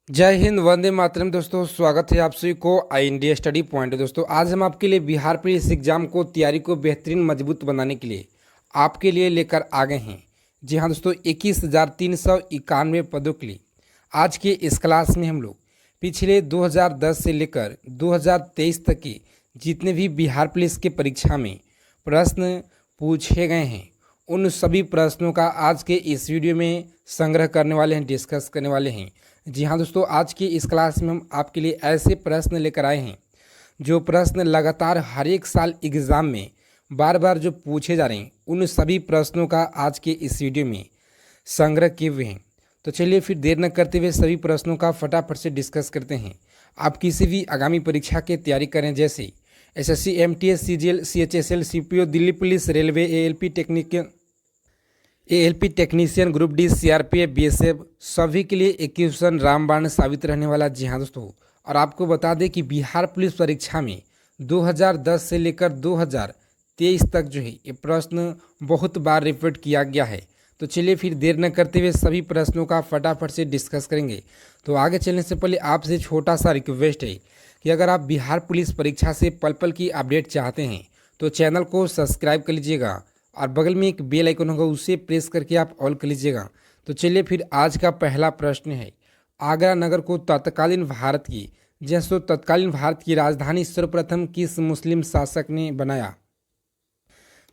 जय हिंद, वंदे मातरम। दोस्तों, स्वागत है आप सभी को आई इंडिया स्टडी पॉइंट। दोस्तों, आज हम आपके लिए बिहार पुलिस एग्जाम को तैयारी को बेहतरीन मजबूत बनाने के लिए आपके लिए लेकर आ गए हैं। जी हाँ दोस्तों, 21,391 पदों के लिए आज के इस क्लास में हम लोग पिछले 2010 से लेकर 2023 तक के जितने भी बिहार पुलिस के परीक्षा में प्रश्न पूछे गए हैं, उन सभी प्रश्नों का आज के इस वीडियो में संग्रह करने वाले हैं, डिस्कस करने वाले हैं। जी हाँ दोस्तों, आज की इस क्लास में हम आपके लिए ऐसे प्रश्न लेकर आए हैं जो प्रश्न लगातार हर एक साल एग्ज़ाम में बार बार जो पूछे जा रहे हैं, उन सभी प्रश्नों का आज के इस वीडियो में संग्रह किए हुए हैं। तो चलिए फिर देर न करते हुए सभी प्रश्नों का फटाफट से डिस्कस करते हैं। आप किसी भी आगामी परीक्षा की तैयारी करें, जैसे SSC, MTS, CGL, CHSL, CPO, Delhi police, railway, ALP technician, group D, CRPF, BSF, सभी के लिए एक क्वेश्चन रामबाण साबित रहने वाला। जी हाँ दोस्तों, और आपको बता दें कि बिहार पुलिस परीक्षा में 2010 से लेकर 2023 तक जो है ये प्रश्न बहुत बार रिपीट किया गया है। तो चलिए फिर देर न करते हुए सभी प्रश्नों का फटाफट से डिस्कस करेंगे। तो आगे चलने से पहले आपसे छोटा सा रिक्वेस्ट है कि अगर आप बिहार पुलिस परीक्षा से पल पल की अपडेट चाहते हैं तो चैनल को सब्सक्राइब कर लीजिएगा और बगल में एक बेल आइकन होगा, उसे प्रेस करके आप ऑल कर लीजिएगा। तो चलिए फिर आज का पहला प्रश्न है, आगरा नगर को तत्कालीन भारत की राजधानी सर्वप्रथम किस मुस्लिम शासक ने बनाया?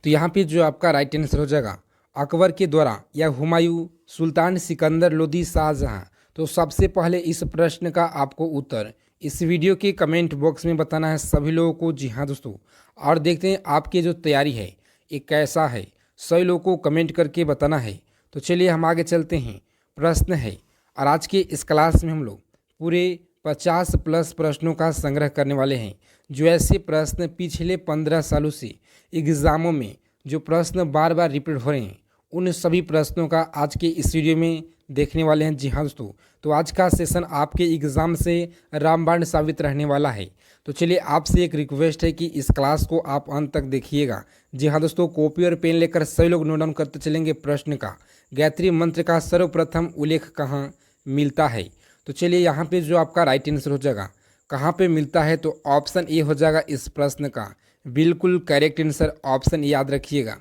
तो यहाँ पे जो आपका राइट आंसर हो जाएगा, अकबर के द्वारा या हुमायूं, सुल्तान सिकंदर लोदी, शाहजहां। तो सबसे पहले इस प्रश्न का आपको उत्तर इस वीडियो के कमेंट बॉक्स में बताना है सभी लोगों को। जी हाँ दोस्तों, और देखते हैं आपकी जो तैयारी है ये कैसा है, सभी लोगों को कमेंट करके बताना है। तो चलिए हम आगे चलते हैं। प्रश्न है, और आज के इस क्लास में हम लोग पूरे 50 प्लस प्रश्नों का संग्रह करने वाले हैं, जो ऐसे प्रश्न पिछले 15 सालों से एग्ज़ामों में जो प्रश्न बार बार रिपीट हो रहे हैं, उन सभी प्रश्नों का आज के इस वीडियो में देखने वाले हैं। जी हाँ दोस्तों, तो आज का सेशन आपके एग्ज़ाम से रामबाण साबित रहने वाला है। तो चलिए आपसे एक रिक्वेस्ट है कि इस क्लास को आप अंत तक देखिएगा। जी हाँ दोस्तों, कॉपी और पेन लेकर सभी लोग नोट डाउन करते चलेंगे। प्रश्न का गायत्री मंत्र का सर्वप्रथम उल्लेख कहाँ मिलता है? तो चलिए यहाँ पे जो आपका राइट आंसर हो जाएगा, कहाँ पे मिलता है, तो ऑप्शन ए हो जाएगा इस प्रश्न का बिल्कुल करेक्ट आंसर। ऑप्शन याद रखिएगा।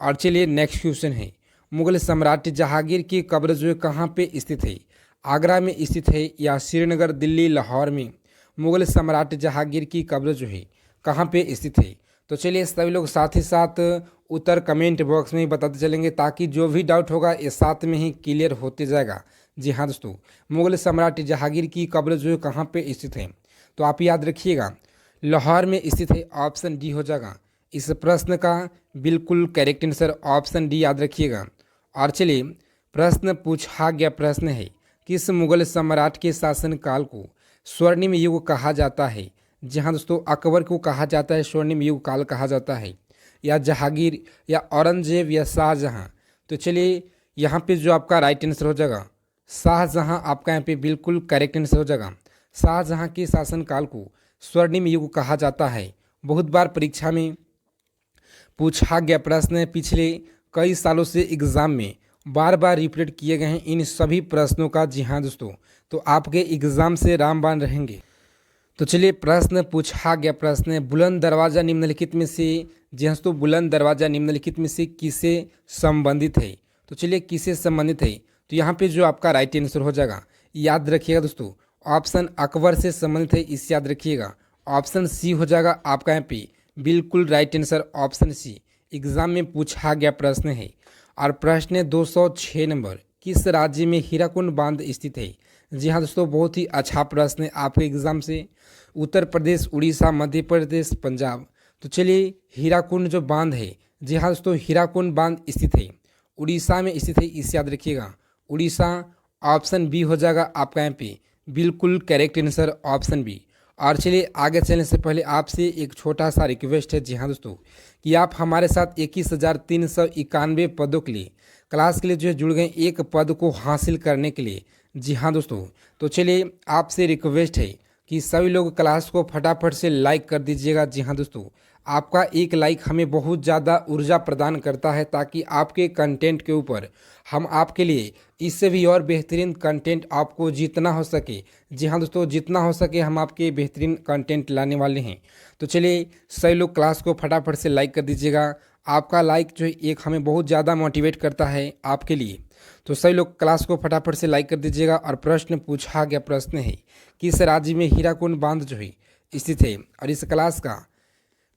और चलिए नेक्स्ट क्वेश्चन है, मुगल सम्राट जहांगीर की कब्र जो है कहाँ पे स्थित है? आगरा में स्थित है या श्रीनगर, दिल्ली, लाहौर में मुगल सम्राट जहांगीर की कब्र जो है कहाँ पे स्थित है? तो चलिए सभी लोग साथ ही साथ उत्तर कमेंट बॉक्स में ही बताते चलेंगे, ताकि जो भी डाउट होगा ये साथ में ही क्लियर होते जाएगा। जी हाँ दोस्तों, मुगल सम्राट जहांगीर की कब्र जो है कहाँ पे स्थित है? तो आप याद रखिएगा, लाहौर में स्थित है। ऑप्शन डी हो जाएगा इस प्रश्न का बिल्कुल करेक्ट आंसर। ऑप्शन डी याद रखिएगा। और चलिए प्रश्न पूछा गया प्रश्न है, किस मुगल सम्राट के शासनकाल को स्वर्णिम युग कहा जाता है? जहाँ दोस्तों अकबर को कहा जाता है स्वर्णिम युग काल कहा जाता है, या जहांगीर, या औरंगजेब, या शाहजहां? तो चलिए यहाँ पे जो आपका राइट आंसर हो जाएगा शाहजहां, आपका यहाँ पे बिल्कुल करेक्ट आंसर हो जाएगा। शाहजहां के शासनकाल को स्वर्णिम युग कहा जाता है। बहुत बार परीक्षा में पूछा गया प्रश्न है, पिछले कई सालों से एग्ज़ाम में बार बार रिपीट किए गए हैं इन सभी प्रश्नों का। जी हाँ दोस्तों, तो आपके एग्ज़ाम से रामबाण रहेंगे। तो चलिए प्रश्न पूछा गया प्रश्न है, बुलंद दरवाज़ा निम्नलिखित में से, जी हाँ दोस्तों, बुलंद दरवाज़ा निम्नलिखित में से किसे संबंधित है? तो चलिए किसे संबंधित है, तो यहाँ पे जो आपका राइट आंसर हो जाएगा, याद रखिएगा दोस्तों, ऑप्शन अकबर से संबंधित है, इसे याद रखिएगा। ऑप्शन सी हो जाएगा आपका यहाँ पे बिल्कुल right answer. Option C exam में पूछा गया प्रश्न है। और प्रश्न है 206 नंबर, किस राज्य में हीराकुंड बांध स्थित है? जी हाँ दोस्तों, बहुत ही अच्छा प्रश्न है आपके एग्जाम से। उत्तर प्रदेश, उड़ीसा, मध्य प्रदेश, पंजाब? तो चलिए हीराकुंड जो बांध है, जी हाँ दोस्तों, हीराकुंड बांध स्थित है उड़ीसा में स्थित है, इसे याद रखिएगा। उड़ीसा। ऑप्शन बी हो जाएगा आपका यहाँ पे बिल्कुल करेक्ट आंसर। Option B. और चलिए आगे चलने से पहले आपसे एक छोटा सा रिक्वेस्ट है, जी हाँ दोस्तों, कि आप हमारे साथ 21,391 पदों के लिए क्लास के लिए जो है जुड़ गए एक पद को हासिल करने के लिए। जी हाँ दोस्तों, तो चलिए आपसे रिक्वेस्ट है, कि सभी लोग क्लास को फटाफट से लाइक कर दीजिएगा। जी हाँ दोस्तों, आपका एक लाइक हमें बहुत ज़्यादा ऊर्जा प्रदान करता है ताकि आपके कंटेंट के ऊपर हम आपके लिए इससे भी और बेहतरीन कंटेंट आपको जितना हो सके, जी हाँ दोस्तों, जितना हो सके हम आपके बेहतरीन कंटेंट लाने वाले हैं। तो चलिए सभी लोग क्लास को फटाफट से लाइक कर दीजिएगा। आपका लाइक जो है एक हमें बहुत ज़्यादा मोटिवेट करता है आपके लिए। तो सभी लोग क्लास को फटाफट से लाइक कर दीजिएगा। और प्रश्न पूछा गया प्रश्न है, किस राज्य में हीराकुंड बांध जो है स्थित है। और इस क्लास का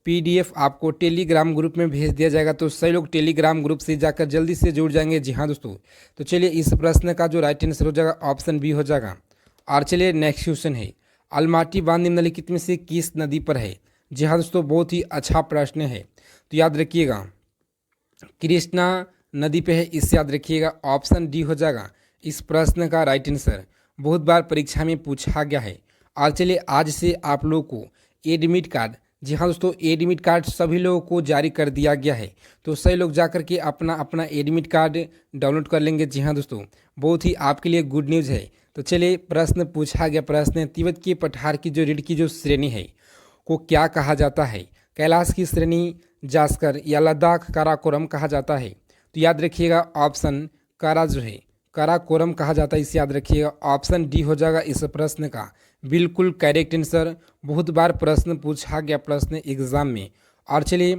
पीडीएफ आपको टेलीग्राम ग्रुप में भेज दिया जाएगा। तो सभी लोग टेलीग्राम ग्रुप से जाकर जल्दी से जुड़ जाएंगे। जी हाँ दोस्तों, तो चलिए इस प्रश्न का जो राइट आंसर हो जाएगा ऑप्शन बी हो जाएगा। और चलिए नेक्स्ट क्वेश्चन है, अलमाटी बांध निम्नलिखित में से किस नदी पर है। जी हाँ दोस्तों, बहुत ही अच्छा प्रश्न है। तो याद रखिएगा कृष्णा नदी पे है, इससे याद रखिएगा ऑप्शन डी हो जाएगा इस प्रश्न का राइट आंसर। बहुत बार परीक्षा में पूछा गया है। और चलिए आज से आप लोगों को एडमिट कार्ड, जी हाँ दोस्तों, एडमिट कार्ड सभी लोगों को जारी कर दिया गया है। तो सभी लोग जाकर के अपना अपना एडमिट कार्ड डाउनलोड कर लेंगे। जी हाँ दोस्तों, बहुत ही आपके लिए गुड न्यूज़ है। तो चलिए प्रश्न पूछा गया प्रश्न है, तिब्बत के पठार की जो रीढ़ की जो श्रेणी है को क्या कहा जाता है। कैलाश की श्रेणी, जास्कर या लद्दाख काराकोरम कहा जाता है। तो याद रखिएगा ऑप्शन कारा जो है काराकोरम कहा जाता है, इसे याद रखिएगा ऑप्शन डी हो जाएगा इस प्रश्न का बिल्कुल करेक्ट आंसर। बहुत बार प्रश्न पूछा गया प्रश्न एग्जाम में। और चलिए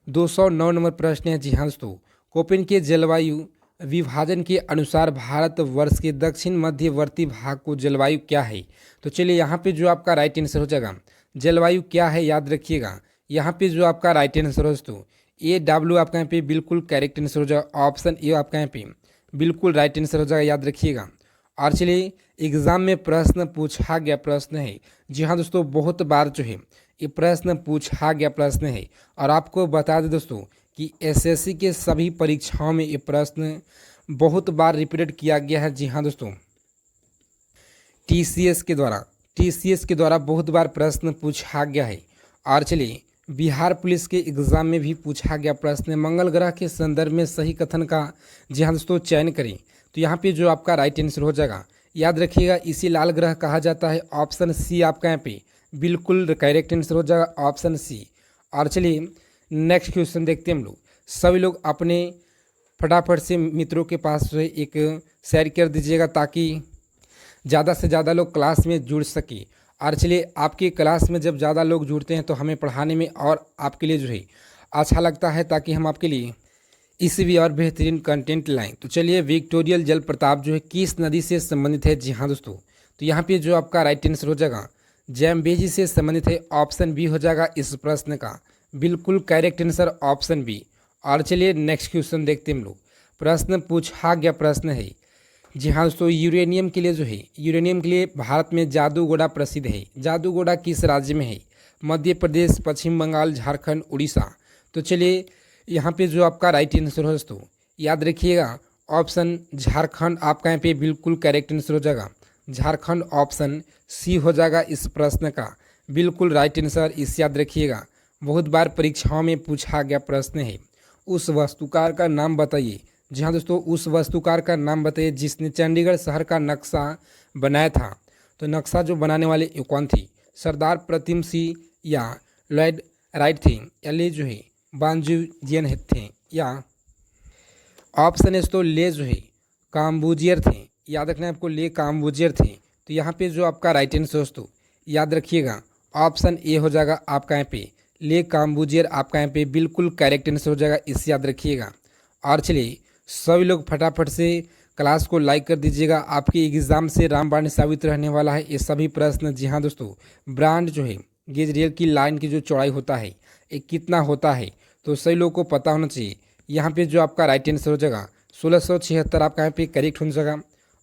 209 नंबर प्रश्न है। जी हाँ दोस्तों, कोपेन के जलवायु विभाजन के अनुसार भारतवर्ष के दक्षिण मध्यवर्ती भाग को जलवायु क्या है। तो चलिए यहाँ पे जो आपका राइट आंसर हो जाएगा जलवायु क्या है, याद रखिएगा यहाँ पे जो आपका राइट आंसर हो दोस्तों ए डब्ल्यू आपका यहाँ पे बिल्कुल करेक्ट आंसर हो जाएगा। ऑप्शन ए आपका यहाँ पे बिल्कुल राइट आंसर हो जाएगा, याद रखिएगा। और चलिए एग्जाम में प्रश्न पूछा गया प्रश्न है। जी हाँ दोस्तों, बहुत बार जो है ये प्रश्न पूछा गया प्रश्न है। और आपको बता दें दोस्तों कि एसएससी के सभी परीक्षाओं में ये प्रश्न बहुत बार रिपीटेड किया गया है। जी हाँ दोस्तों, टीसीएस के द्वारा बहुत बार प्रश्न पूछा गया है। और चलिए बिहार पुलिस के एग्जाम में भी पूछा गया प्रश्न, मंगल ग्रह के संदर्भ में सही कथन का जी हाँ दोस्तों चयन करें। तो यहाँ पे जो आपका राइट आंसर हो जाएगा, याद रखिएगा इसी लाल ग्रह कहा जाता है। ऑप्शन सी आपका यहाँ पे बिल्कुल करेक्ट आंसर हो जाएगा, ऑप्शन सी। और चलिए नेक्स्ट क्वेश्चन देखते हैं हम लोग। सभी लोग अपने फटाफट से मित्रों के पास जो है एक शेयर कर दीजिएगा ताकि ज़्यादा से ज़्यादा लोग क्लास में जुड़ सके। और चलिए आपकी क्लास में जब ज़्यादा लोग जुड़ते हैं तो हमें पढ़ाने में और आपके लिए जो है अच्छा लगता है, ताकि हम आपके लिए इससे भी और बेहतरीन कंटेंट लाएं। तो चलिए विक्टोरियल जलप्रपात जो है किस नदी से संबंधित है। जी हाँ दोस्तों, तो यहाँ पे जो आपका राइट आंसर हो जाएगा जैम्बेजी से संबंधित है। ऑप्शन बी हो जाएगा इस प्रश्न का बिल्कुल करेक्ट आंसर, ऑप्शन बी। और चलिए नेक्स्ट क्वेश्चन देखते हैं हम लोग। प्रश्न पूछा गया प्रश्न है। जी हाँ दोस्तों, यूरेनियम के लिए जो है यूरेनियम के लिए भारत में जादूगोड़ा प्रसिद्ध है। जादूगोड़ा किस राज्य में है। मध्य प्रदेश, पश्चिम बंगाल, झारखंड, उड़ीसा। तो चलिए यहाँ पे जो आपका राइट आंसर हो दोस्तों, याद रखिएगा ऑप्शन झारखंड आपका यहाँ पे बिल्कुल करेक्ट आंसर हो जाएगा। झारखंड ऑप्शन सी हो जाएगा इस प्रश्न का बिल्कुल राइट आंसर। इसे याद रखिएगा, बहुत बार परीक्षाओं में पूछा गया प्रश्न है। उस वास्तुकार का नाम बताइए। जी हाँ दोस्तों, उस वास्तुकार का नाम बताइए जिसने चंडीगढ़ शहर का नक्शा बनाया था। तो नक्शा जो बनाने वाले ये कौन थी, सरदार प्रतीम सिंह या लॉयड राइट थे, या ले जो है बांजुजियन थे, या ऑप्शन है तो ले जो है काम्बुजियर थे। याद रखना है आपको, ले काम्बुजियर थे। तो यहाँ पे जो आपका राइट आंसर दोस्तों याद रखिएगा ऑप्शन ए हो जाएगा आपका यहाँ पे ले काम्बुजियर आपका यहाँ पे बिल्कुल करेक्ट आंसर हो जाएगा, इसे याद रखिएगा। और चलिए सभी लोग फटाफट से क्लास को लाइक कर दीजिएगा। आपके एग्जाम से रामबाण साबित रहने वाला है ये सभी प्रश्न। जी हाँ दोस्तों, ब्रांड जो है गेज रेल की लाइन की जो चौड़ाई होता है ये कितना होता है, तो सभी लोगों को पता होना चाहिए। यहाँ पे जो आपका राइट आंसर हो जाएगा 1676 आपका यहाँ पे करेक्ट हो जाएगा।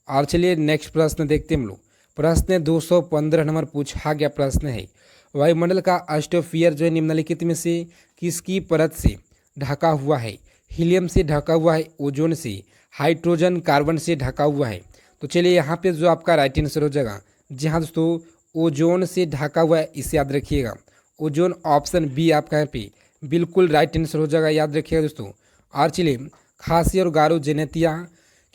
और चलिए नेक्स्ट प्रश्न देखते हैं हम लोग। प्रश्न 215 नंबर पूछा गया प्रश्न है, वायुमंडल का एटमॉस्फेयर जो है निम्नलिखित में से किसकी परत से ढका हुआ है। हीलियम से ढका हुआ है, ओजोन से, हाइड्रोजन कार्बन से ढका हुआ है। तो चलिए यहाँ पे जो आपका राइट आंसर हो जाएगा, जी हाँ दोस्तों, ओजोन से ढका हुआ है, इसे याद रखिएगा। ओजोन ऑप्शन बी आपका यहाँ पे बिल्कुल राइट आंसर हो जाएगा, याद रखिएगा दोस्तों। और चलिए खासी और गारो जेनेतिया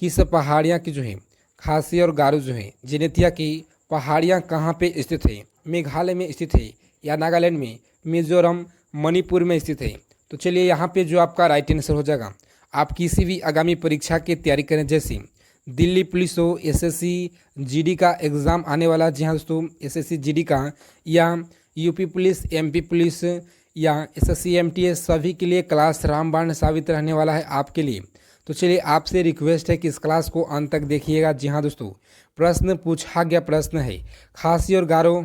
किस पहाड़ियाँ की जो है खासी और गारो जो है जेनेतिया की पहाड़ियाँ कहाँ पे स्थित है। मेघालय में स्थित है या नागालैंड में, मिजोरम, मणिपुर में स्थित है। तो चलिए यहाँ पे जो आपका राइट आंसर हो जाएगा, आप किसी भी आगामी परीक्षा की तैयारी करें, जैसे दिल्ली पुलिस हो, एसएससी जीडी का एग्ज़ाम आने वाला, जी हाँ दोस्तों, एसएससी जीडी का, या यूपी पुलिस, एमपी पुलिस, या एसएससी एमटीएस, सभी के लिए क्लास रामबाण साबित रहने वाला है आपके लिए। तो चलिए आपसे रिक्वेस्ट है कि इस क्लास को अंत तक देखिएगा। जी हाँ दोस्तों, प्रश्न पूछा गया प्रश्न है खासी और गारो,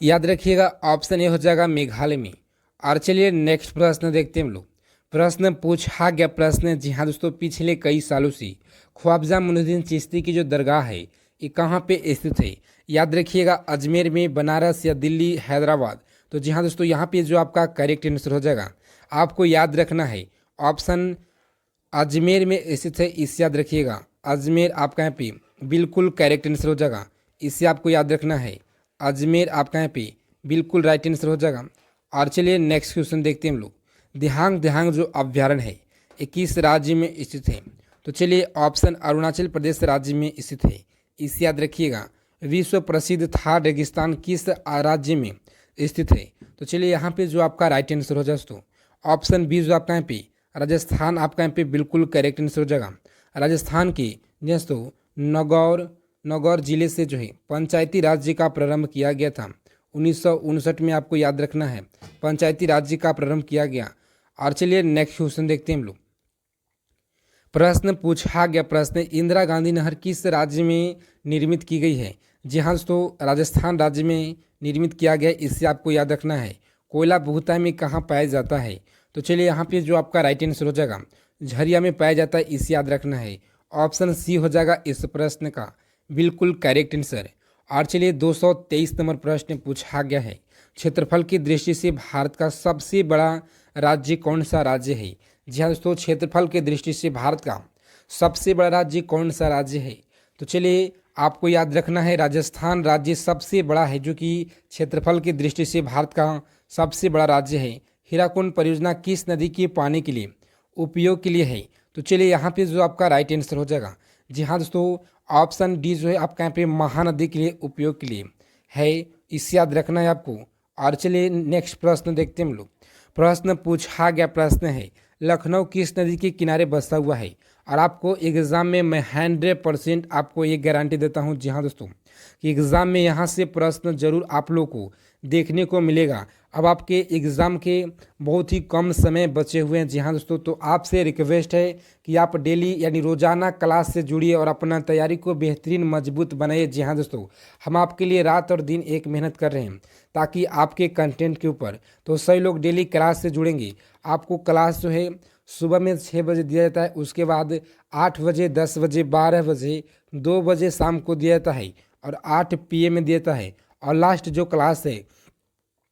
याद रखिएगा ऑप्शन ए हो जाएगा मेघालय में। और चलिए नेक्स्ट प्रश्न देखते हैं हम लोग। प्रश्न पूछा गया प्रश्न, जी हाँ दोस्तों, पिछले कई सालों से ख्वाजा मुइनुद्दीन चिश्ती की जो दरगाह है ये कहाँ पे स्थित है? याद रखिएगा अजमेर में, बनारस या दिल्ली, हैदराबाद। तो जी हाँ दोस्तों, यहाँ पे जो आपका करेक्ट आंसर हो जाएगा, आपको याद रखना है ऑप्शन अजमेर में स्थित है, इसे याद रखिएगा। अजमेर आपका यहाँ पे बिल्कुल करेक्ट आंसर हो जाएगा, इसे आपको याद रखना है। अजमेर आपका यहाँ पे बिल्कुल राइट आंसर हो जाएगा। और चलिए नेक्स्ट क्वेश्चन देखते हैं हम लोग। दिहांग दिहांग जो अभ्यारण्य है ये किस राज्य में स्थित है? तो चलिए ऑप्शन अरुणाचल प्रदेश राज्य में स्थित है, इसे याद रखिएगा। विश्व प्रसिद्ध थार रेगिस्तान किस राज्य में स्थित है? तो चलिए यहाँ पे जो आपका राइट आंसर हो जाए दोस्तों, ऑप्शन बी जो आपका यहाँ पे राजस्थान, आपका यहाँ पे बिल्कुल करेक्ट आंसर हो जाएगा। राजस्थान के दोस्तों नगौर जिले से जो है पंचायती राज्य का प्रारंभ किया गया था 1959 में, आपको याद रखना है पंचायती राज्य का प्रारंभ किया गया। और चलिए नेक्स्ट क्वेश्चन देखते हैं हम लोग। प्रश्न पूछा गया प्रश्न, इंदिरा गांधी नहर किस राज्य में निर्मित की गई है? जी हाँ दोस्तों, राजस्थान राज्य में निर्मित किया गया, इससे आपको याद रखना है। कोयला बहुतायत में कहाँ पाया जाता है? तो चलिए यहाँ पे जो आपका राइट आंसर हो जाएगा, झरिया में पाया जाता है, इसे याद रखना है। ऑप्शन सी हो जाएगा इस प्रश्न का बिल्कुल करेक्ट आंसर। और चलिए 223 नंबर प्रश्न पूछा गया है, क्षेत्रफल की दृष्टि से भारत का सबसे बड़ा राज्य कौन सा राज्य है? जी हाँ दोस्तों, क्षेत्रफल की दृष्टि से भारत का सबसे बड़ा राज्य कौन सा राज्य है? तो चलिए आपको याद रखना है राजस्थान राज्य सबसे बड़ा है, जो कि क्षेत्रफल की दृष्टि से भारत का सबसे बड़ा राज्य है। हीराकुंड परियोजना किस नदी के पानी के लिए उपयोग के लिए है? तो चलिए यहाँ पे जो आपका राइट आंसर हो जाएगा, जी हाँ दोस्तों, ऑप्शन डी जो है आपका यहाँ पे महानदी के लिए उपयोग के लिए है, इसे याद रखना है आपको। और चलिए नेक्स्ट प्रश्न देखते हैं हम लोग। प्रश्न पूछा गया प्रश्न है, लखनऊ किस नदी के किनारे बसा हुआ है? और आपको एग्ज़ाम में मैं 100% आपको ये गारंटी देता हूँ, जी हाँ दोस्तों, कि एग्ज़ाम में यहाँ से प्रश्न जरूर आप लोग को देखने को मिलेगा। अब आपके एग्ज़ाम के बहुत ही कम समय बचे हुए हैं, जी हाँ दोस्तों, तो आपसे रिक्वेस्ट है कि आप डेली यानी रोज़ाना क्लास से जुड़िए और अपना तैयारी को बेहतरीन मजबूत बनाइए। जी हाँ दोस्तों, हम आपके लिए रात और दिन एक मेहनत कर रहे हैं ताकि आपके कंटेंट के ऊपर, तो सभी लोग डेली क्लास से जुड़ेंगे। आपको क्लास जो है सुबह में 6 बजे दिया जाता है, उसके बाद 8 बजे, 10 बजे, 12 बजे, 2 बजे शाम को दिया जाता है, और 8 PM में दिया जाता है, और लास्ट जो क्लास है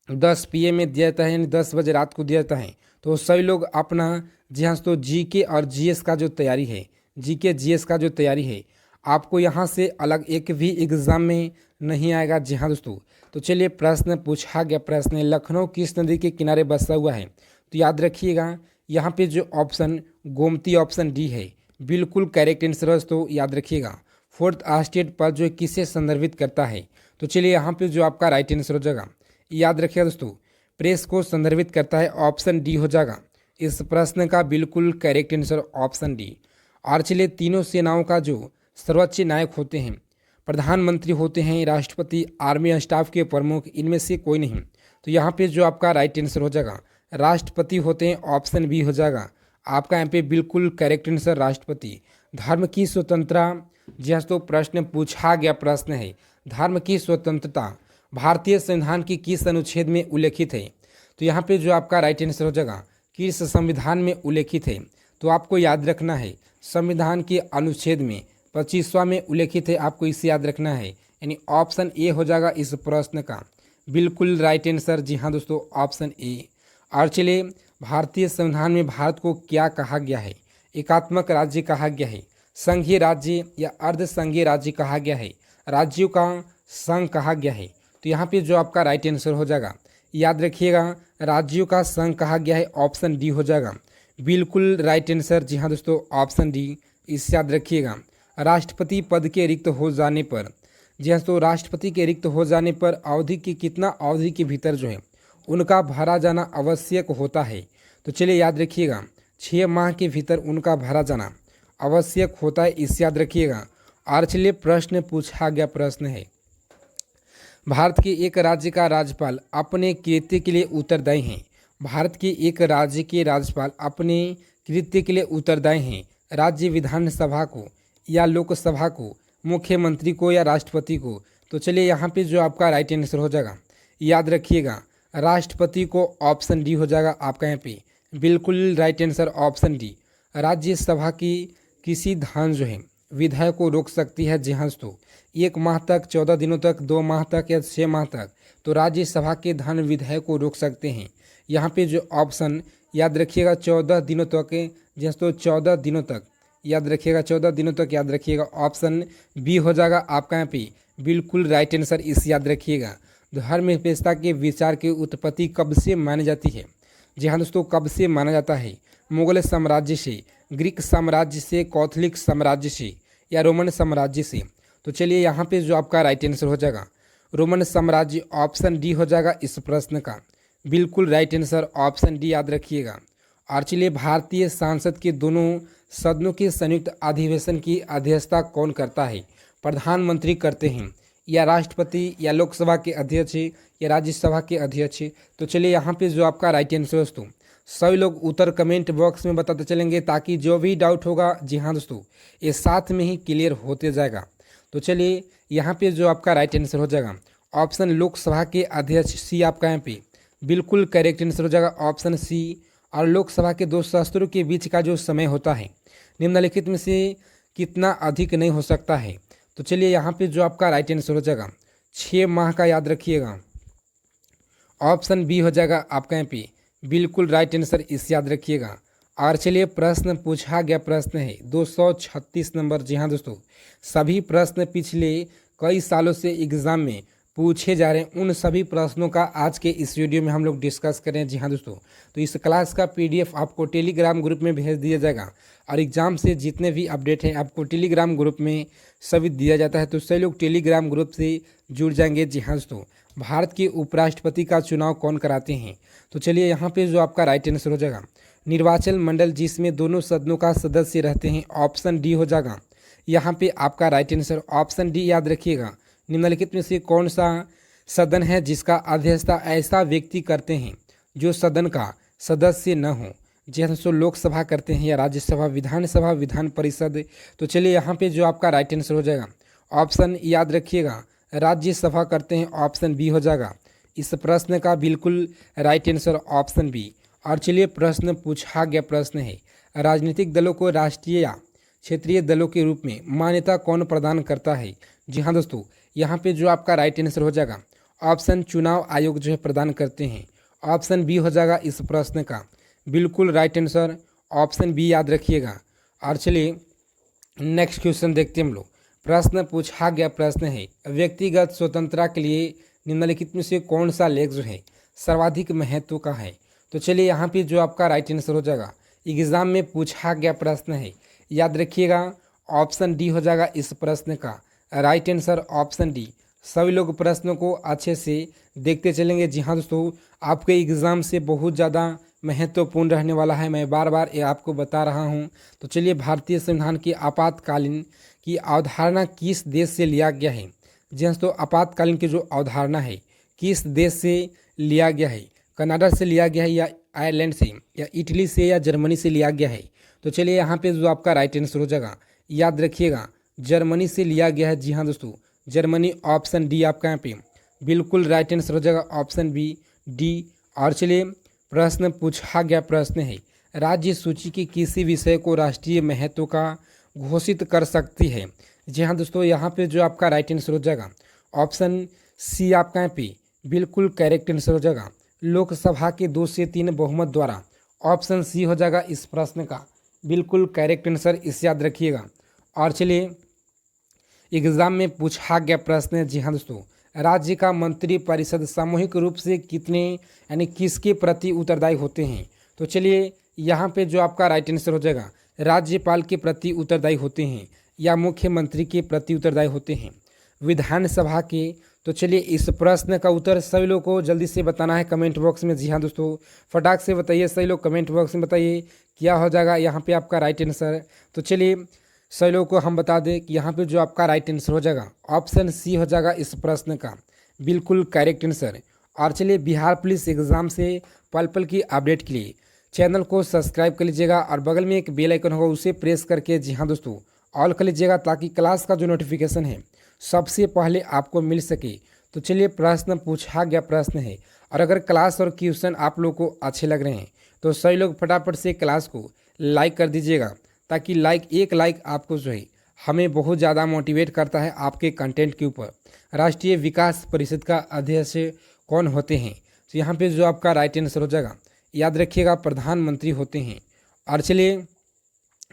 10 PM में दिया जाता है, यानी 10 बजे रात को दिया जाता है। तो सभी लोग अपना, जी हाँ दोस्तों, GK और GS का जो तैयारी है, GK GS का जो तैयारी है, आपको यहाँ से अलग एक भी एग्ज़ाम में नहीं आएगा। जी हाँ दोस्तों, तो चलिए प्रश्न पूछा गया प्रश्न है, लखनऊ किस नदी के किनारे बसा हुआ है? तो याद रखिएगा यहाँ पे जो ऑप्शन गोमती, ऑप्शन डी है, बिल्कुल करेक्ट आंसर है। तो याद रखिएगा फोर्थ स्टेट पर जो किसे संदर्भित करता है? तो चलिए यहाँ पे जो आपका राइट आंसर हो जाएगा, याद रखिएगा दोस्तों, प्रेस को संदर्भित करता है, ऑप्शन डी हो जाएगा इस प्रश्न का बिल्कुल करेक्ट आंसर, ऑप्शन डी। और चलिए तीनों सेनाओं का जो सर्वोच्च नायक होते हैं, प्रधानमंत्री होते हैं, राष्ट्रपति, आर्मी स्टाफ के प्रमुख, इनमें से कोई नहीं। तो यहाँ पे जो आपका राइट आंसर हो जाएगा राष्ट्रपति होते हैं, ऑप्शन बी हो जाएगा आपका यहाँ पे बिल्कुल करेक्ट आंसर राष्ट्रपति। धर्म की स्वतंत्रता, जी हाँ तो प्रश्न पूछा गया प्रश्न है, धर्म की स्वतंत्रता भारतीय संविधान की किस अनुच्छेद में उल्लेखित है? तो यहाँ पे जो आपका राइट आंसर हो जाएगा किस संविधान में उल्लेखित है? तो आपको याद रखना है संविधान के अनुच्छेद में 25वां में उल्लेखित है, आपको इसे याद रखना है, यानी ऑप्शन ए हो जाएगा इस प्रश्न का बिल्कुल राइट आंसर। जी हाँ दोस्तों, ऑप्शन ए। और चलिए भारतीय संविधान में भारत को क्या कहा गया है? एकात्मक राज्य कहा गया है, संघीय राज्य या अर्ध संघीय राज्य कहा गया है, राज्यों का संघ कहा गया है? तो यहाँ पे जो आपका राइट आंसर हो जाएगा, याद रखिएगा राज्यों का संघ कहा गया है, ऑप्शन डी हो जाएगा बिल्कुल राइट आंसर। जी हाँ दोस्तों, ऑप्शन डी, इसे याद रखिएगा। राष्ट्रपति पद के रिक्त हो जाने पर जी हाँ, तो राष्ट्रपति के रिक्त हो जाने पर अवधि की कितना अवधि के भीतर जो है उनका भरा जाना आवश्यक होता है। तो चलिए याद रखिएगा 6 माह के भीतर उनका भरा जाना आवश्यक होता है, इस याद रखिएगा। और चलिए प्रश्न पूछा गया प्रश्न है, भारत के एक राज्य का राज्यपाल अपने कृत्य के लिए उत्तरदायी हैं। भारत के एक राज्य के राज्यपाल अपने कृत्य के लिए उत्तरदायी हैं। राज्य विधानसभा को या लोकसभा को, मुख्यमंत्री को या राष्ट्रपति को। तो चलिए यहाँ पे जो आपका राइट आंसर हो जाएगा, याद रखिएगा राष्ट्रपति को, ऑप्शन डी हो जाएगा आपका यहाँ पे बिल्कुल right answer option D. Rajya Sabha की किसी धन जो है विधायक को रोक सकती है। जी हाँ दोस्तों, 1 माह तक, 14 दिनों तक, 2 माह तक या 6 माह तक, तो राज्यसभा के धन विधायक को रोक सकते हैं। यहाँ पे जो ऑप्शन याद रखिएगा 14 दिनों तक, दोस्तों 14 दिनों तक याद रखिएगा, 14 दिनों तक याद रखिएगा, ऑप्शन बी हो जाएगा आपका यहाँ पे बिल्कुल राइट आंसर, इस याद रखिएगा। धर्मनिरपेक्षता के विचार की उत्पत्ति कब से मानी जाती है? जी हाँ दोस्तों, कब से माना जाता है? मुगल साम्राज्य से, ग्रीक साम्राज्य से, कैथोलिक साम्राज्य से या रोमन साम्राज्य से। तो चलिए यहाँ पे जो आपका राइट आंसर हो जाएगा रोमन साम्राज्य, ऑप्शन डी हो जाएगा इस प्रश्न का बिल्कुल राइट आंसर, ऑप्शन डी याद रखिएगा। और चलिए भारतीय संसद के दोनों सदनों के संयुक्त अधिवेशन की अध्यक्षता कौन करता है? प्रधानमंत्री करते हैं या राष्ट्रपति या लोकसभा के अध्यक्ष या राज्यसभा के अध्यक्ष। तो चलिए यहाँ पे जो आपका राइट आंसर दोस्तों सभी लोग उत्तर कमेंट बॉक्स में बताते चलेंगे, ताकि जो भी डाउट होगा, जी हाँ दोस्तों, ये साथ में ही क्लियर होते जाएगा। तो चलिए यहाँ पे जो आपका राइट आंसर हो जाएगा ऑप्शन लोकसभा के अध्यक्ष, सी आपका यहाँ पे बिल्कुल करेक्ट आंसर हो जाएगा, ऑप्शन सी। और लोकसभा के 2 सदस्यों के बीच का जो समय होता है निम्नलिखित में से कितना अधिक नहीं हो सकता है? तो चलिए यहाँ पे जो आपका राइट आंसर हो जाएगा 6 माह का, याद रखिएगा, ऑप्शन बी हो जाएगा आपका यहाँ पे बिल्कुल राइट आंसर, इस याद रखिएगा। और चलिए प्रश्न पूछा गया प्रश्न है 236 नंबर। जी हाँ दोस्तों, सभी प्रश्न पिछले कई सालों से एग्जाम में पूछे जा रहे हैं, उन सभी प्रश्नों का आज के इस वीडियो में हम लोग डिस्कस करें। जी हाँ दोस्तों, तो इस क्लास का पीडीएफ आपको टेलीग्राम ग्रुप में भेज दिया जाएगा, और एग्जाम से जितने भी अपडेट हैं आपको टेलीग्राम ग्रुप में सभी दिया जाता है। तो सभी लोग टेलीग्राम ग्रुप से जुड़ जाएंगे। जी हाँ दोस्तों, भारत के उपराष्ट्रपति का चुनाव कौन कराते हैं? तो चलिए यहाँ पे जो आपका राइट आंसर हो जाएगा निर्वाचन मंडल, जिसमें दोनों सदनों का सदस्य रहते हैं, ऑप्शन डी हो जाएगा यहाँ पे आपका राइट आंसर, ऑप्शन डी याद रखिएगा। निम्नलिखित में से कौन सा सदन है जिसका अध्यक्षता ऐसा व्यक्ति करते हैं जो सदन का सदस्य न हो? जी हाँ दोस्तों, लोकसभा करते हैं या राज्यसभा, विधानसभा, विधान परिषद। तो चलिए यहाँ पे जो आपका राइट आंसर हो जाएगा ऑप्शन याद रखिएगा राज्यसभा करते हैं, ऑप्शन बी हो जाएगा इस प्रश्न का बिल्कुल राइट आंसर, ऑप्शन बी। और चलिए प्रश्न पूछा गया प्रश्न है, राजनीतिक दलों को राष्ट्रीय या क्षेत्रीय दलों के रूप में मान्यता कौन प्रदान करता है? जी हाँ दोस्तों, यहाँ पे जो आपका राइट आंसर हो जाएगा ऑप्शन चुनाव आयोग जो है प्रदान करते हैं, ऑप्शन बी हो जाएगा इस प्रश्न का बिल्कुल राइट आंसर, ऑप्शन बी याद रखिएगा। और चलिए नेक्स्ट क्वेश्चन देखते हैं हम लोग। प्रश्न पूछा गया प्रश्न है, व्यक्तिगत स्वतंत्रता के लिए निम्नलिखित में से कौन सा लेख जो है सर्वाधिक महत्व का है? तो चलिए यहाँ पे जो आपका राइट आंसर हो जाएगा एग्जाम में पूछा गया प्रश्न है, याद रखिएगा ऑप्शन डी हो जाएगा इस प्रश्न का राइट आंसर, ऑप्शन डी। सभी लोग प्रश्नों को अच्छे से देखते चलेंगे। जी हाँ दोस्तों, आपके एग्ज़ाम से बहुत ज़्यादा महत्वपूर्ण रहने वाला है, मैं बार बार ये आपको बता रहा हूँ। तो चलिए, भारतीय संविधान की आपातकालीन की अवधारणा किस देश से लिया गया है? जी हाँ दोस्तों, आपातकालीन की जो अवधारणा है किस देश से लिया गया है? कनाडा से लिया गया है या आयरलैंड से या इटली से या जर्मनी से लिया गया है? तो चलिए यहाँ पे जो आपका राइट आंसर हो जाएगा याद रखिएगा जर्मनी से लिया गया है। जी हाँ दोस्तों, जर्मनी, ऑप्शन डी आपका यहाँ पे बिल्कुल राइट आंसर हो जाएगा, ऑप्शन बी डी। और चलिए प्रश्न पूछा गया प्रश्न है, राज्य सूची की किसी विषय को राष्ट्रीय महत्व का घोषित कर सकती है? जी हाँ दोस्तों, यहाँ पे जो आपका राइट आंसर हो जाएगा ऑप्शन सी आपका यहाँ पे बिल्कुल करेक्ट आंसर हो जाएगा, लोकसभा के 2 से 3 बहुमत द्वारा, ऑप्शन सी हो जाएगा इस प्रश्न का बिल्कुल करेक्ट आंसर, इस याद रखिएगा। और चलिए एग्जाम में पूछा गया प्रश्न है, जी हाँ दोस्तों, राज्य का मंत्री परिषद सामूहिक रूप से कितने यानी किसके प्रति उत्तरदायी होते हैं? तो चलिए यहाँ पे जो आपका राइट आंसर हो जाएगा राज्यपाल के प्रति उत्तरदायी होते हैं या मुख्यमंत्री के प्रति उत्तरदायी होते हैं? विधानसभा के। तो चलिए इस प्रश्न का उत्तर सभी लोग को जल्दी से बताना है कमेंट बॉक्स में। जी हाँ दोस्तों, फटाक से बताइए, सभी लोग कमेंट बॉक्स में बताइए क्या हो जाएगा यहाँ पे आपका राइट आंसर। तो चलिए सभी लोगों को हम बता दें कि यहाँ पे जो आपका राइट आंसर हो जाएगा ऑप्शन सी हो जाएगा इस प्रश्न का बिल्कुल करेक्ट आंसर। और चलिए बिहार पुलिस एग्ज़ाम से पल पल की अपडेट के लिए चैनल को सब्सक्राइब कर लीजिएगा और बगल में एक बेल आइकन होगा उसे प्रेस करके जी हाँ दोस्तों ऑल कर लीजिएगा, ताकि क्लास का जो नोटिफिकेशन है सबसे पहले आपको मिल सके। तो चलिए प्रश्न पूछा गया प्रश्न है, और अगर क्लास और क्वेश्चन आप लोग को अच्छे लग रहे हैं तो सभी लोग फटाफट से क्लास को लाइक कर दीजिएगा, ताकि एक लाइक आपको जो है हमें बहुत ज़्यादा मोटिवेट करता है आपके कंटेंट के ऊपर। राष्ट्रीय विकास परिषद का अध्यक्ष कौन होते हैं? तो यहाँ पे जो आपका राइट आंसर हो जाएगा याद रखिएगा प्रधानमंत्री होते हैं। और चलिए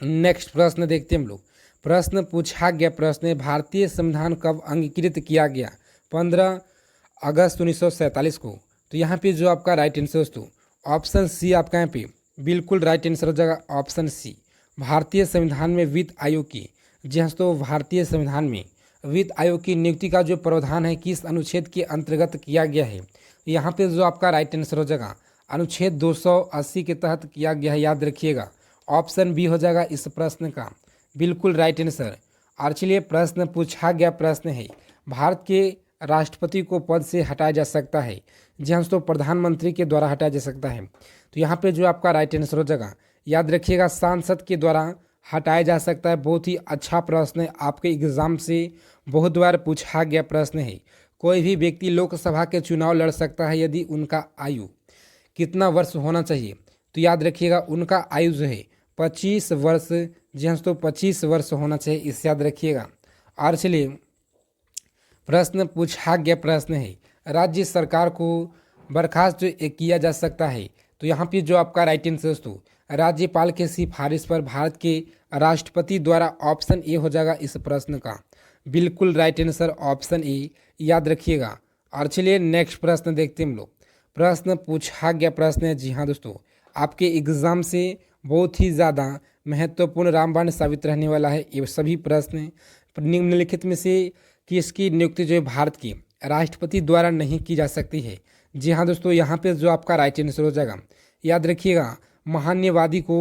नेक्स्ट प्रश्न देखते हैं हम लोग। प्रश्न पूछा गया प्रश्न है, भारतीय संविधान कब अंगीकृत किया गया? 15 अगस्त 1947 को। तो यहाँ पे जो आपका राइट आंसर दोस्तों ऑप्शन सी आपका यहाँ पे बिल्कुल राइट आंसर हो जाएगा ऑप्शन सी। भारतीय संविधान में वित्त आयोग की, जी हाँ दोस्तों, भारतीय संविधान में वित्त आयोग की नियुक्ति का जो प्रावधान है किस अनुच्छेद के अंतर्गत किया गया है? यहाँ पे जो आपका राइट आंसर हो जाएगा अनुच्छेद 280 के तहत किया गया है, याद रखिएगा ऑप्शन बी हो जाएगा इस प्रश्न का बिल्कुल राइट आंसर। और चलिए प्रश्न पूछा गया प्रश्न है, भारत के राष्ट्रपति को पद से हटाया जा सकता है? जी हाँ दोस्तों, प्रधानमंत्री के द्वारा हटाया जा सकता है। तो यहाँ पे जो आपका राइट आंसर हो जाएगा याद रखिएगा सांसद के द्वारा हटाया जा सकता है। बहुत ही अच्छा प्रश्न है, आपके एग्जाम से बहुत बार पूछा गया प्रश्न है। कोई भी व्यक्ति लोकसभा के चुनाव लड़ सकता है यदि उनका आयु कितना वर्ष होना चाहिए? तो याद रखिएगा उनका आयु जो है 25 वर्ष, जी हाँ दोस्तों 25 वर्ष होना चाहिए, इसे याद रखिएगा। और चलिए प्रश्न पूछा गया प्रश्न है, राज्य सरकार को बर्खास्त किया जा सकता है? तो यहाँ पे जो आपका राइट आंसर दोस्तों राज्यपाल के सिफारिश पर भारत के राष्ट्रपति द्वारा, ऑप्शन ए हो जाएगा इस प्रश्न का बिल्कुल राइट आंसर ऑप्शन ए, याद रखिएगा। और चलिए नेक्स्ट प्रश्न देखते हैं हम लोग। प्रश्न पूछा गया प्रश्न है, जी हाँ दोस्तों, आपके एग्ज़ाम से बहुत ही ज़्यादा महत्वपूर्ण रामबाण साबित रहने वाला है। ये सभी प्रश्न निम्नलिखित में से किसकी नियुक्ति जो है भारत की राष्ट्रपति द्वारा नहीं की जा सकती है? जी हाँ दोस्तों, यहाँ पे जो आपका राइट आंसर हो जाएगा याद रखिएगा महान्यवादी को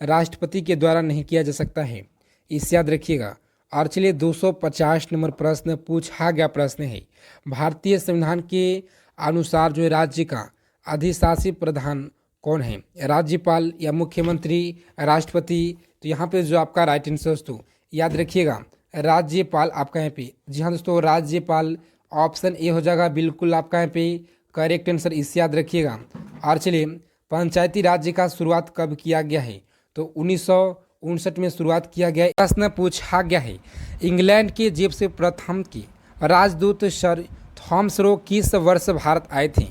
राष्ट्रपति के द्वारा नहीं किया जा सकता है, इसे याद रखिएगा। और चलिए 250 नंबर प्रश्न पूछा गया प्रश्न है, भारतीय संविधान के अनुसार जो राज्य का अधिशासी प्रधान कौन है? राज्यपाल या मुख्यमंत्री, राष्ट्रपति? तो यहाँ पे जो आपका राइट आंसर दोस्तों याद रखिएगा राज्यपाल आपका यहाँ पे, जी हाँ दोस्तों राज्यपाल ऑप्शन ए हो जाएगा बिल्कुल आपका यहाँ पे करेक्ट आंसर, इसे याद रखिएगा। और चलिए पंचायती राज्य का शुरुआत कब किया गया है? तो 1959 में शुरुआत किया गया है। प्रश्न पूछा गया है, इंग्लैंड के जेब से प्रथम की राजदूत सर थॉमस रो किस वर्ष भारत आए थे?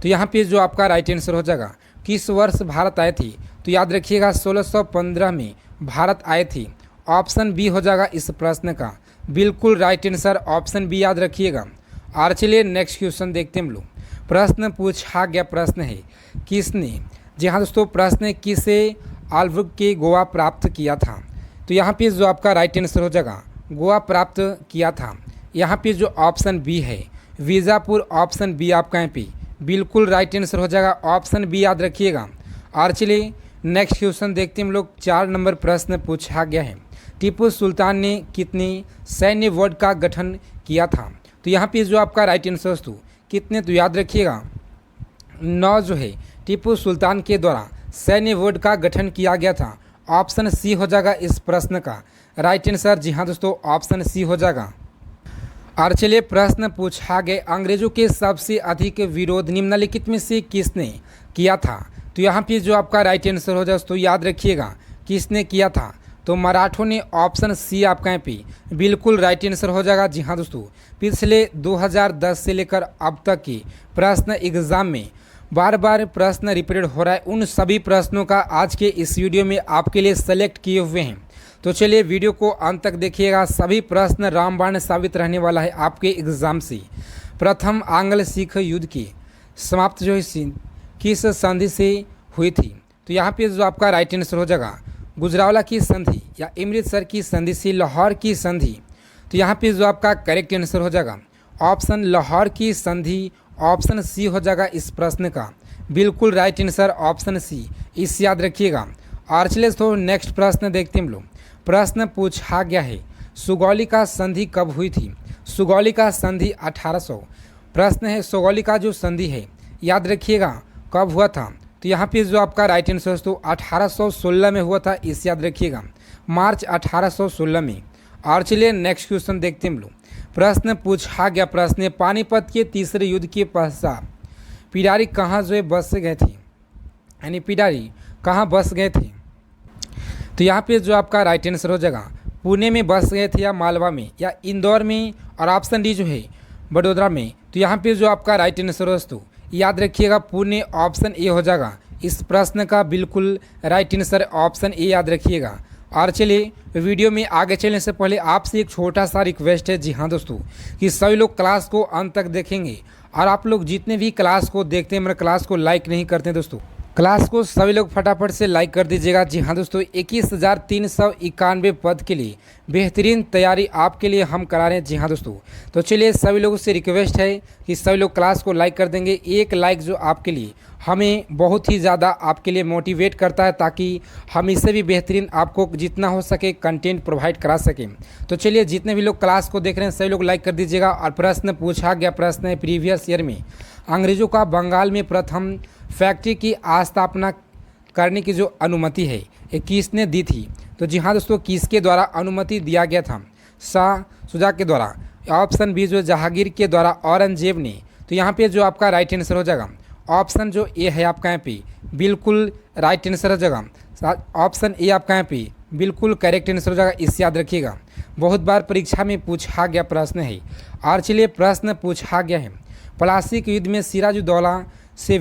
तो यहाँ पे जो आपका राइट आंसर हो जाएगा किस वर्ष भारत आए थे? तो याद रखिएगा 1615 में भारत आए थे, ऑप्शन बी हो जाएगा इस प्रश्न का बिल्कुल राइट आंसर ऑप्शन बी, याद रखिएगा। और चलिए नेक्स्ट क्वेश्चन देखते हैं हम लोग। प्रश्न पूछा गया प्रश्न है, किसने, जी हाँ दोस्तों प्रश्न है किसे आल्बर्ग के गोवा प्राप्त किया था? तो यहाँ पे जो आपका राइट आंसर हो जाएगा गोवा प्राप्त किया था, यहाँ पे जो ऑप्शन बी है बीजापुर, ऑप्शन बी आपका यहाँ पे बिल्कुल राइट आंसर हो जाएगा ऑप्शन बी, याद रखिएगा। और चलिए नेक्स्ट क्वेश्चन देखते हैं हम लोग। 4 नंबर प्रश्न पूछा गया है, टीपू सुल्तान ने कितने सैन्य बोर्ड का गठन किया था? तो यहाँ पे जो आपका राइट आंसर दोस्तों कितने, तो याद रखिएगा 9 जो है टीपू सुल्तान के द्वारा सैन्य बोर्ड का गठन किया गया था, ऑप्शन सी हो जाएगा इस प्रश्न का राइट आंसर, जी हाँ दोस्तों ऑप्शन सी हो जाएगा। और चलिए प्रश्न पूछा गया, अंग्रेजों के सबसे अधिक विरोध निम्नलिखित में से किसने किया था? तो यहाँ पे जो आपका राइट आंसर हो जाए दोस्तों याद रखिएगा किसने किया था? तो मराठों ने, ऑप्शन सी आपका यहाँ पे बिल्कुल राइट आंसर हो जाएगा। जी हाँ दोस्तों, पिछले 2010 से लेकर अब तक के प्रश्न एग्जाम में बार बार प्रश्न रिपीटेड हो रहा है, उन सभी प्रश्नों का आज के इस वीडियो में आपके लिए सेलेक्ट किए हुए हैं। तो चलिए वीडियो को अंत तक देखिएगा, सभी प्रश्न रामबाण साबित रहने वाला है आपके एग्जाम से। प्रथम आंग्ल सिख युद्ध की समाप्त जो है किस संधि से हुई थी? तो यहाँ पे जो आपका राइट आंसर हो जाएगा गुजरावाला की संधि या अमृतसर की संधि से, लाहौर की संधि। तो यहाँ पे जो आपका करेक्ट आंसर हो जाएगा ऑप्शन लाहौर की संधि, ऑप्शन सी हो जाएगा इस प्रश्न का बिल्कुल राइट आंसर ऑप्शन सी, इस याद रखिएगा। और चलिए तो नेक्स्ट प्रश्न देखते हैं हम लोग। प्रश्न पूछा गया है सुगौलिका संधि कब हुई थी? सुगौलिका संधि 1800। प्रश्न है सुगौलिका जो संधि है याद रखिएगा कब हुआ था? तो यहाँ पे जो आपका राइट आंसर है तो 1816 में हुआ था, इस याद रखिएगा मार्च 1816 में। और चलिए नेक्स्ट क्वेश्चन देखते हैं हम लोग। प्रश्न पूछा गया प्रश्न है पानीपत के तीसरे युद्ध के पश्चात पिडारी कहाँ जो है बस गए थे, यानी पिडारी कहाँ बस गए थे? तो यहाँ पे जो आपका राइट आंसर हो जाएगा पुणे में बस गए थे या मालवा में या इंदौर में, और ऑप्शन डी जो है बड़ोदरा में। तो यहाँ पे जो आपका राइट आंसर हो तो याद रखिएगा पुणे, ऑप्शन ए हो जाएगा इस प्रश्न का बिल्कुल राइट आंसर ऑप्शन ए याद रखिएगा। और चलिए वीडियो में आगे चलने से पहले आपसे एक छोटा सा रिक्वेस्ट है, जी हाँ दोस्तों, कि सभी लोग क्लास को अंत तक देखेंगे और आप लोग जितने भी क्लास को देखते हैं मेरे क्लास को लाइक नहीं करते हैं दोस्तों, क्लास को सभी लोग फटाफट से लाइक कर दीजिएगा। जी हाँ दोस्तों 21,391 पद के लिए बेहतरीन तैयारी आपके लिए हम करा रहे हैं। जी हाँ दोस्तों, तो चलिए सभी लोगों से रिक्वेस्ट है कि सभी लोग क्लास को लाइक कर देंगे। एक लाइक जो आपके लिए हमें बहुत ही ज़्यादा आपके लिए मोटिवेट करता है ताकि हम इससे भी बेहतरीन आपको जितना हो सके कंटेंट प्रोवाइड करा सकें। तो चलिए जितने भी लोग क्लास को देख रहे हैं सभी लोग लाइक कर दीजिएगा। और प्रश्न पूछा गया प्रश्न है प्रीवियस ईयर में अंग्रेज़ों का बंगाल में प्रथम फैक्ट्री की स्थापना करने की जो अनुमति है ये किसने दी थी? तो जी हाँ दोस्तों किसके द्वारा अनुमति दिया गया था? शाह शुजा के द्वारा, ऑप्शन बी जो जहांगीर के द्वारा, औरंगजेब ने। तो यहाँ पे जो आपका राइट आंसर हो जाएगा ऑप्शन जो ए है आपका यहाँ पे बिल्कुल राइट आंसर हो जाएगा। ऑप्शन ए आपका यहाँ पे बिल्कुल करेक्ट आंसर हो जाएगा, इस याद रखिएगा। बहुत बार परीक्षा में पूछा गया प्रश्न है। और चलिए प्रश्न पूछा गया है प्लासी के युद्ध में सिराजुद्दौला से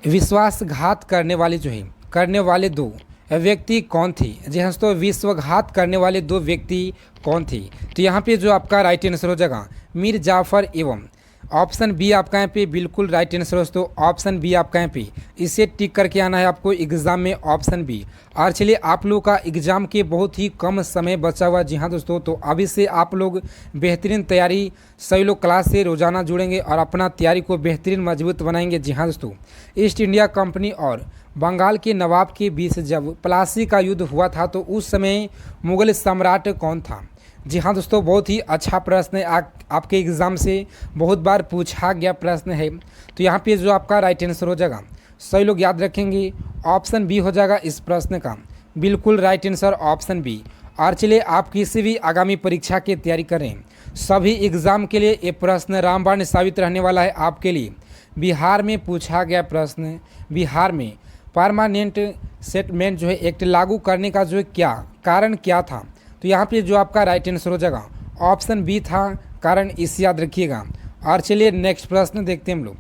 विश्वासघात करने वाले दो व्यक्ति कौन थे? जी हाँ दोस्तों विश्वासघात करने वाले दो व्यक्ति कौन थे? तो यहाँ पे जो आपका राइट आंसर हो जाएगा मीर जाफ़र एवं, ऑप्शन बी आपका यहाँ पे बिल्कुल राइट आंसर हो दोस्तों, ऑप्शन बी आपका यहाँ पे इसे टिक करके आना है आपको एग्जाम में, ऑप्शन बी। और चलिए आप लोगों का एग्जाम के बहुत ही कम समय बचा हुआ। जी हाँ दोस्तों, तो अभी से आप लोग बेहतरीन तैयारी सभी लोग क्लास से रोजाना जुड़ेंगे और अपना तैयारी को बेहतरीन मजबूत बनाएंगे। जी हाँ दोस्तों, ईस्ट इंडिया कंपनी और बंगाल के नवाब के बीच जब प्लासी का युद्ध हुआ था तो उस समय मुगल सम्राट कौन था? जी हाँ दोस्तों बहुत ही अच्छा प्रश्न है, आपके एग्ज़ाम से बहुत बार पूछा गया प्रश्न है। तो यहाँ पे जो आपका राइट आंसर हो जाएगा सभी लोग याद रखेंगे ऑप्शन बी हो जाएगा इस प्रश्न का बिल्कुल राइट आंसर ऑप्शन बी। और चलिए आप किसी भी आगामी परीक्षा की तैयारी करें, सभी एग्ज़ाम के लिए ये प्रश्न रामबाण साबित रहने वाला है आपके लिए। बिहार में पूछा गया प्रश्न, बिहार में परमानेंट सेटलमेंट जो है एक्ट लागू करने का जो है कारण क्या था? तो यहाँ पे जो आपका राइट आंसर हो जाएगा ऑप्शन बी था कारण, इस याद रखिएगा। और चलिए नेक्स्ट प्रश्न देखते हैं हम लोग।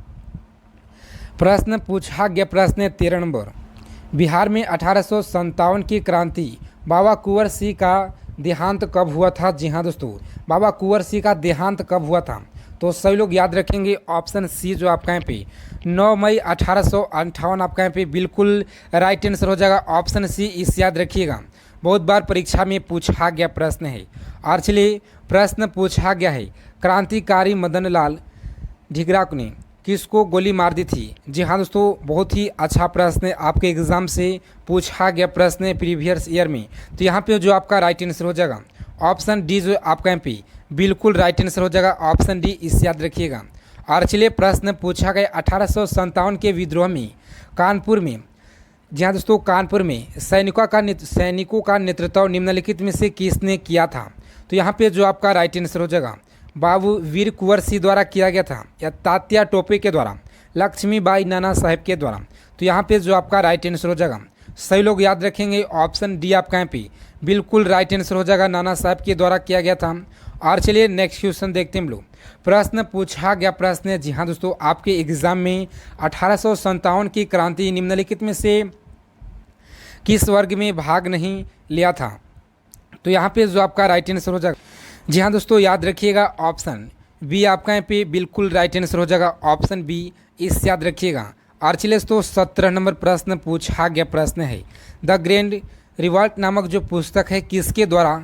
प्रश्न पूछा गया प्रश्न है 13 नंबर। बिहार में 1857 की क्रांति बाबा कुंवर सिंह का देहांत कब हुआ था? जी हाँ दोस्तों बाबा कुंवर सिंह का देहांत कब हुआ था? तो सभी लोग याद रखेंगे ऑप्शन सी जो आपका यहाँ पे 9 मई 1858 आपका यहाँ पे बिल्कुल राइट आंसर हो जाएगा ऑप्शन सी, इस याद रखिएगा। बहुत बार परीक्षा में पूछा गया प्रश्न है। और चलिए प्रश्न पूछा गया है क्रांतिकारी मदन लाल ढींगरा ने किसको गोली मार दी थी? जी हाँ दोस्तों बहुत ही अच्छा प्रश्न है, आपके एग्जाम से पूछा गया प्रश्न है प्रीवियस ईयर में। तो यहाँ पे जो आपका राइट आंसर हो जाएगा ऑप्शन डी जो आपका यहाँ पे बिल्कुल राइट आंसर हो जाएगा ऑप्शन डी, इस याद रखिएगा। और चलिए प्रश्न पूछा गया 1857 के विद्रोह में कानपुर में, जी हाँ दोस्तों कानपुर में सैनिकों का नेतृत्व निम्नलिखित में से किसने किया था? तो यहाँ पे जो आपका राइट आंसर हो जाएगा बाबू वीर कुंवर सिंह द्वारा किया गया था या तात्या टोपे के द्वारा, लक्ष्मीबाई नाना साहेब के द्वारा। तो यहाँ पे जो आपका राइट आंसर हो जाएगा सही लोग याद रखेंगे ऑप्शन डी आपका यहाँ पे बिल्कुल राइट आंसर हो जाएगा, नाना साहब के द्वारा किया गया था। और चलिए नेक्स्ट क्वेश्चन देखते हैं हम लोग। प्रश्न पूछा गया प्रश्न है, जी हाँ दोस्तों आपके एग्जाम में 1857 की क्रांति निम्नलिखित में से किस वर्ग में भाग नहीं लिया था? तो यहाँ पे जो आपका राइट आंसर हो जाएगा, जी हाँ दोस्तों याद रखिएगा ऑप्शन बी आपका यहाँ पे बिल्कुल राइट आंसर हो जाएगा ऑप्शन बी, इस याद रखिएगा। और चलिए दोस्तों 17 नंबर प्रश्न पूछा गया प्रश्न है द ग्रैंड रिवॉल्ट नामक जो पुस्तक है किसके द्वारा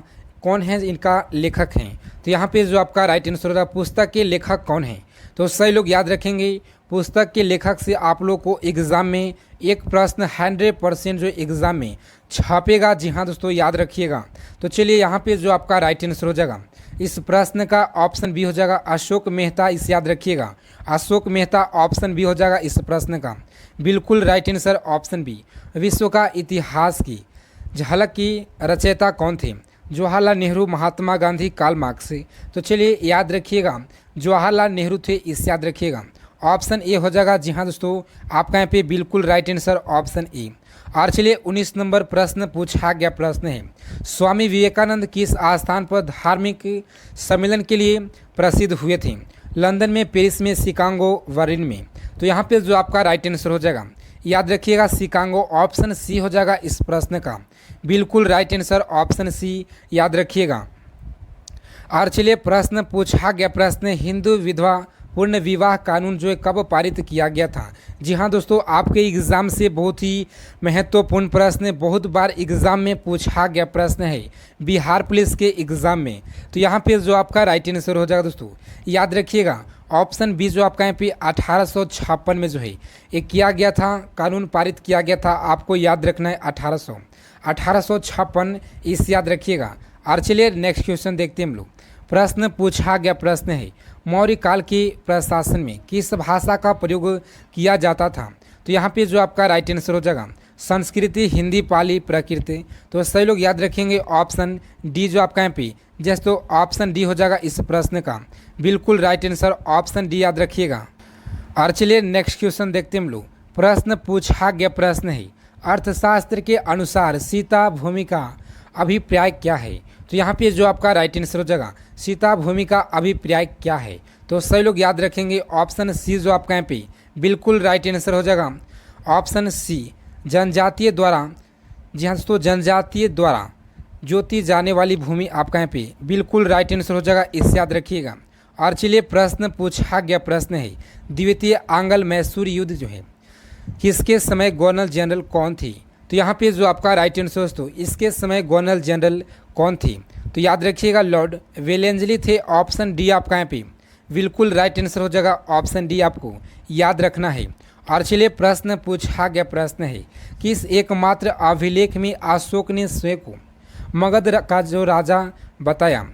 कौन है इनका लेखक हैं। तो यहाँ पे जो आपका राइट आंसर होगा पुस्तक के लेखक कौन हैं। तो सही लोग याद रखेंगे पुस्तक के लेखक से आप लोग को एग्ज़ाम में एक प्रश्न 100% जो एग्ज़ाम में छापेगा। जी हाँ दोस्तों याद रखिएगा। तो चलिए यहाँ पे जो आपका राइट आंसर हो जाएगा इस प्रश्न का ऑप्शन बी हो जाएगा अशोक मेहता। इसे याद रखिएगा अशोक मेहता ऑप्शन बी हो जाएगा इस प्रश्न का बिल्कुल राइट आंसर ऑप्शन बी। विश्व का इतिहास की झलक की रचयिता कौन थे। Jawaharlal Nehru, Mahatma Gandhi, Karl Marx. तो चलिए याद रखिएगा जवाहरलाल नेहरू थे। इसे याद रखिएगा ऑप्शन ए हो जाएगा। जी हाँ दोस्तों आपका यहाँ पे बिल्कुल राइट आंसर ऑप्शन ए। और चलिए 19 नंबर प्रश्न पूछा गया प्रश्न है स्वामी विवेकानंद किस स्थान पर धार्मिक सम्मेलन के लिए प्रसिद्ध हुए थे। लंदन में, पेरिस में, शिकागो, बर्लिन में। तो यहाँ पे जो आपका राइट आंसर हो जाएगा याद रखिएगा शिकागो ऑप्शन सी हो जाएगा इस प्रश्न का बिल्कुल राइट आंसर ऑप्शन सी याद रखिएगा। और चलिए प्रश्न पूछा गया प्रश्न हिंदू विधवा पूर्ण विवाह कानून जो है कब पारित किया गया था। जी हाँ दोस्तों आपके एग्ज़ाम से बहुत ही महत्वपूर्ण प्रश्न बहुत बार एग्ज़ाम में पूछा गया प्रश्न है बिहार पुलिस के एग्ज़ाम में। तो यहाँ पे जो आपका राइट आंसर हो जाएगा दोस्तों याद रखिएगा ऑप्शन बी जो आपका यहाँ पे 1856 में जो है ये किया गया था कानून पारित किया गया था। आपको याद रखना है 1856 इस याद रखिएगा। और चलिए नेक्स्ट क्वेश्चन देखते हैं हम लोग। प्रश्न पूछा गया प्रश्न है मौर्य काल के प्रशासन में किस भाषा का प्रयोग किया जाता था। तो यहाँ पे जो आपका राइट आंसर हो जाएगा संस्कृति, हिंदी, पाली, प्राकृत। तो सही लोग याद रखेंगे ऑप्शन डी जो आपका यहाँ पे जस्ट तो ऑप्शन डी हो जाएगा इस प्रश्न का बिल्कुल राइट आंसर ऑप्शन डी याद रखिएगा। और चलिए नेक्स्ट क्वेश्चन देखते हैं हम लोग। प्रश्न पूछा गया प्रश्न है अर्थशास्त्र के अनुसार सीता भूमि का अभिप्राय क्या है। तो यहाँ पे जो आपका राइट आंसर हो जाएगा सीता भूमि का अभिप्राय क्या है। तो सही लोग याद रखेंगे ऑप्शन सी जो आपका यहाँ पे बिल्कुल राइट आंसर हो जाएगा ऑप्शन सी जनजातीय द्वारा। जी हाँ दोस्तों जनजातीय द्वारा जोती जाने वाली भूमि आपका यहाँ पे बिल्कुल राइट आंसर हो जाएगा इसे याद रखिएगा। और चलिए प्रश्न पूछा गया प्रश्न है द्वितीय आंग्ल मैसूर युद्ध जो है किसके समय गवर्नर जनरल कौन थी। तो यहाँ पे जो आपका राइट आंसर दोस्तों इसके समय गवर्नर जनरल कौन थी। तो याद रखिएगा लॉर्ड वेलेंजली थे ऑप्शन डी आपका यहाँ पे बिल्कुल राइट आंसर हो जाएगा ऑप्शन डी आपको याद रखना है। और चलिए प्रश्न पूछा गया प्रश्न है किस एकमात्र अभिलेख में अशोक ने स्वयं को मगध का जो राजा बताया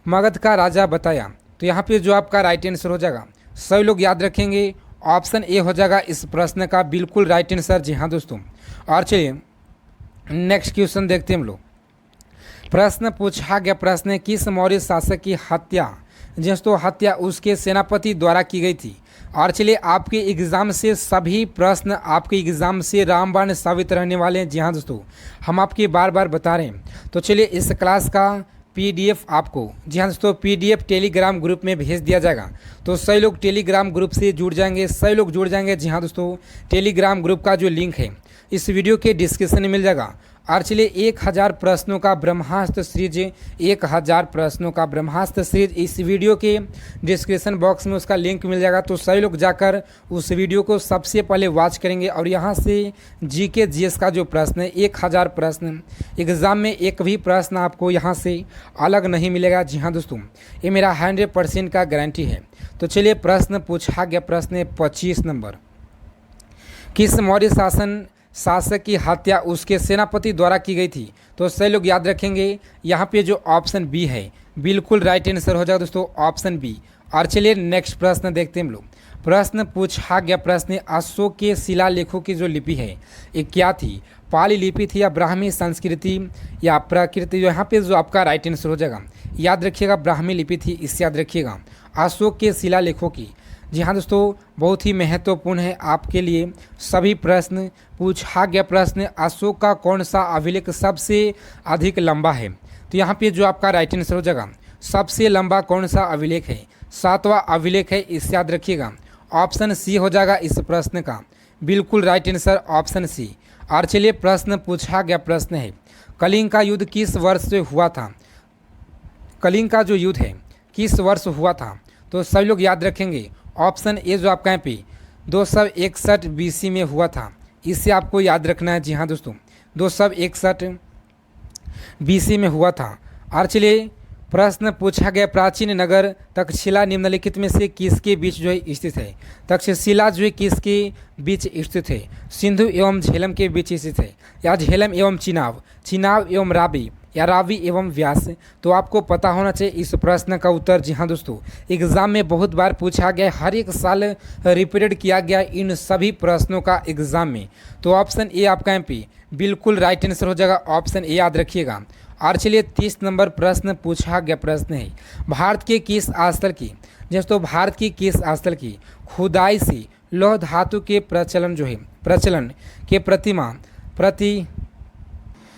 मगध का राजा बताया। तो यहाँ पे जो आपका राइट आंसर हो जाएगा सभी लोग याद रखेंगे ऑप्शन ए हो जाएगा इस प्रश्न का बिल्कुल राइट आंसर। जी हाँ दोस्तों। और चलिए नेक्स्ट क्वेश्चन देखते हैं हम लोग। प्रश्न पूछा गया प्रश्न है किस मौर्य शासक की हत्या दोस्तों हत्या उसके सेनापति द्वारा की गई थी। और चलिए आपके एग्ज़ाम से सभी प्रश्न आपके एग्ज़ाम से रामबाण साबित रहने वाले हैं। जी हाँ दोस्तों हम आपके बार बार बता रहे हैं। तो चलिए इस क्लास का पीडीएफ आपको जी हाँ दोस्तों पीडीएफ टेलीग्राम ग्रुप में भेज दिया जाएगा। तो सही लोग टेलीग्राम ग्रुप से जुड़ जाएंगे सही लोग जुड़ जाएंगे। जी हाँ दोस्तों टेलीग्राम ग्रुप का जो लिंक है इस वीडियो के डिस्क्रिप्शन में मिल जाएगा। और चलिए 1000 प्रश्नों का ब्रह्मास्त्र सीरीज 1000 प्रश्नों का ब्रह्मास्त्र सीरीज इस वीडियो के डिस्क्रिप्शन बॉक्स में उसका लिंक मिल जाएगा। तो सभी लोग जाकर उस वीडियो को सबसे पहले वॉच करेंगे और यहाँ से जीके जीएस का जो प्रश्न है 1000 प्रश्न एग्ज़ाम में एक भी प्रश्न आपको यहाँ से अलग नहीं मिलेगा। जी हाँ दोस्तों ये मेरा 100% का गारंटी है। तो चलिए प्रश्न पूछा गया प्रश्न 25 नंबर किस मौर्य शासक की हत्या उसके सेनापति द्वारा की गई थी। तो सही लोग याद रखेंगे यहाँ पे जो ऑप्शन बी है बिल्कुल राइट आंसर हो जाएगा दोस्तों ऑप्शन बी। और चलिए नेक्स्ट प्रश्न देखते हैं हम लोग। प्रश्न पूछा गया प्रश्न अशोक के शिलालेखों की जो लिपि है ये क्या थी पाली लिपि थी या ब्राह्मी संस्कृति या प्राकृत। यहाँ पे जो आपका राइट आंसर हो जाएगा याद रखिएगा ब्राह्मी लिपि थी इससे याद रखिएगा अशोक के शिलालेखों की। जी हाँ दोस्तों बहुत ही महत्वपूर्ण है आपके लिए सभी प्रश्न पूछा गया प्रश्न अशोक का कौन सा अभिलेख सबसे अधिक लंबा है। तो यहाँ पे जो आपका राइट आंसर हो जाएगा सबसे लंबा कौन सा अभिलेख है 7वां अभिलेख है इसे याद रखिएगा ऑप्शन सी हो जाएगा इस प्रश्न का बिल्कुल राइट आंसर ऑप्शन सी। और चलिए प्रश्न पूछा गया प्रश्न है कलिंग का युद्ध किस वर्ष से हुआ था। कलिंग का जो युद्ध है किस वर्ष हुआ था। तो सभी लोग याद रखेंगे ऑप्शन ए जो आपका यहाँ पे 261 BC में हुआ था इसे आपको याद रखना है। जी हाँ दोस्तों 261 BC में हुआ था। और चलिए प्रश्न पूछा गया, प्राचीन नगर तक्षशिला निम्नलिखित में से किसके बीच जो है स्थित है? तक्षशिला जो है किसके बीच स्थित है? सिंधु एवं झेलम के बीच स्थित है, या झेलम एवं चिनाब, चिनाब एवं रावी, या रावी एवं व्यास? तो आपको पता होना चाहिए इस प्रश्न का उत्तर। जी हाँ दोस्तों, एग्जाम में बहुत बार पूछा गया, हर एक साल रिपीटेड किया गया इन सभी प्रश्नों का एग्जाम में। तो ऑप्शन ए आपका यहाँ पे बिल्कुल राइट आंसर हो जाएगा, ऑप्शन ए याद रखिएगा। और चलिए 30 नंबर प्रश्न पूछा गया प्रश्न है, भारत के किस स्थल की, दोस्तों भारत की किस स्थल की खुदाई से लौह धातु के प्रचलन जो है, प्रचलन के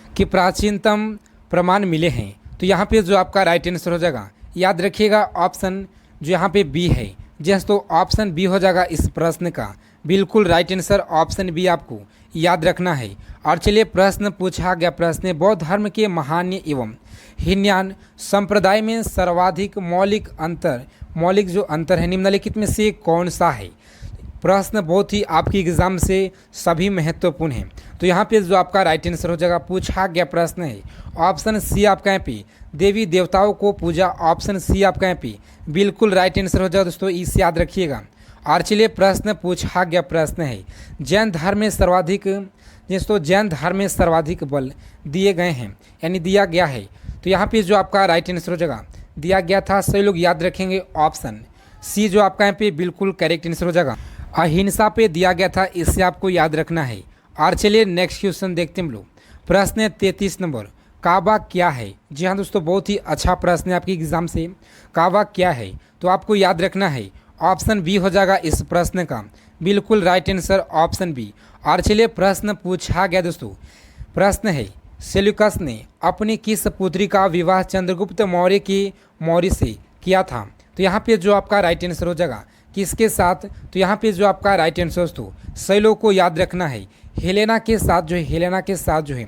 के प्राचीनतम प्रमाण मिले हैं? तो यहाँ पे जो आपका राइट आंसर हो जाएगा, याद रखिएगा ऑप्शन जो यहाँ पे बी है। दोस्तों ऑप्शन बी हो जाएगा इस प्रश्न का बिल्कुल राइट आंसर, ऑप्शन बी आपको याद रखना है। और चलिए प्रश्न पूछा गया प्रश्न, बौद्ध धर्म के महान्य एवं हीनयान संप्रदाय में सर्वाधिक मौलिक जो अंतर है निम्नलिखित में से कौन सा है? प्रश्न बहुत ही आपकी एग्जाम से सभी महत्वपूर्ण है। तो यहाँ पे जो आपका राइट आंसर हो जाएगा, पूछा गया प्रश्न है ऑप्शन सी आपका यहाँ पे देवी देवताओं को पूजा, ऑप्शन सी आपका यहाँ पे बिल्कुल राइट आंसर हो जाएगा दोस्तों, इसे याद रखिएगा। और चलिए प्रश्न पूछा गया प्रश्न है, जैन धर्म में सर्वाधिक, दोस्तों जैन धर्म में सर्वाधिक बल दिए गए हैं, यानी दिया गया है। तो यहाँ पे जो आपका राइट आंसर हो जाएगा, दिया गया था, सभी लोग याद रखेंगे ऑप्शन सी जो आपका यहाँ पे बिल्कुल करेक्ट आंसर हो जाएगा। अहिंसा पे दिया गया था, इससे आपको याद रखना है। और चलिए नेक्स्ट क्वेश्चन देखते हैं हम लोग, प्रश्न 33 नंबर, काबा क्या है? जी हाँ दोस्तों, बहुत ही अच्छा प्रश्न है आपकी एग्जाम से, काबा क्या है? तो आपको याद रखना है ऑप्शन बी हो जाएगा इस प्रश्न का बिल्कुल राइट आंसर, ऑप्शन बी। और चलिए प्रश्न पूछा गया दोस्तों, प्रश्न है सेल्यूकस ने अपनी किस पुत्री का विवाह चंद्रगुप्त मौर्य से किया था? तो यहाँ पे जो आपका राइट आंसर हो जाएगा किसके साथ? तो यहाँ पे जो आपका राइट आंसर दोस्तों सही लोग को याद रखना है, हेलेना के साथ जो है, हेलेना के साथ जो है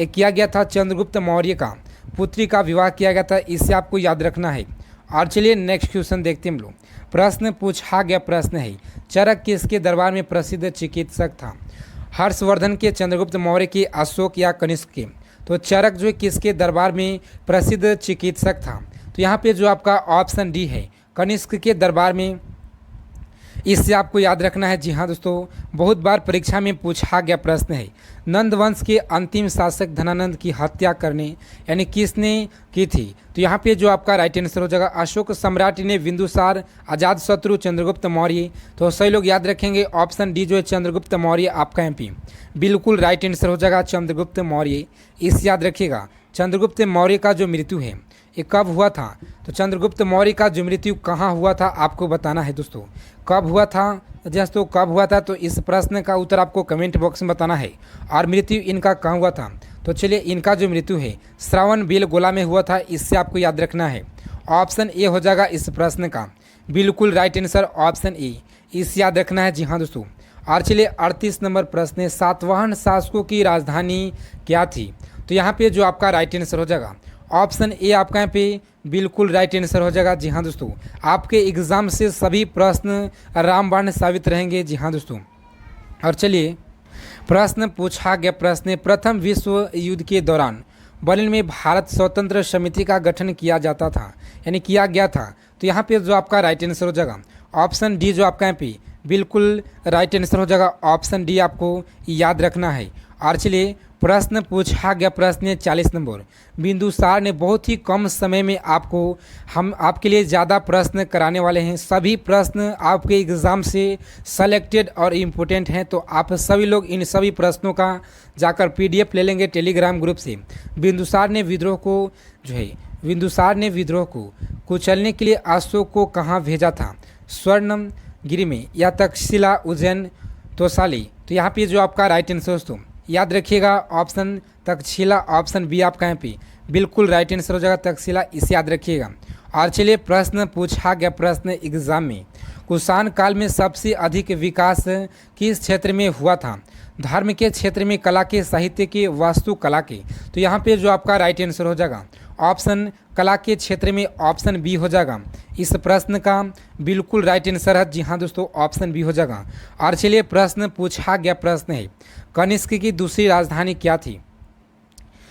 एक किया गया था, चंद्रगुप्त मौर्य का पुत्री का विवाह किया गया था, इससे आपको याद रखना है। और चलिए नेक्स्ट क्वेश्चन देखते हैं हम लोग, प्रश्न पूछा गया प्रश्न है, चरक किसके दरबार में प्रसिद्ध चिकित्सक था? हर्षवर्धन के, चंद्रगुप्त मौर्य के, अशोक या कनिष्क के? तो चरक जो है किसके दरबार में प्रसिद्ध चिकित्सक था? तो यहाँ पे जो आपका ऑप्शन डी है, कनिष्क के दरबार में, इससे आपको याद रखना है। जी हाँ दोस्तों, बहुत बार परीक्षा में पूछा गया प्रश्न है, नंद वंश के अंतिम शासक धनानंद की हत्या करने यानी किसने की थी? तो यहाँ पे जो आपका राइट आंसर हो जाएगा, अशोक सम्राट ने, बिंदुसार, अजातशत्रु, चंद्रगुप्त मौर्य? तो सही लोग याद रखेंगे ऑप्शन डी जो है चंद्रगुप्त मौर्य आपका यहाँ पे बिल्कुल राइट आंसर हो जाएगा, चंद्रगुप्त मौर्य। इस याद रखिएगा, चंद्रगुप्त मौर्य का जो मृत्यु है ये कब हुआ था? तो चंद्रगुप्त मौर्य का जो मृत्यु कहाँ हुआ था आपको बताना है दोस्तों, कब हुआ था दोस्तों, कब हुआ था? तो इस प्रश्न का उत्तर आपको कमेंट बॉक्स में बताना है। और मृत्यु इनका कहाँ हुआ था? तो चलिए इनका जो मृत्यु है श्रावण बेलगोला में हुआ था, इससे आपको याद रखना है, ऑप्शन ए हो जाएगा इस प्रश्न का बिल्कुल राइट आंसर, ऑप्शन ए, इस याद रखना है। जी हाँ दोस्तों, और चलिए 38 नंबर प्रश्न है, सातवाहन शासकों की राजधानी क्या थी? तो यहाँ पे जो आपका राइट आंसर हो जाएगा ऑप्शन ए आपका यहाँ पे बिल्कुल राइट आंसर हो जाएगा। जी हाँ दोस्तों, आपके एग्जाम से सभी प्रश्न रामबाण साबित रहेंगे। जी हाँ दोस्तों, और चलिए प्रश्न पूछा गया प्रश्न, प्रथम विश्व युद्ध के दौरान बर्लिन में भारत स्वतंत्र समिति का गठन किया जाता था, यानी किया गया था। तो यहाँ पे जो आपका राइट आंसर हो जाएगा ऑप्शन डी जो आपका यहाँ पे बिल्कुल राइट आंसर हो जाएगा, ऑप्शन डी आपको याद रखना है। और चलिए प्रश्न पूछा गया प्रश्न 40 नंबर, बिंदुसार ने बहुत ही कम समय में हम आपके लिए ज़्यादा प्रश्न कराने वाले हैं, सभी प्रश्न आपके एग्ज़ाम से सेलेक्टेड और इम्पोर्टेंट हैं। तो आप सभी लोग इन सभी प्रश्नों का जाकर PDF ले लेंगे टेलीग्राम ग्रुप से। बिंदुसार ने विद्रोह को कुचलने के लिए अशोक को कहाँ भेजा था? स्वर्णगिरी में, या तक्षशिला, उज्जैन, तोसाली? तो यहाँ पे जो आपका राइट आंसर दोस्तों याद रखिएगा ऑप्शन तक्षशिला, ऑप्शन बी आपका यहाँ पे बिल्कुल राइट आंसर हो जाएगा तक्षशिला, इसे याद रखिएगा। और चलिए प्रश्न पूछा गया प्रश्न एग्जाम में, कुषाण काल में सबसे अधिक विकास किस क्षेत्र में हुआ था? धर्म के क्षेत्र में, कला के, साहित्य के, वास्तुकला के? तो यहाँ पे जो आपका राइट आंसर हो जाएगा ऑप्शन कला के क्षेत्र में, ऑप्शन बी हो जाएगा इस प्रश्न का बिल्कुल राइट आंसर है। जी हाँ दोस्तों, ऑप्शन बी हो जाएगा। और चलिए प्रश्न पूछा गया प्रश्न है, कनिष्क की दूसरी राजधानी क्या थी?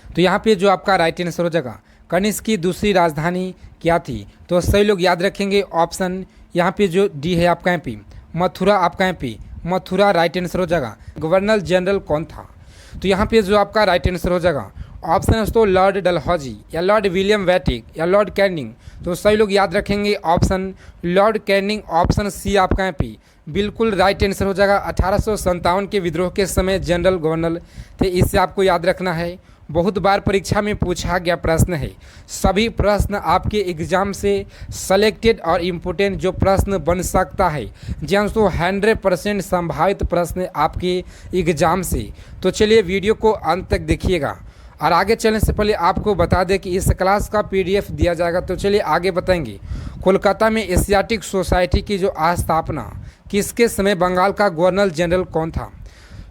तो यहाँ पे जो आपका राइट आंसर हो जाएगा कनिष्क की दूसरी राजधानी क्या थी? तो सभी लोग याद रखेंगे ऑप्शन यहाँ पे जो डी है आपका यहाँ पे मथुरा, आपका यहाँ पे मथुरा राइट आंसर हो जाएगा। गवर्नर जनरल कौन था? तो यहाँ पे जो आपका राइट आंसर हो जाएगा ऑप्शन है तो लॉर्ड डलहौजी या लॉर्ड विलियम वैटिक या लॉर्ड कैनिंग। तो सभी लोग याद रखेंगे option Lord Canning, option C आपका यहाँ पे बिल्कुल राइट आंसर हो जाएगा। 1857 के विद्रोह के समय जनरल गवर्नर थे, इससे आपको याद रखना है। बहुत बार परीक्षा में पूछा गया प्रश्न है, सभी प्रश्न आपके एग्जाम से सेलेक्टेड और इम्पोर्टेंट जो प्रश्न बन सकता है जी हाँ दोस्तों, 100% संभावित प्रश्न आपके एग्जाम से। तो चलिए वीडियो को अंत तक देखिएगा। और आगे चलने से पहले आपको बता दें कि इस क्लास का PDF दिया जाएगा। तो चलिए आगे बताएंगे। कोलकाता में एशियाटिक सोसाइटी की जो स्थापना किसके समय बंगाल का गवर्नर जनरल कौन था?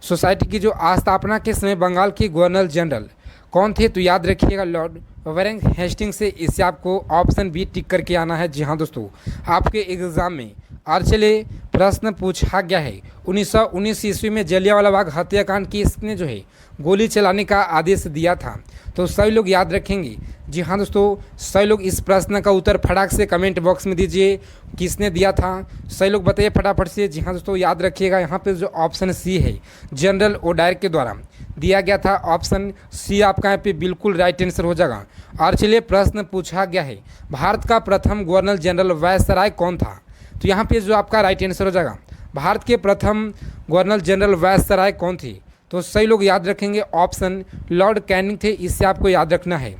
सोसाइटी की जो स्थापना के समय बंगाल के गवर्नर जनरल कौन थे? तो याद रखिएगा लॉर्ड वारेन हेस्टिंग्स से। इससे आपको ऑप्शन बी टिक करके आना है जी हाँ दोस्तों आपके एग्जाम में। और चलिए प्रश्न पूछा गया है 1919 ईस्वी में जलियांवाला बाग हत्याकांड की इसने जो है गोली चलाने का आदेश दिया था। तो सभी लोग याद रखेंगे जी हाँ दोस्तों, सभी लोग इस प्रश्न का उत्तर फटाक से कमेंट बॉक्स में दीजिए, किसने दिया था? सभी लोग बताइए फटाफट से। जी हाँ दोस्तों याद रखिएगा यहाँ पे जो ऑप्शन सी है जनरल ओडायर के द्वारा दिया गया था, ऑप्शन सी आपका यहाँ पे बिल्कुल राइट आंसर हो जाएगा। और चलिए प्रश्न पूछा गया है भारत का प्रथम गवर्नर जनरल वायसराय कौन था? तो यहाँ पे जो आपका राइट आंसर हो जाएगा भारत के प्रथम गवर्नर जनरल वायसराय कौन थे? तो सही लोग याद रखेंगे ऑप्शन लॉर्ड कैनिंग थे, इससे आपको याद रखना है।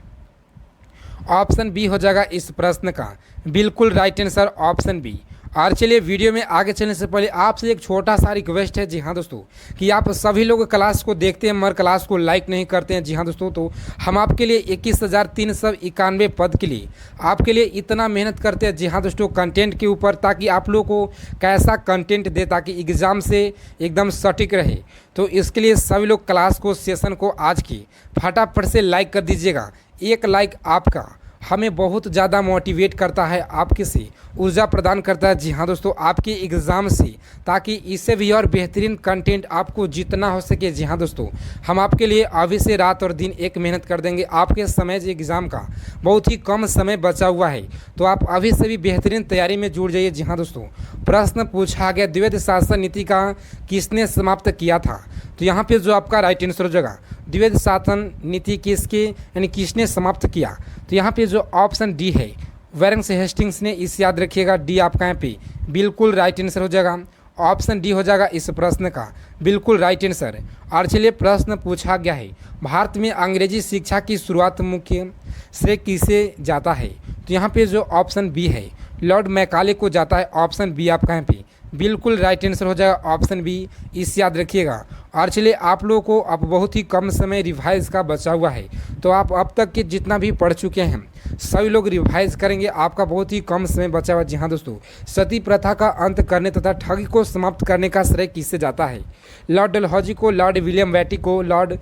ऑप्शन बी हो जाएगा इस प्रश्न का बिल्कुल राइट आंसर, ऑप्शन बी। और चलिए वीडियो में आगे चलने से पहले आपसे एक छोटा सा रिक्वेस्ट है जी हाँ दोस्तों, कि आप सभी लोग क्लास को देखते हैं मगर क्लास को लाइक नहीं करते हैं। जी हाँ दोस्तों, तो हम आपके लिए 21,391 पद के लिए आपके लिए इतना मेहनत करते हैं जी हाँ दोस्तों कंटेंट के ऊपर, ताकि आप लोगों को कैसा कंटेंट दे ताकि एग्ज़ाम से एकदम सटीक रहे। तो इसके लिए सभी लोग क्लास को सेशन को आज की फटाफट से लाइक कर दीजिएगा। एक लाइक आपका हमें बहुत ज़्यादा मोटिवेट करता है, आपके से ऊर्जा प्रदान करता है जी हाँ दोस्तों आपके एग्ज़ाम से, ताकि इससे भी और बेहतरीन कंटेंट आपको जितना हो सके जी हाँ दोस्तों हम आपके लिए अभी से रात और दिन एक मेहनत कर देंगे। आपके समय एग्ज़ाम का बहुत ही कम समय बचा हुआ है, तो आप अभी से भी बेहतरीन तैयारी में जुड़ जाइए जी हाँ दोस्तों। प्रश्न पूछा गया द्वैध शासन नीति का किसने समाप्त किया था? तो यहाँ पे जो आपका राइट आंसर हो जाएगा द्वैध शासन नीति किसके यानी किसने समाप्त किया? तो यहाँ पे जो ऑप्शन डी है वारेन हेस्टिंग्स ने, इस याद रखिएगा डी आपका यहाँ पे बिल्कुल राइट आंसर हो जाएगा। ऑप्शन डी हो जाएगा इस प्रश्न का बिल्कुल राइट आंसर। और चलिए प्रश्न पूछा गया है भारत में अंग्रेजी शिक्षा की शुरुआत मुख्य श्रेय किसे जाता है? तो यहाँ पे जो ऑप्शन बी है लॉर्ड मैकाले को जाता है, ऑप्शन बी आपका यहाँ पे बिल्कुल राइट आंसर हो जाएगा, ऑप्शन बी, इस याद रखिएगा। और चलिए आप लोगों को अब बहुत ही कम समय रिवाइज का बचा हुआ है, तो आप अब तक के जितना भी पढ़ चुके हैं सभी लोग रिवाइज करेंगे, आपका बहुत ही कम समय बचा हुआ। जी हाँ दोस्तों, सती प्रथा का अंत करने तथा ठगी को समाप्त करने का श्रेय किससे जाता है? लॉर्ड डलहौजी को, लॉर्ड विलियम वैटिक को, लॉर्ड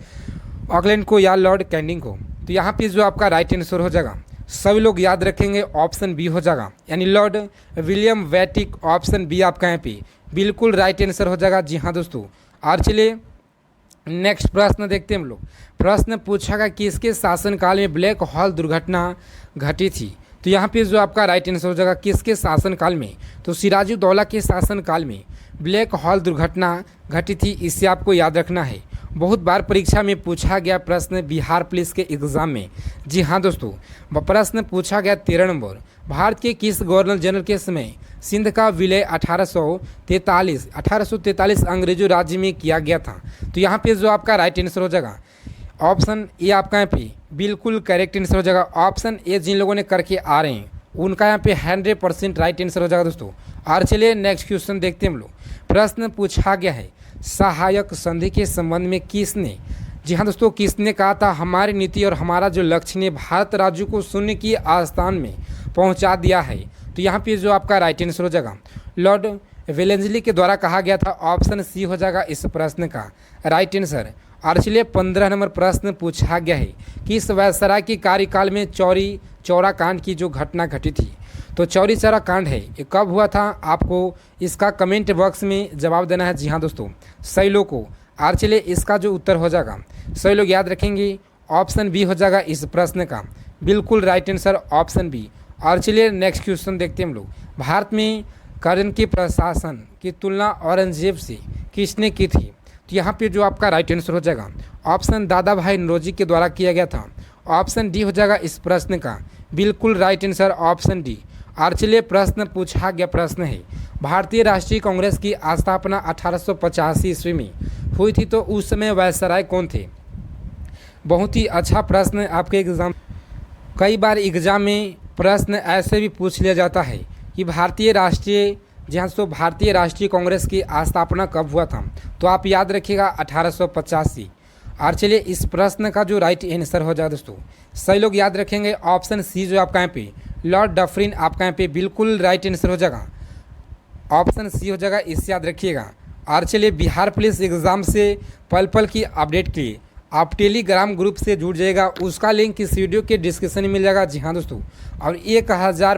ऑकलैंड को या लॉर्ड कैनिंग को? तो यहाँ पे जो आपका राइट आंसर हो जाएगा सभी लोग याद रखेंगे ऑप्शन बी हो जाएगा, यानी लॉर्ड विलियम वैटिक, ऑप्शन बी आपका यहाँ पे बिल्कुल राइट आंसर हो जाएगा जी हाँ दोस्तों। और चलिए नेक्स्ट प्रश्न देखते हैं हम लोग। प्रश्न पूछा गया किसके शासनकाल में ब्लैक हॉल दुर्घटना घटी थी? तो यहाँ पे जो आपका राइट आंसर हो जाएगा किसके शासनकाल में? तो सिराजुद्दौला के शासनकाल में ब्लैक हॉल दुर्घटना घटी थी, इससे आपको याद रखना है। बहुत बार परीक्षा में पूछा गया प्रश्न बिहार पुलिस के एग्ज़ाम में। जी हाँ दोस्तों, प्रश्न पूछा गया 13 नंबर, भारत के किस गवर्नर जनरल के समय सिंध का विलय 1843 अंग्रेजों राज्य में किया गया था? तो यहाँ पे जो आपका राइट आंसर हो जाएगा ऑप्शन ए आपका यहाँ पे बिल्कुल करेक्ट आंसर हो जाएगा। ऑप्शन ए जिन लोगों ने करके आ रहे हैं उनका यहाँ पे 100% राइट आंसर हो जाएगा दोस्तों। और चलिए नेक्स्ट क्वेश्चन देखते हैं हम लोग। प्रश्न पूछा गया है सहायक संधि के संबंध में किसने, जी हाँ दोस्तों, किसने कहा था हमारी नीति और हमारा जो लक्ष्य ने भारत राज्य को शून्य की आस्थान में पहुंचा दिया है? तो यहाँ पे जो आपका राइट आंसर हो जाएगा लॉर्ड वेलेंसली के द्वारा कहा गया था, ऑप्शन सी हो जाएगा इस प्रश्न का राइट आंसर। और चलिए 15 नंबर प्रश्न पूछा गया है कि इस वायसराय के कार्यकाल में चौरी चौरा कांड की जो घटना घटी थी? तो चौरी चौरा कांड है ये कब हुआ था? आपको इसका कमेंट बॉक्स में जवाब देना है जी हाँ दोस्तों सही लोग को। और चलिए इसका जो उत्तर हो जाएगा सही लोग याद रखेंगे ऑप्शन बी हो जाएगा इस प्रश्न का बिल्कुल राइट आंसर ऑप्शन बी। और चलिए नेक्स्ट क्वेश्चन देखते हैं हम लोग। भारत में करण के प्रशासन की तुलना औरंगजेब से किसने की थी? तो यहाँ पे जो आपका राइट आंसर हो जाएगा ऑप्शन दादा भाई नौरोजी के द्वारा किया गया था। ऑप्शन डी हो जाएगा इस प्रश्न का बिल्कुल राइट आंसर ऑप्शन डी। और चलिए प्रश्न पूछा गया प्रश्न है, भारतीय राष्ट्रीय कांग्रेस की स्थापना 1885 ईस्वी में हुई थी, तो उस समय वायसराय कौन थे? बहुत ही अच्छा प्रश्न है आपके एग्जाम। कई बार एग्जाम में प्रश्न ऐसे भी पूछ लिया जाता है कि भारतीय राष्ट्रीय कांग्रेस की स्थापना कब हुआ था? तो आप याद रखिएगा 1885। और चलिए इस प्रश्न का जो राइट आंसर हो जाएगा दोस्तों, सही लोग याद रखेंगे ऑप्शन सी जो आपका यहाँ पे लॉर्ड डफरिन आपका यहाँ पे बिल्कुल राइट आंसर हो जाएगा, ऑप्शन सी हो जाएगा, इसे याद रखिएगा। और चलिए बिहार पुलिस एग्ज़ाम से पल पल की अपडेट के लिए आप टेलीग्राम ग्रुप से जुड़ जाएगा, उसका लिंक इस वीडियो के डिस्क्रिप्शन में मिल जाएगा। जी हाँ दोस्तों, और 1000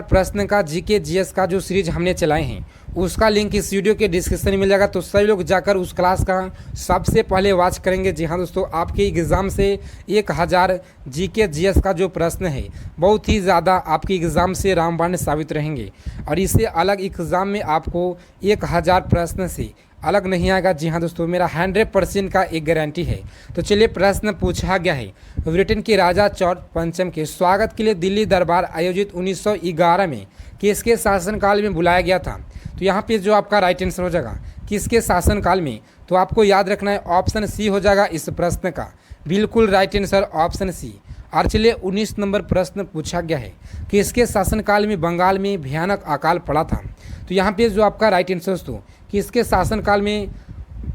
प्रश्न का जीके जीएस का जो सीरीज हमने चलाए हैं उसका लिंक इस वीडियो के डिस्क्रिप्शन में मिल जाएगा, तो सभी लोग जाकर उस क्लास का सबसे पहले वॉच करेंगे। जी हाँ दोस्तों, आपके एग्ज़ाम से 1000 जीके जीएस का जो प्रश्न है बहुत ही ज़्यादा आपके एग्ज़ाम से रामबाण साबित रहेंगे, और इससे अलग एग्ज़ाम में आपको 1000 प्रश्न से अलग नहीं आएगा। जी हाँ दोस्तों, मेरा 100% का एक गारंटी है। तो चलिए प्रश्न पूछा गया है, ब्रिटेन के राजा जॉर्ज पंचम के स्वागत के लिए दिल्ली दरबार आयोजित 1911 में किसके शासनकाल में बुलाया गया था? तो यहाँ पे जो आपका राइट आंसर हो जाएगा किसके शासनकाल में, तो आपको याद रखना है ऑप्शन सी हो जाएगा इस प्रश्न का बिल्कुल राइट आंसर ऑप्शन सी। और चलिए 19 नंबर प्रश्न पूछा गया है, किसके शासनकाल में बंगाल में भयानक अकाल पड़ा था? तो यहाँ पे जो आपका राइट आंसर दोस्तों किसके शासनकाल में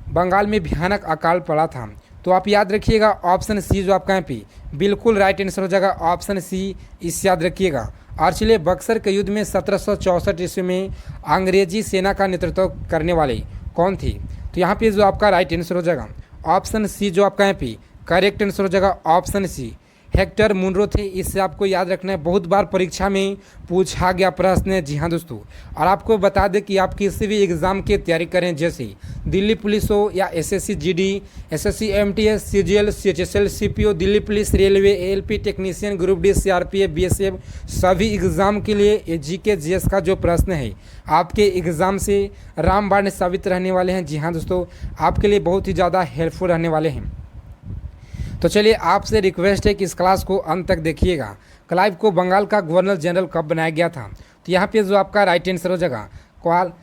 बंगाल में भयानक अकाल पड़ा था? तो आप याद रखिएगा ऑप्शन सी जो आपका यहाँ पे बिल्कुल राइट आंसर हो जाएगा ऑप्शन सी, इसे याद रखिएगा। और चलिए बक्सर के युद्ध में 1764 ईस्वी में अंग्रेजी सेना का नेतृत्व करने वाले कौन थे? तो यहाँ पे जो आपका राइट आंसर हो जाएगा ऑप्शन सी जो आपका यहाँ पे करेक्ट आंसर हो जाएगा ऑप्शन सी, हेक्टर मुनरो थे। इससे आपको याद रखना है, बहुत बार परीक्षा में पूछा गया प्रश्न है। जी हाँ दोस्तों, और आपको बता दें कि आप किसी भी एग्ज़ाम की तैयारी करें, जैसे दिल्ली पुलिस हो या SSC GD, SSC MTS, CGL, CHSL, CPO, Delhi police, railway, ALP technician, group D, CRPF, BSF, सभी एग्ज़ाम के लिए जीके जीएस का जो प्रश्न है आपके एग्ज़ाम से रामबाण साबित रहने वाले हैं। जी हाँ दोस्तों, आपके लिए बहुत ही ज़्यादा हेल्पफुल रहने वाले हैं। तो चलिए आपसे रिक्वेस्ट है कि इस क्लास को अंत तक देखिएगा। क्लाइव को बंगाल का गवर्नर जनरल कब बनाया गया था? तो यहाँ पे जो आपका राइट आंसर हो जाएगा क्वाल,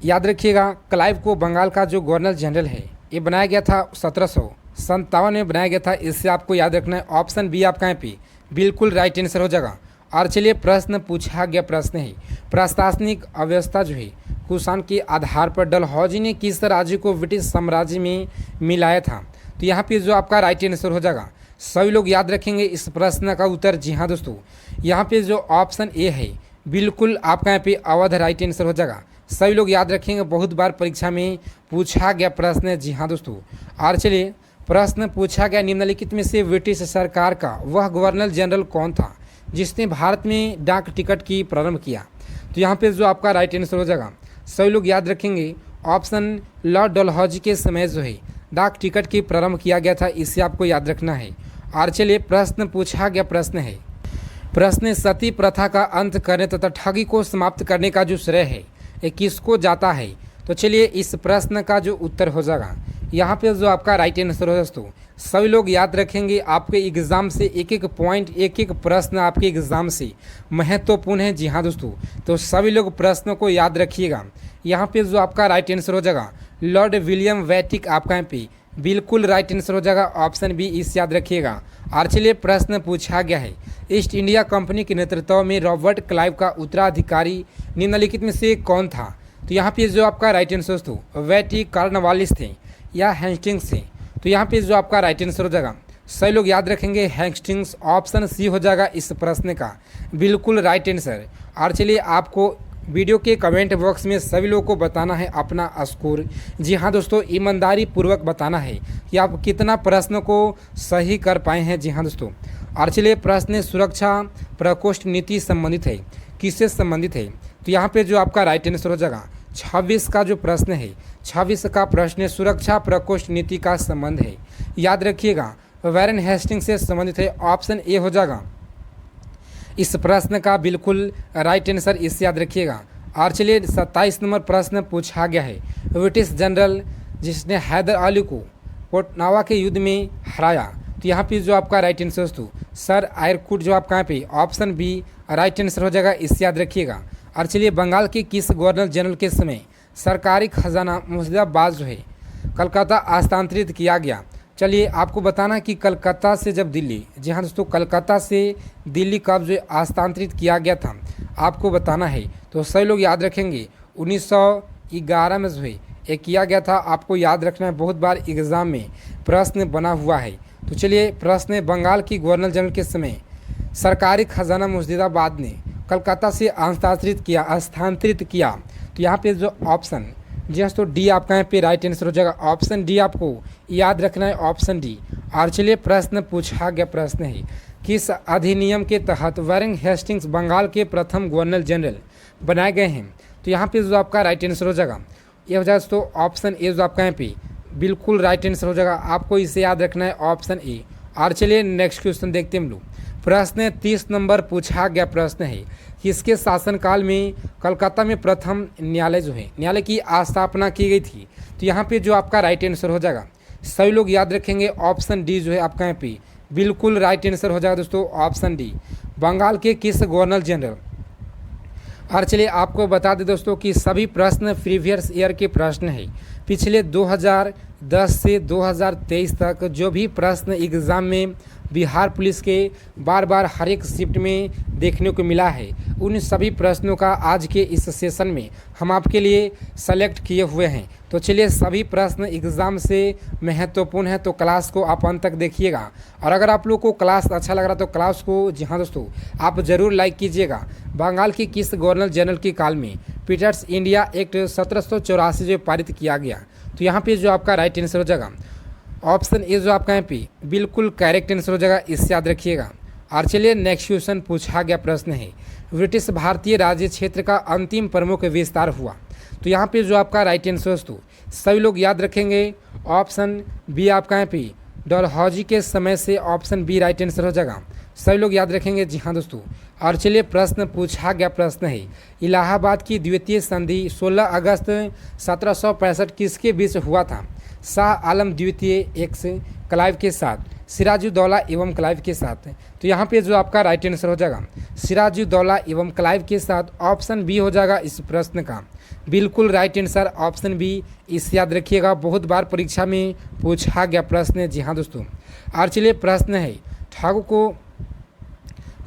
याद रखिएगा क्लाइव को बंगाल का जो गवर्नर जनरल है ये बनाया गया था 1757 में बनाया गया था। इससे आपको याद रखना है ऑप्शन बी आपका यहाँ पे बिल्कुल राइट आंसर हो जाएगा। और चलिए प्रश्न पूछा गया प्रश्न है, प्रशासनिक अव्यवस्था जो है कुषाण के आधार पर डलहौजी ने किस राज्य को ब्रिटिश साम्राज्य में मिलाया था? तो यहाँ पे जो आपका राइट आंसर हो जाएगा, सभी लोग याद रखेंगे इस प्रश्न का उत्तर। जी हाँ दोस्तों, यहाँ पे जो ऑप्शन ए है बिल्कुल आपका यहाँ पे अवध राइट आंसर हो जाएगा। सभी लोग याद रखेंगे, बहुत बार परीक्षा में पूछा गया प्रश्न है। जी हाँ दोस्तों, और चलिए प्रश्न पूछा गया, निम्नलिखित में से ब्रिटिश सरकार का वह गवर्नर जनरल कौन था जिसने भारत में डाक टिकट की प्रारंभ किया? तो यहाँ पे जो आपका राइट आंसर हो जाएगा, सभी लोग याद रखेंगे ऑप्शन लॉर्ड डलहौजी के समय जो है डाक टिकट की प्रारंभ किया गया था, इसे आपको याद रखना है। और चलिए प्रश्न पूछा गया प्रश्न है, प्रश्न सती प्रथा का अंत करने तथा ठगी को समाप्त करने का जो श्रेय है ये किसको जाता है? तो चलिए इस प्रश्न का जो उत्तर हो जाएगा, यहाँ पे जो आपका राइट आंसर हो दोस्तों, सभी लोग याद रखेंगे आपके एग्ज़ाम से एक एक पॉइंट, एक एक प्रश्न आपके एग्ज़ाम से महत्वपूर्ण है। जी हाँ दोस्तों, तो सभी लोग प्रश्नों को याद रखिएगा। यहाँ पे जो आपका राइट आंसर हो जाएगा लॉर्ड विलियम वैटिक आपका यहाँ पे बिल्कुल राइट आंसर हो जाएगा ऑप्शन बी, इस याद रखिएगा। और चलिए प्रश्न पूछा गया है, ईस्ट इंडिया कंपनी के नेतृत्व में रॉबर्ट क्लाइव का उत्तराधिकारी निम्नलिखित में से कौन था? तो यहाँ पे जो आपका राइट आंसर दोस्तों वैटिक कॉर्नवालिस थे या हेस्टिंग्स थे? तो यहाँ पे जो आपका राइट आंसर हो जाएगा, सभी लोग याद रखेंगे हेस्टिंग्स, ऑप्शन सी हो जाएगा इस प्रश्न का बिल्कुल राइट आंसर। और चलिए आपको वीडियो के कमेंट बॉक्स में सभी लोगों को बताना है अपना स्कोर। जी हाँ दोस्तों, ईमानदारी पूर्वक बताना है कि आप कितना प्रश्न को सही कर पाए हैं। जी हाँ दोस्तों, और चलिए प्रश्न सुरक्षा प्रकोष्ठ नीति संबंधित है, किससे संबंधित है? तो यहाँ पे जो आपका राइट आंसर हो जाएगा 26 का जो प्रश्न है, 26 का प्रश्न सुरक्षा प्रकोष्ठ नीति का संबंध है। याद रखिएगा वैरन हेस्टिंग से संबंधित है? ऑप्शन ए हो जाएगा इस प्रश्न का बिल्कुल राइट आंसर, इसे याद रखिएगा। और चलिए 27 नंबर प्रश्न पूछा गया है, ब्रिटिश जनरल जिसने हैदर अली को पोटनावा के युद्ध में हराया, तो यहाँ पे जो आपका राइट आंसर दोस्तों सर आयरकुट जो आपका यहाँ पे ऑप्शन बी राइट आंसर हो जाएगा, इसे याद रखिएगा। और चलिए बंगाल के किस गवर्नर जनरल के समय सरकारी खजाना मुर्शिदाबाद जो है कलकत्ता हस्तांतरित किया गया? चलिए आपको बताना कि कलकत्ता से जब दिल्ली, जी हाँ दोस्तों, कलकत्ता से दिल्ली कब जो हस्तांतरित किया गया था आपको बताना है। तो सभी लोग याद रखेंगे 1911 में जो है ये किया गया था, आपको याद रखना है, बहुत बार एग्जाम में प्रश्न बना हुआ है। तो चलिए प्रश्न, बंगाल की गवर्नर जनरल के समय सरकारी खजाना मुर्शिदाबाद ने कलकत्ता से स्थानांतरित किया, तो यहाँ पे जो ऑप्शन जी हाँ तो डी आपका यहाँ पे राइट आंसर हो जाएगा। ऑप्शन डी आपको याद रखना है, ऑप्शन डी। और चलिए प्रश्न पूछा गया प्रश्न है, किस अधिनियम के तहत वैरन हेस्टिंग्स बंगाल के प्रथम गवर्नर जनरल बनाए गए हैं? तो यहाँ पे जो आपका राइट आंसर हो जाएगा ये हो जाएगा तो ऑप्शन ए जो आपका यहाँ पे बिल्कुल राइट आंसर हो जाएगा, आपको इसे याद रखना है, ऑप्शन ए। और चलिए नेक्स्ट क्वेश्चन देखते हैं हम लोग। प्रश्न 30 नंबर पूछा गया प्रश्न है, किसके शासनकाल में कलकत्ता में प्रथम न्यायालय जो है न्यायालय की स्थापना की गई थी? तो यहाँ पे जो आपका राइट आंसर हो जाएगा सभी लोग याद रखेंगे, ऑप्शन डी जो है आपका यहाँ पे बिल्कुल राइट आंसर हो जाएगा दोस्तों, ऑप्शन डी। बंगाल के किस गवर्नर जनरल? और चलिए आपको बता दें दोस्तों कि सभी प्रश्न प्रीवियस ईयर के प्रश्न है, पिछले 2010 से 2023 तक जो भी प्रश्न एग्ज़ाम में बिहार पुलिस के बार बार हर एक शिफ्ट में देखने को मिला है, उन सभी प्रश्नों का आज के इस सेशन में हम आपके लिए सेलेक्ट किए हुए हैं। तो चलिए सभी प्रश्न एग्ज़ाम से महत्वपूर्ण है, तो क्लास को आप अंत तक देखिएगा। और अगर आप लोग को क्लास अच्छा लग रहा तो क्लास को जी हाँ दोस्तों आप ज़रूर लाइक कीजिएगा। बंगाल की किस गवर्नर जनरल के काल में पीटर्स इंडिया एक्ट 1784 जो पारित किया गया? तो यहाँ पे जो आपका राइट आंसर हो जाएगा ऑप्शन ए जो आपका यहाँ पे बिल्कुल करेक्ट आंसर हो जाएगा, इससे याद रखिएगा। और चलिए नेक्स्ट क्वेश्चन पूछा गया प्रश्न है, ब्रिटिश भारतीय राज्य क्षेत्र का अंतिम प्रमुख विस्तार हुआ? तो यहाँ पे जो आपका राइट आंसर दोस्तों सभी लोग याद रखेंगे, ऑप्शन बी आपका यहाँ पे डलहौजी के समय से, ऑप्शन बी राइट आंसर हो जाएगा, सभी लोग याद रखेंगे, जी हाँ दोस्तों। और चलिए प्रश्न पूछा गया प्रश्न है, इलाहाबाद की द्वितीय संधि 16 अगस्त 1765 किसके बीच हुआ था? शाह आलम द्वितीय एक्स क्लाइव के साथ, सिराजुद्दौला एवं क्लाइव के साथ? तो यहाँ पे जो आपका राइट आंसर हो जाएगा सिराजुद्दौला एवं क्लाइव के साथ, ऑप्शन बी हो जाएगा इस प्रश्न का बिल्कुल राइट आंसर, ऑप्शन बी, इसे याद रखिएगा, बहुत बार परीक्षा में पूछा गया प्रश्न है, जी हाँ दोस्तों। और चलिए प्रश्न है ठाकुर को,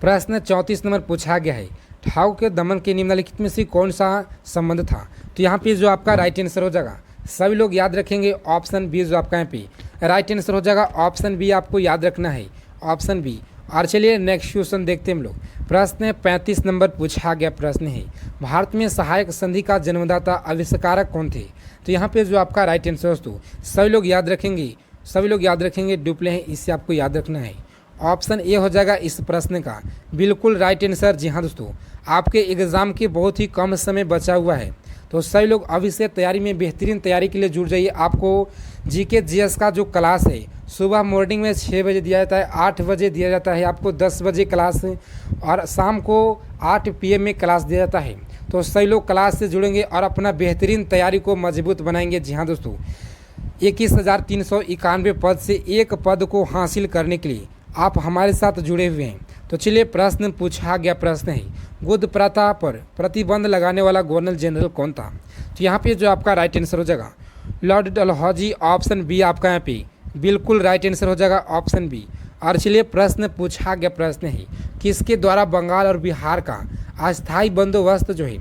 प्रश्न 34 नंबर पूछा गया है, ठाकुर के दमन के निम्नलिखित में से कौन सा संबंध था? तो यहाँ पे जो आपका राइट आंसर हो जाएगा सभी लोग याद रखेंगे, ऑप्शन बी जो आपका यहाँ पे राइट आंसर हो जाएगा, ऑप्शन बी आपको याद रखना है, ऑप्शन बी। और चलिए नेक्स्ट क्वेश्चन देखते हैं हम लोग। प्रश्न 35 नंबर पूछा गया प्रश्न है, भारत में सहायक संधि का जन्मदाता आविष्कारक कौन थे? तो यहाँ पे जो आपका राइट आंसर दोस्तों सभी लोग याद रखेंगे, डुप्ले हैं, इससे आपको याद रखना है, ऑप्शन ए हो जाएगा इस प्रश्न का बिल्कुल राइट आंसर। जी हाँ दोस्तों, आपके एग्ज़ाम के बहुत ही कम समय बचा हुआ है, तो सभी लोग अभी से तैयारी में बेहतरीन तैयारी के लिए जुड़ जाइए। आपको जीके जीएस का जो क्लास है सुबह मॉर्निंग में 6 बजे दिया जाता है, 8 बजे दिया जाता है, आपको 10 बजे क्लास और शाम को 8 PM में क्लास दिया जाता है। तो सभी लोग क्लास से जुड़ेंगे और अपना बेहतरीन तैयारी को मजबूत बनाएंगे। जी हाँ दोस्तों, 21,391 पद से एक पद को हासिल करने के लिए आप हमारे साथ जुड़े हुए हैं। तो चलिए प्रश्न पूछा गया प्रश्न है, गुद प्रथा पर प्रतिबंध लगाने वाला गवर्नर जनरल कौन था? तो यहाँ पे जो आपका राइट आंसर हो जाएगा लॉर्ड डलहौजी, ऑप्शन बी आपका यहाँ पे बिल्कुल राइट आंसर हो जाएगा, ऑप्शन बी। और चलिए प्रश्न पूछा गया प्रश्न है, किसके द्वारा बंगाल और बिहार का अस्थायी बंदोबस्त जो है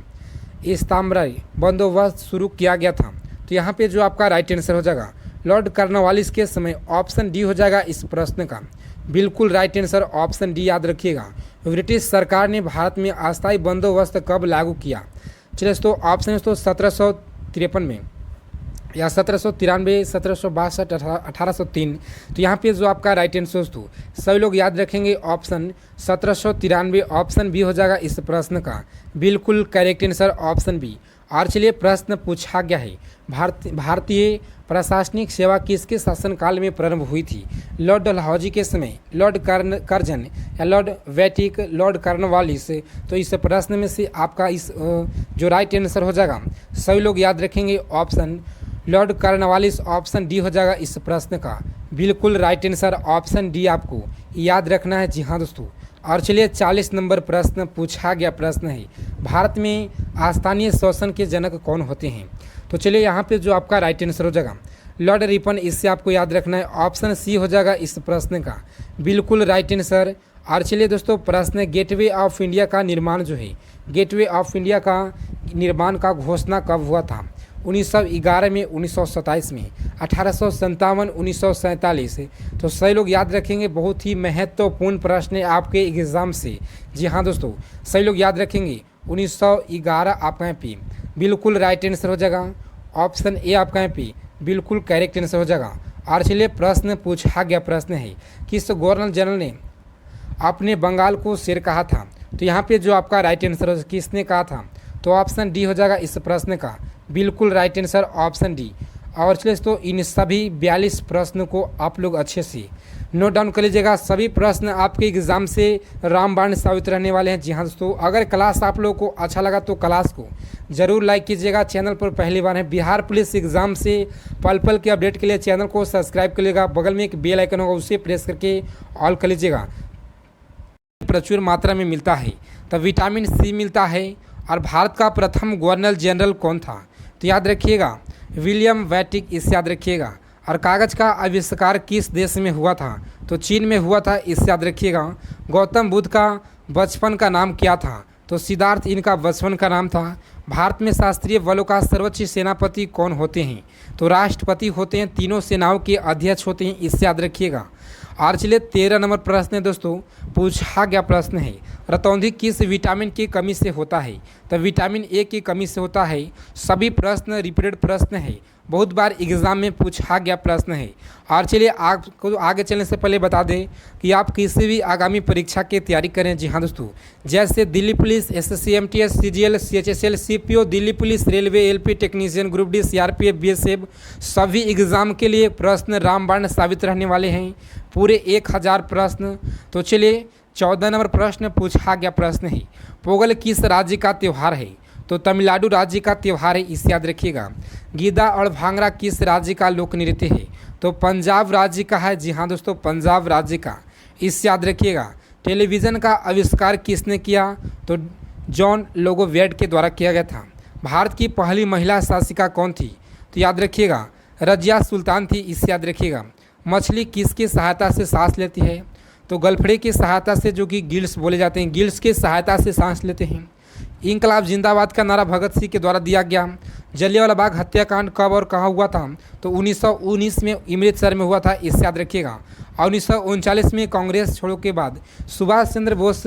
इस्ताम्बराई बंदोबस्त शुरू किया गया था? तो यहाँ पे जो आपका राइट आंसर हो जाएगा लॉर्ड कॉर्नवालिस के समय, ऑप्शन डी हो जाएगा इस प्रश्न का बिल्कुल राइट आंसर, ऑप्शन डी याद रखिएगा। ब्रिटिश सरकार ने भारत में अस्थायी बंदोबस्त कब लागू किया? चलिए दोस्तों ऑप्शन है तो 1753 में या 1793, 1762, 1803। तो यहाँ पे जो आपका राइट आंसर दोस्तों सभी लोग याद रखेंगे, ऑप्शन 1793, ऑप्शन बी हो जाएगा इस प्रश्न का बिल्कुल करेक्ट आंसर, ऑप्शन बी। और चलिए प्रश्न पूछा गया है, भारतीय प्रशासनिक सेवा किसके शासनकाल में प्रारंभ हुई थी? लॉर्ड डलहौजी के समय, लॉर्ड कर्जन या लॉर्ड वैटिक, लॉर्ड कॉर्नवालिस? तो इस प्रश्न में से आपका इस जो राइट आंसर हो जाएगा, सभी लोग याद रखेंगे option Lord Cornwallis, option D हो जाएगा इस प्रश्न का बिल्कुल राइट आंसर, ऑप्शन डी आपको याद रखना है। जी हाँ दोस्तों। और चलिए 40 नंबर प्रश्न पूछा गया प्रश्न है, भारत में स्थानीय शासन के जनक कौन होते हैं? तो चलिए यहाँ पे जो आपका राइट आंसर हो जाएगा लॉर्ड रिपन, इससे आपको याद रखना है, ऑप्शन सी हो जाएगा इस प्रश्न का बिल्कुल राइट आंसर। और चलिए दोस्तों प्रश्न, गेटवे ऑफ इंडिया का निर्माण जो है, गेटवे ऑफ इंडिया का निर्माण का घोषणा कब हुआ था? 1911 में, 1927 में, 1857, 1947? तो सही लोग याद रखेंगे, बहुत ही महत्वपूर्ण प्रश्न है आपके एग्जाम से। जी हाँ दोस्तों, सही लोग याद रखेंगे 1911 आपका यहाँ पे बिल्कुल राइट आंसर हो जाएगा, ऑप्शन ए आपका यहाँ पे बिल्कुल करेक्ट आंसर हो जाएगा। और चलिए प्रश्न पूछा गया प्रश्न है, किस गवर्नर जनरल ने अपने बंगाल को शेर कहा था? तो यहाँ पे जो आपका राइट आंसर हो, किसने कहा था? तो ऑप्शन डी हो जाएगा इस प्रश्न का बिल्कुल राइट आंसर, ऑप्शन डी। और चलिए तो इन सभी 42 प्रश्न को आप लोग अच्छे से नोट डाउन कर लीजिएगा, सभी प्रश्न आपके एग्जाम से रामबाण साबित रहने वाले हैं। जी हाँ दोस्तों, अगर क्लास आप लोगों को अच्छा लगा तो क्लास को जरूर लाइक कीजिएगा, चैनल पर पहली बार है बिहार पुलिस एग्जाम से पल पल के अपडेट के लिए चैनल को सब्सक्राइब कर लीजिएगा, बगल में एक बेल आइकन होगा उसे प्रेस करके ऑल कर लीजिएगा। प्रचुर मात्रा में मिलता है, तो विटामिन सी मिलता है। और भारत का प्रथम गवर्नर जनरल कौन था? तो याद रखिएगा विलियम वैटिक, इसे याद रखिएगा। और कागज़ का आविष्कार किस देश में हुआ था? तो चीन में हुआ था, इसे याद रखिएगा। गौतम बुद्ध का बचपन का नाम क्या था? तो सिद्धार्थ इनका बचपन का नाम था। भारत में शास्त्रीय बलों का सर्वोच्च सेनापति कौन होते हैं? तो राष्ट्रपति होते हैं, तीनों सेनाओं के अध्यक्ष होते हैं, इसे याद रखिएगा। और चलिए 13 नंबर प्रश्न है दोस्तों, पूछा गया प्रश्न है, रतौंधी किस विटामिन की कमी से होता है? तो विटामिन ए की कमी से होता है। सभी प्रश्न रिपीटेड प्रश्न है, बहुत बार एग्जाम में पूछा गया प्रश्न है। और चलिए आपको आगे चलने से पहले बता दें कि आप किसी भी आगामी परीक्षा की तैयारी करें। जी हाँ दोस्तों, जैसे Delhi police, SSC, MTS, CGL, CHSL, CPO, Delhi police, railway, LP technician, group D, CRPF, BSF, सभी एग्जाम के लिए प्रश्न रामबाण साबित रहने वाले हैं, पूरे 1000 प्रश्न। तो चलिए 14 नंबर प्रश्न पूछा गया प्रश्न है, पोंगल किस राज्य का त्यौहार है? तो तमिलनाडु राज्य का त्यौहार है, इसे याद रखिएगा। गीदा और भांगड़ा किस राज्य का लोक नृत्य है? तो पंजाब राज्य का है। जी हाँ दोस्तों, पंजाब राज्य का, इसे याद रखिएगा। टेलीविज़न का आविष्कार किसने किया? तो जॉन लोगोवेट के द्वारा किया गया था। भारत की पहली महिला शासिका कौन थी? तो याद रखिएगा रजिया सुल्तान थी, इसे याद रखिएगा। मछली किसकी सहायता से सांस लेती है? तो गलफड़े की सहायता से, जो कि गिल्स बोले जाते हैं, गिल्स की सहायता से सांस लेते हैं। इंकलाब जिंदाबाद का नारा भगत सिंह के द्वारा दिया गया। जलियांवाला बाग हत्याकांड कब और कहाँ हुआ था? तो 1919 में अमृतसर में हुआ था, इसे याद रखिएगा। और 1939 में कांग्रेस छोड़ो के बाद सुभाष चंद्र बोस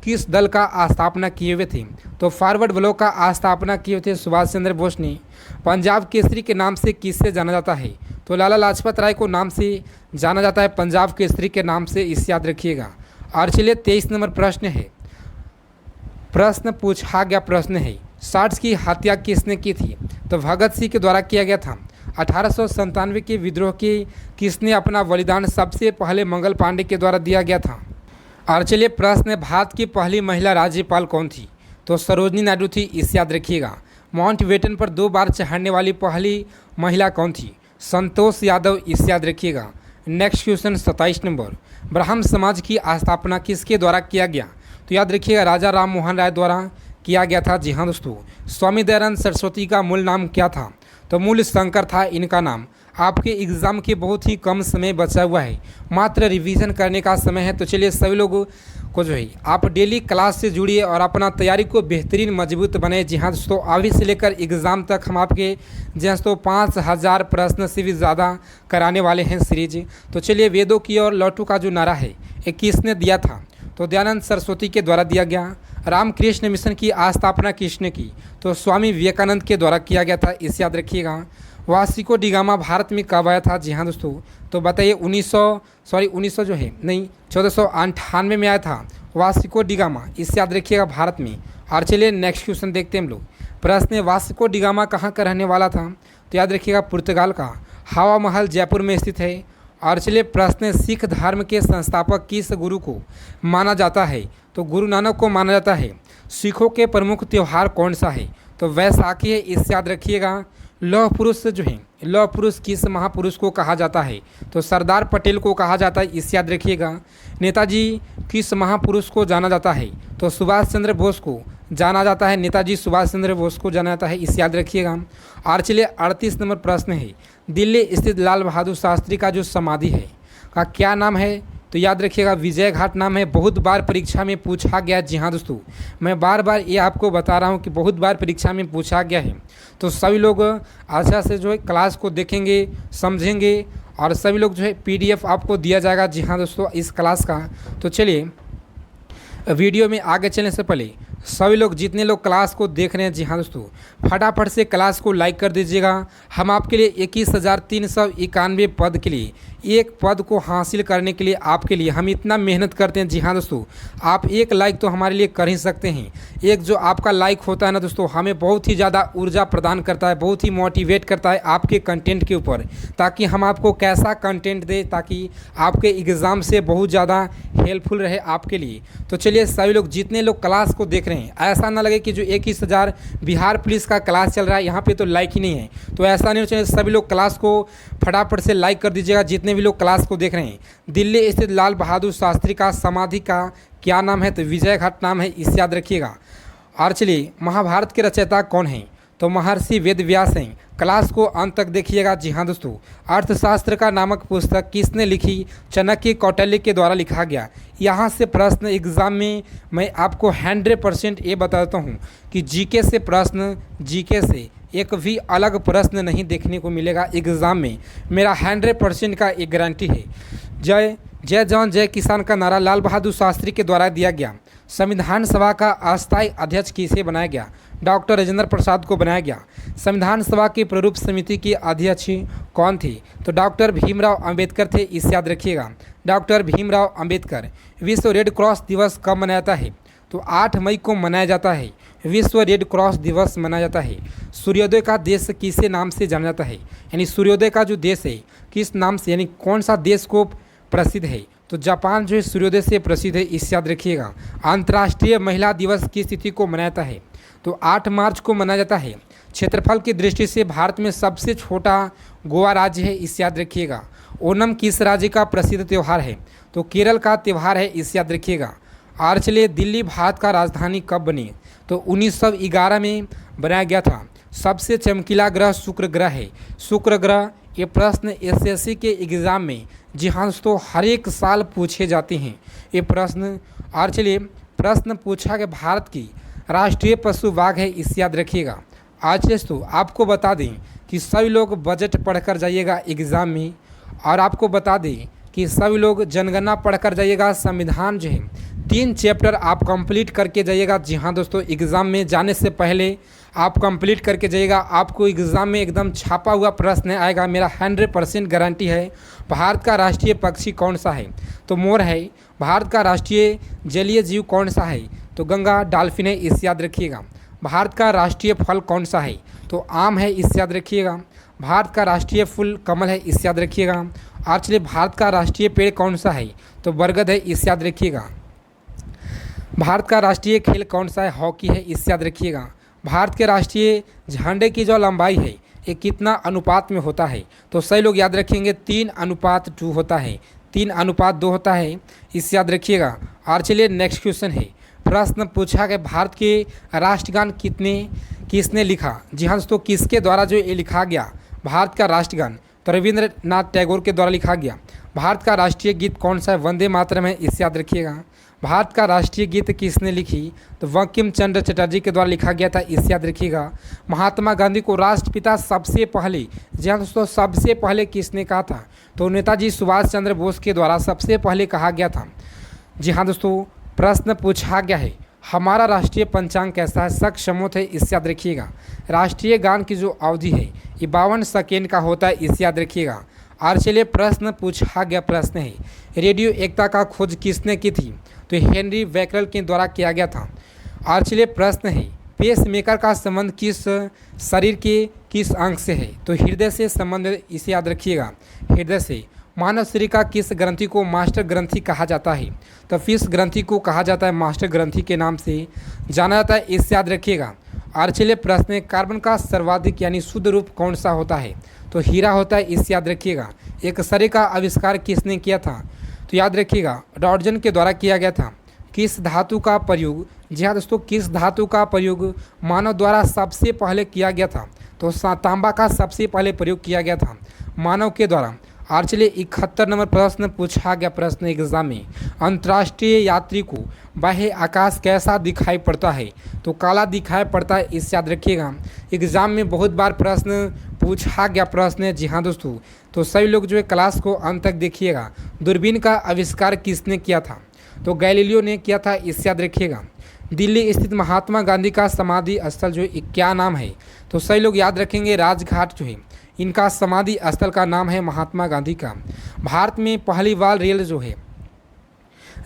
किस दल का स्थापना किए हुए थे? तो फॉरवर्ड ब्लॉक का स्थापना किए हुए थे सुभाष चंद्र बोस ने। पंजाब केसरी के नाम से किससे जाना जाता है? तो लाला लाजपत राय को नाम से जाना जाता है, पंजाब केसरी के नाम से, इसे याद रखिएगा। और चलिए 23 नंबर प्रश्न है, प्रश्न पूछा गया प्रश्न है, साठ की हत्या किसने की थी? तो भगत सिंह के द्वारा किया गया था। 1897 के विद्रोह के किसने अपना बलिदान? सबसे पहले मंगल पांडे के द्वारा दिया गया था। और चलिए प्रश्न, भारत की पहली महिला राज्यपाल कौन थी? तो सरोजनी नायडू थी, इसे याद रखिएगा। माउंट बेटन पर 2 बार चढ़ने वाली पहली महिला कौन थी? संतोष यादव, इसे याद रखिएगा। नेक्स्ट क्वेश्चन 27 नंबर, ब्राह्म समाज की स्थापना किसके द्वारा किया गया? तो याद रखिएगा राजा राम मोहन राय द्वारा किया गया था। जी हाँ दोस्तों, स्वामी दयानंद सरस्वती का मूल नाम क्या था? तो मूल शंकर था इनका नाम। आपके एग्ज़ाम के बहुत ही कम समय बचा हुआ है, मात्र रिवीजन करने का समय है। तो चलिए सभी लोगों को जो है आप डेली क्लास से जुड़िए और अपना तैयारी को बेहतरीन मजबूत बनाए। जी हाँ दोस्तों, अभी से लेकर एग्ज़ाम तक हम आपके जी हाँ दोस्तों 5000 प्रश्न से भी ज़्यादा कराने वाले हैं सीरीज। तो चलिए, वेदों की और लौटू का जो नारा है ये किसने दिया था? तो दयानंद सरस्वती के द्वारा दिया गया। रामकृष्ण मिशन की स्थापना किसने की? तो स्वामी विवेकानंद के द्वारा किया गया था, इसे याद रखिएगा। वास्को डी गामा भारत में कब आया था? जी हाँ दोस्तों, तो बताइए 1900 जो है नहीं 1498 में आया था वास्को डी गामा, इसे याद रखिएगा भारत में। और चलिए नेक्स्ट क्वेश्चन देखते हैं हम लोग, प्रश्न है, वास्को डिगामा कहाँ का रहने वाला था? तो याद रखिएगा पुर्तगाल का। हवा महल जयपुर में स्थित है। और चलिए प्रश्न है, सिख धर्म के संस्थापक किस गुरु को माना जाता है? तो गुरु नानक को माना जाता है। सिखों के प्रमुख त्यौहार कौन सा है? तो वैसाखी है, इससे याद रखिएगा। लौह पुरुष जो है, लौह पुरुष किस महापुरुष को कहा जाता है? तो सरदार पटेल को कहा जाता है, इससे याद रखिएगा। नेताजी किस महापुरुष को जाना जाता है? तो सुभाष चंद्र बोस को जाना जाता है। नेताजी सुभाष चंद्र बोस को जाना जाता है, इसे याद रखिएगा। और चलिए 38 नंबर प्रश्न है, दिल्ली स्थित लाल बहादुर शास्त्री का जो समाधि है का क्या नाम है? तो याद रखिएगा विजय घाट नाम है। बहुत बार परीक्षा में पूछा गया। जी हाँ दोस्तों, मैं बार बार ये आपको बता रहा हूँ कि बहुत बार परीक्षा में पूछा गया है। तो सभी लोग अच्छा से जो है क्लास को देखेंगे, समझेंगे, और सभी लोग जो है PDF आपको दिया जाएगा। जी हाँ दोस्तों, इस क्लास का। तो चलिए वीडियो में आगे चलने से पहले सभी लोग, जितने लोग क्लास को देख रहे हैं, जी हाँ दोस्तों, फटाफट से क्लास को लाइक कर दीजिएगा। हम आपके लिए 21,391 पद के लिए, एक पद को हासिल करने के लिए आपके लिए हम इतना मेहनत करते हैं। जी हाँ दोस्तों, आप एक लाइक तो हमारे लिए कर ही सकते हैं। एक जो आपका लाइक होता है ना दोस्तों, हमें बहुत ही ज़्यादा ऊर्जा प्रदान करता है, बहुत ही मोटिवेट करता है आपके कंटेंट के ऊपर, ताकि हम आपको कैसा कंटेंट दें ताकि आपके एग्ज़ाम से बहुत ज़्यादा हेल्पफुल रहे आपके लिए। तो चलिए सभी लोग, जितने लोग क्लास को देख रहे हैं, ऐसा ना लगे कि जो 21,000 बिहार पुलिस का क्लास चल रहा है यहाँ पे तो लाइक ही नहीं है। तो ऐसा नहीं चाहिए। सभी लोग क्लास को फटाफट से लाइक कर दीजिएगा, जितने भी लोग क्लास को देख रहे हैं। दिल्ली स्थित लाल बहादुर शास्त्री का समाधि का क्या नाम है? तो विजय घाट नाम है, इसे याद रखिएगा। और चलिए महाभारत के रचयिता कौन हैं? तो महर्षि वेद व्यास हैं। क्लास को अंत तक देखिएगा। जी हाँ दोस्तों, अर्थशास्त्र का नामक पुस्तक किसने लिखी? चाणक्य कौटिल्य के द्वारा लिखा गया। यहाँ से प्रश्न एग्जाम में मैं आपको 100% ये बताता हूँ कि जीके से प्रश्न, जीके से एक भी अलग प्रश्न नहीं देखने को मिलेगा एग्ज़ाम में। मेरा 100% का एक गारंटी है। जय जय जवान जय किसान का नारा लाल बहादुर शास्त्री के द्वारा दिया गया। संविधान सभा का अस्थायी अध्यक्ष किसे बनाया गया? डॉक्टर राजेंद्र प्रसाद को बनाया गया। संविधान सभा की प्रारूप समिति के अध्यक्ष कौन थे? तो डॉक्टर भीमराव अंबेडकर थे, इसे याद रखिएगा। डॉक्टर भीमराव अंबेडकर। विश्व रेड क्रॉस दिवस कब मनाया जाता है? तो 8 मई को मनाया जाता है। विश्व रेड क्रॉस दिवस मनाया जाता है। सूर्योदय का देश किसे नाम से जाना जाता है? यानी सूर्योदय का जो देश है किस नाम से, यानी कौन सा देश को प्रसिद्ध है? तो जापान जो है सूर्योदय से प्रसिद्ध है, इसे याद रखिएगा। अंतर्राष्ट्रीय महिला दिवस किस तिथि को मनाया जाता है? तो 8 मार्च को मनाया जाता है। क्षेत्रफल की दृष्टि से भारत में सबसे छोटा गोवा राज्य है, इसे याद रखिएगा। ओणम किस राज्य का प्रसिद्ध त्यौहार है? तो केरल का त्यौहार है, इसे याद रखिएगा। और चलिए दिल्ली भारत का राजधानी कब बनी? तो 1911 में बनाया गया था। सबसे चमकीला ग्रह शुक्र ग्रह है। शुक्र ग्रह, ये प्रश्न SSC के एग्ज़ाम में जी हाँ दोस्तों हर एक साल पूछे जाते हैं ये प्रश्न। और चलिए प्रश्न पूछा कि भारत की राष्ट्रीय पशु बाघ है, इसे याद रखिएगा। आज दोस्तों आपको बता दें कि सभी लोग बजट पढ़कर जाइएगा एग्ज़ाम में, और आपको बता दें कि सभी लोग जनगणना पढ़कर जाइएगा। संविधान जो है 3 चैप्टर आप कंप्लीट करके जाइएगा। जी हाँ दोस्तों, एग्ज़ाम में जाने से पहले आप कंप्लीट करके जाइएगा। आपको एग्ज़ाम में एकदम छापा हुआ प्रश्न आएगा, मेरा 100% गारंटी है। भारत का राष्ट्रीय पक्षी कौन सा है? तो मोर है। भारत का राष्ट्रीय जलीय जीव कौन सा है? तो गंगा डॉल्फिन है, इसे याद रखिएगा। भारत का राष्ट्रीय फल कौन सा है? तो आम है, इसे याद रखिएगा। भारत का राष्ट्रीय फूल कमल है, इसे याद रखिएगा। और चलिए भारत का राष्ट्रीय पेड़ कौन सा है? तो बरगद है, इसे याद रखिएगा। भारत का राष्ट्रीय खेल कौन सा है? हॉकी है, इसे याद रखिएगा। भारत के राष्ट्रीय झंडे की जो लंबाई है ये कितना अनुपात में होता है? तो सही लोग याद रखेंगे 3:2 होता है, 3:2 होता है, इसे याद रखिएगा। और चलिए नेक्स्ट क्वेश्चन है। प्रश्न पूछा कि भारत के राष्ट्रगान किसने लिखा? जी हाँ दोस्तों, किसके द्वारा जो ये लिखा गया भारत का राष्ट्रगान? तो रविंद्रनाथ टैगोर के द्वारा लिखा गया। भारत का राष्ट्रीय गीत कौन सा है? वंदे मातरम है, इसे याद रखिएगा। भारत का राष्ट्रीय गीत किसने लिखी? तो बंकिम चंद्र चटर्जी के द्वारा लिखा गया था, इसे याद रखिएगा। महात्मा गांधी को राष्ट्रपिता सबसे पहले, जी हाँ दोस्तों, सबसे पहले किसने कहा था? तो नेताजी सुभाष चंद्र बोस के द्वारा सबसे पहले कहा गया था। जी हाँ दोस्तों, प्रश्न पूछा गया है हमारा राष्ट्रीय पंचांग कैसा है? सक्षमोत है, इसे याद रखिएगा। राष्ट्रीय गान की जो अवधि है ये 52 सेकेंड का होता है, इसे याद रखिएगा। और चलिए प्रश्न पूछा गया प्रश्न है रेडियो एकता का खोज किसने की थी? तो हेनरी बैकरल के द्वारा किया गया था। और चलिए प्रश्न है पेस मेकर का संबंध किस शरीर के किस अंग से है? तो हृदय से संबंध, इसे याद रखिएगा, हृदय से। मानव शरीर का किस ग्रंथि को मास्टर ग्रंथि कहा जाता है? तो फिश ग्रंथि को कहा जाता है मास्टर ग्रंथि के नाम से जाना जाता है, इसे याद रखिएगा। और चलिए प्रश्न है, कार्बन का सर्वाधिक यानी शुद्ध रूप कौन सा होता है? तो हीरा होता है, इसे याद रखिएगा। एक शरीर का आविष्कार किसने किया था? तो याद रखिएगा रॉन्टगन के द्वारा किया गया था। किस धातु का प्रयोग, जी हाँ दोस्तों, किस धातु का प्रयोग मानव द्वारा सबसे पहले किया गया था? तो तांबा का सबसे पहले प्रयोग किया गया था मानव के द्वारा। और चलिए 71 नंबर प्रश्न पूछा गया प्रश्न एग्जाम में, अंतर्राष्ट्रीय यात्री को बाह्य आकाश कैसा दिखाई पड़ता है? तो काला दिखाई पड़ता है, इसे याद रखिएगा। एग्जाम में बहुत बार प्रश्न पूछा गया प्रश्न है, जी हाँ दोस्तों। तो सभी लोग जो है क्लास को अंत तक देखिएगा। दूरबीन का आविष्कार किसने किया था? तो गैलीलियो ने किया था, इसे याद रखिएगा। दिल्ली स्थित महात्मा गांधी का समाधि स्थल जो है क्या नाम है? तो सही लोग याद रखेंगे राजघाट जो है इनका समाधि स्थल का नाम है महात्मा गांधी का। भारत में पहली बार रेल जो है,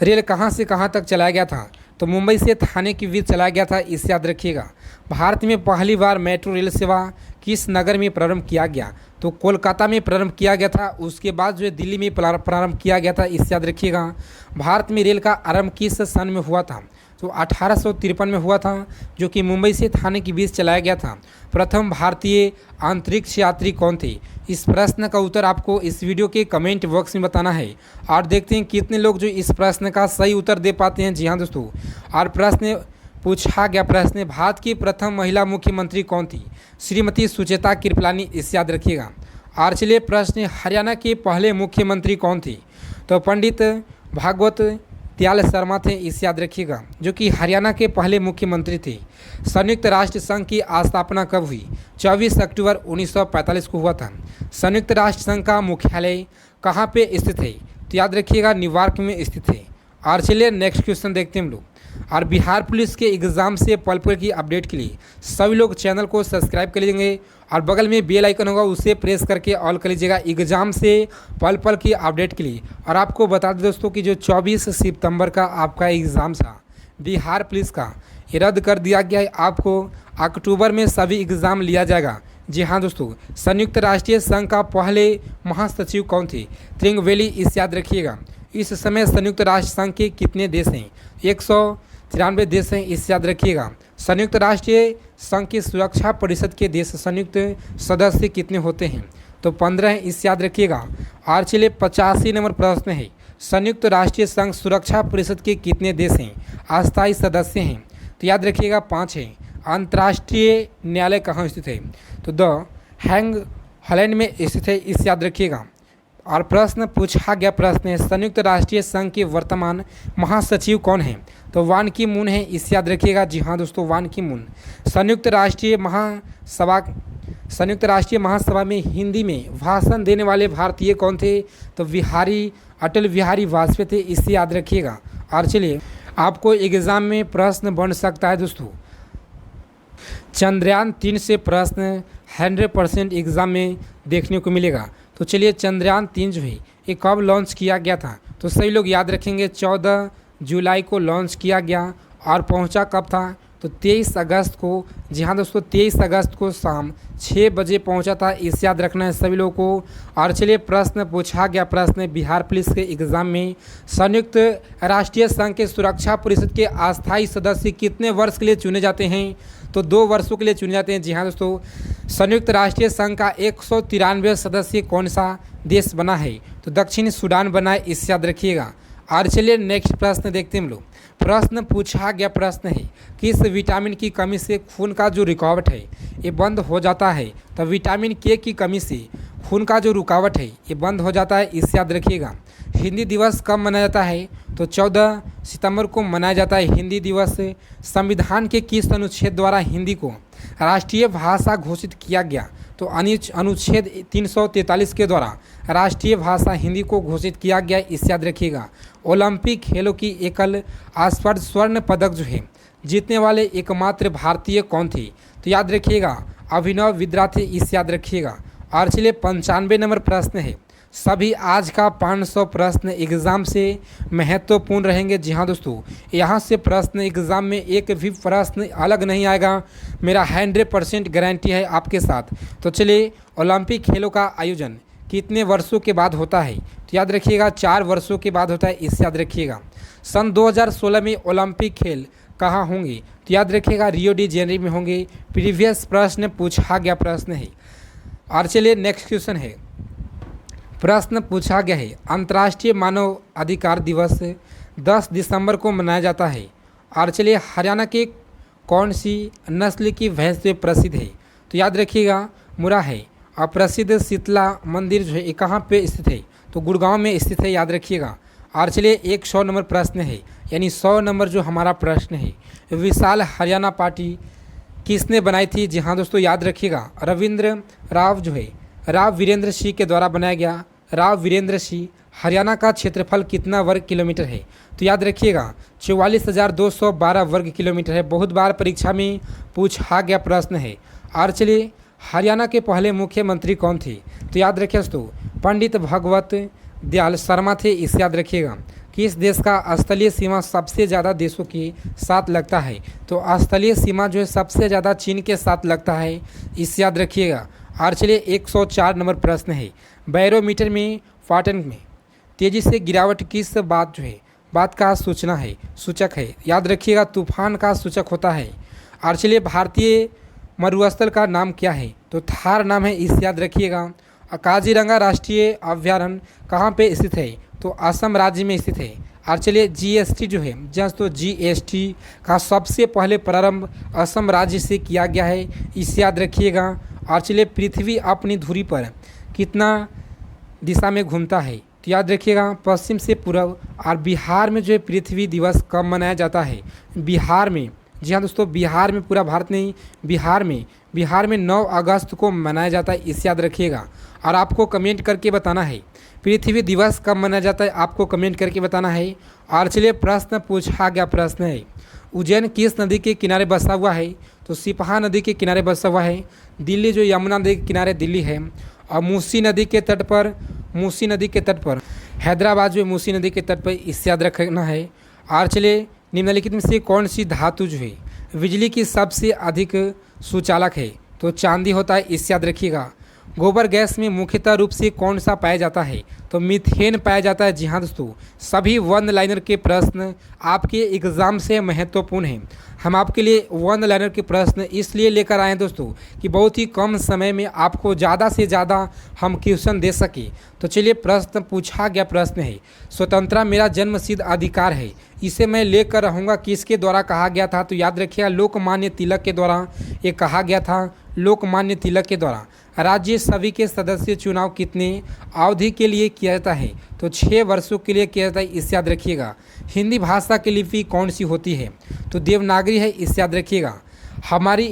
रेल कहाँ से कहाँ तक चलाया गया था? तो मुंबई से थाने के बीच चलाया गया था, इसे याद रखिएगा। भारत में पहली बार मेट्रो रेल सेवा किस नगर में प्रारंभ किया गया? तो कोलकाता में प्रारंभ किया गया था। उसके बाद जो है दिल्ली में प्रारंभ किया गया था, इसे याद रखिएगा। भारत में रेल का आरंभ किस सन में हुआ था? तो 1853 में हुआ था, जो कि मुंबई से थाने के बीच चलाया गया था। प्रथम भारतीय अंतरिक्ष यात्री कौन थे? इस प्रश्न का उत्तर आपको इस वीडियो के कमेंट बॉक्स में बताना है। और देखते हैं कितने लोग जो इस प्रश्न का सही उत्तर दे पाते हैं। जी हाँ दोस्तों, और प्रश्न पूछा गया प्रश्न, भारत की प्रथम महिला मुख्यमंत्री कौन थी? श्रीमती सुचेता कृपलानी, इसे याद रखिएगा। और चलिए प्रश्न, हरियाणा के पहले मुख्यमंत्री कौन थे? तो पंडित भागवत त्याल शर्मा थे, इसे याद रखिएगा, जो कि हरियाणा के पहले मुख्यमंत्री थे। संयुक्त राष्ट्र संघ की स्थापना कब हुई? 24 अक्टूबर 1945 को हुआ था। संयुक्त राष्ट्र संघ का मुख्यालय कहाँ पे स्थित है? तो याद रखिएगा न्यूयॉर्क में स्थित है। और चलिए नेक्स्ट क्वेश्चन देखते हैं हम लोग। और बिहार पुलिस के एग्ज़ाम से पल पल की अपडेट के लिए सभी लोग चैनल को सब्सक्राइब कर लीजिएंगे और बगल में बेल आइकन होगा उसे प्रेस करके ऑल कर लीजिएगा एग्ज़ाम से पल पल की अपडेट के लिए। और आपको बता दें दोस्तों कि जो 24 सितंबर का आपका एग्ज़ाम था बिहार पुलिस का, ये रद्द कर दिया गया है। आपको अक्टूबर में सभी एग्ज़ाम लिया जाएगा। जी हाँ दोस्तों, संयुक्त राष्ट्रीय संघ का पहले महासचिव कौन थे? त्रिंगवेली, इसे याद रखिएगा। इस समय संयुक्त राष्ट्र संघ के कितने देश हैं? 193 देश हैं, इसे याद रखिएगा। संयुक्त राष्ट्रीय संघ की सुरक्षा परिषद के देश संयुक्त सदस्य कितने होते हैं? तो 15 हैं, इसे याद रखिएगा। और चलिए 85 नंबर प्रश्न है, संयुक्त राष्ट्रीय संघ सुरक्षा परिषद के कितने देश हैं अस्थायी सदस्य हैं? तो याद रखिएगा 5 हैं। अंतर्राष्ट्रीय न्यायालय कहाँ स्थित है? तो द हैंग हॉलैंड में स्थित है, इसे याद रखिएगा। और प्रश्न पूछा गया प्रश्न है, संयुक्त राष्ट्रीय संघ के वर्तमान महासचिव कौन है? तो वान की मून है, इसे याद रखिएगा। जी हाँ दोस्तों, वान की मून। संयुक्त राष्ट्रीय महासभा में हिंदी में भाषण देने वाले भारतीय कौन थे? तो अटल बिहारी वाजपेयी थे, इसे याद रखिएगा। और चलिए आपको एग्ज़ाम में प्रश्न बन सकता है दोस्तों, चंद्रयान 3 से प्रश्न 100% एग्ज़ाम में देखने को मिलेगा। तो चलिए चंद्रयान 3 जो है ये कब लॉन्च किया गया था? तो सही लोग याद रखेंगे 14 जुलाई को लॉन्च किया गया। और पहुंचा कब था? तो 23 अगस्त को। जी हाँ दोस्तों, 23 अगस्त को शाम 6 बजे पहुंचा था, इसे याद रखना है सभी लोगों को। और चलिए प्रश्न पूछा गया प्रश्न, बिहार पुलिस के एग्ज़ाम में संयुक्त राष्ट्रीय संघ के सुरक्षा परिषद के अस्थायी सदस्य कितने वर्ष के लिए चुने जाते हैं? तो 2 वर्षों के लिए चुने जाते हैं। जी हाँ दोस्तों, संयुक्त राष्ट्रीय संघ का 193 सदस्य कौन सा देश बना है? तो दक्षिण सूडान बना है, इसे याद रखिएगा। और चलिए नेक्स्ट प्रश्न देखते हैं हम लोग। प्रश्न पूछा गया प्रश्न है, किस विटामिन की कमी से खून का जो रुकावट है ये बंद हो जाता है? तो विटामिन के की कमी से खून का जो रुकावट है ये बंद हो जाता है, इसे याद रखिएगा। हिंदी दिवस कब मनाया जाता है? तो 14 सितंबर को मनाया जाता है हिंदी दिवस। संविधान के किस अनुच्छेद द्वारा हिंदी को राष्ट्रीय भाषा घोषित किया गया? तो अनुच्छेद 343 के द्वारा राष्ट्रीय भाषा हिंदी को घोषित किया गया, इसे याद रखिएगा। ओलंपिक खेलों की एकल स्पर्ध स्वर्ण पदक जो है जीतने वाले एकमात्र भारतीय कौन थे? तो याद रखिएगा अभिनव बिंद्रा थे, इसे याद रखिएगा। और चलिए 95 नंबर प्रश्न है, सभी आज का 500 प्रश्न एग्ज़ाम से महत्वपूर्ण रहेंगे। जी हाँ दोस्तों, यहाँ से प्रश्न एग्ज़ाम में एक भी प्रश्न अलग नहीं आएगा, मेरा 100% गारंटी है आपके साथ। तो चलिए, ओलंपिक खेलों का आयोजन कितने वर्षों के बाद होता है? तो याद रखिएगा 4 वर्षों के बाद होता है, इससे याद रखिएगा। सन 2016 में ओलंपिक खेल कहाँ होंगे? तो याद रखिएगा रियो डी जेनेरो में होंगे। प्रीवियस प्रश्न पूछा गया प्रश्न है। और चलिए नेक्स्ट क्वेश्चन है, प्रश्न पूछा गया है अंतर्राष्ट्रीय मानव अधिकार दिवस 10 दिसंबर को मनाया जाता है। और चलिए, हरियाणा के कौन सी नस्ल की भैंस से प्रसिद्ध है? तो याद रखिएगा मुरा है। और प्रसिद्ध शीतला मंदिर जो है ये कहाँ पे स्थित है? तो गुड़गांव में स्थित है, याद रखिएगा। और चलिए, एक 100 नंबर प्रश्न है, यानी 100 नंबर जो हमारा प्रश्न है, विशाल हरियाणा पार्टी किसने बनाई थी? जी हाँ दोस्तों, याद रखिएगा रविंद्र राव जो है राव वीरेंद्र सिंह के द्वारा बनाया गया। राव वीरेंद्र सिंह। हरियाणा का क्षेत्रफल कितना वर्ग किलोमीटर है? तो याद रखिएगा 44,212 वर्ग किलोमीटर है। बहुत बार परीक्षा में पूछा गया प्रश्न है। और चलिए, हरियाणा के पहले मुख्यमंत्री कौन थे? तो याद रखिए दोस्तों, पंडित भगवत दयाल शर्मा थे, इसे याद रखिएगा। किस देश का स्थलीय सीमा सबसे ज़्यादा देशों के साथ लगता है? तो स्थलीय सीमा जो है सबसे ज़्यादा चीन के साथ लगता है, इसे याद रखिएगा। और चलिए, 104 नंबर प्रश्न है, बैरोमीटर में पाटन में तेज़ी से गिरावट किस बात का सूचक है? याद रखिएगा तूफान का सूचक होता है। और चलिए, भारतीय मरुस्थल का नाम क्या है? तो थार नाम है, इसे याद रखिएगा। काजीरंगा राष्ट्रीय अभयारण्य कहाँ पे स्थित है? तो असम राज्य में स्थित है। और चलिए, जीएसटी जो है तो जीएसटी का सबसे पहले प्रारंभ असम राज्य से किया गया है, इसे याद रखिएगा। और चलिए, पृथ्वी अपनी धुरी पर कितना दिशा में घूमता है? तो याद रखिएगा पश्चिम से पूर्व। और बिहार में जो है पृथ्वी दिवस कब मनाया जाता है? बिहार में, जी हाँ दोस्तों, बिहार में, पूरा भारत नहीं, बिहार में 9 अगस्त को मनाया जाता है, इसे याद रखिएगा। और आपको कमेंट करके बताना है पृथ्वी दिवस कब मनाया जाता है, आपको कमेंट करके बताना है। और चलिए, प्रश्न पूछा गया प्रश्न है, उज्जैन किस नदी के किनारे बसा हुआ है? तो सिपहा नदी के किनारे बसा हुआ है। दिल्ली जो यमुना नदी के किनारे दिल्ली है। और मूसी नदी के तट पर हैदराबाद जो मूसी नदी के तट पर, इससे याद रखना है। और चलिए, निम्नलिखित में से कौन सी धातु जो है बिजली की सबसे अधिक सुचालक है? तो चांदी होता है, इससे याद रखिएगा। गोबर गैस में मुख्यतः रूप से कौन सा पाया जाता है? तो मीथेन पाया जाता है। जी हाँ दोस्तों, सभी वन लाइनर के प्रश्न आपके एग्ज़ाम से महत्वपूर्ण हैं। हम आपके लिए वन लाइनर के प्रश्न इसलिए लेकर आए हैं दोस्तों कि बहुत ही कम समय में आपको ज़्यादा से ज़्यादा हम क्वेश्चन दे सके। तो चलिए, प्रश्न पूछा गया प्रश्न है, स्वतंत्रता मेरा जन्मसिद्ध अधिकार है, इसे मैं लेकर रहूँगा, किसके द्वारा कहा गया था? तो याद रखिएगा लोकमान्य तिलक के द्वारा ये कहा गया था, लोकमान्य तिलक के द्वारा। राज्यसभा के सदस्य चुनाव कितने अवधि के लिए किया जाता है? तो 6 वर्षों के लिए किया जाता है, इसे याद रखिएगा। हिंदी भाषा की लिपि कौन सी होती है? तो देवनागरी है, इसे याद रखिएगा। हमारी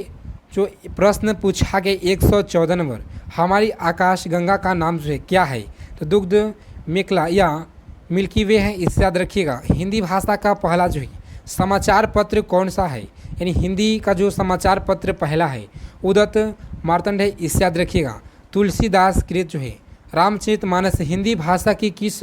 जो प्रश्न पूछा गया 114 नंबर, हमारी आकाशगंगा का नाम जो है क्या है? तो दुग्ध मेखला या मिल्की वे है, इसे याद रखिएगा। हिंदी भाषा का पहला जो है समाचार पत्र कौन सा है? यानी हिंदी का जो समाचार पत्र पहला है उदत मार्तंड है, इसे याद रखिएगा। तुलसीदास कृत जो है रामचरितमानस हिंदी भाषा की किस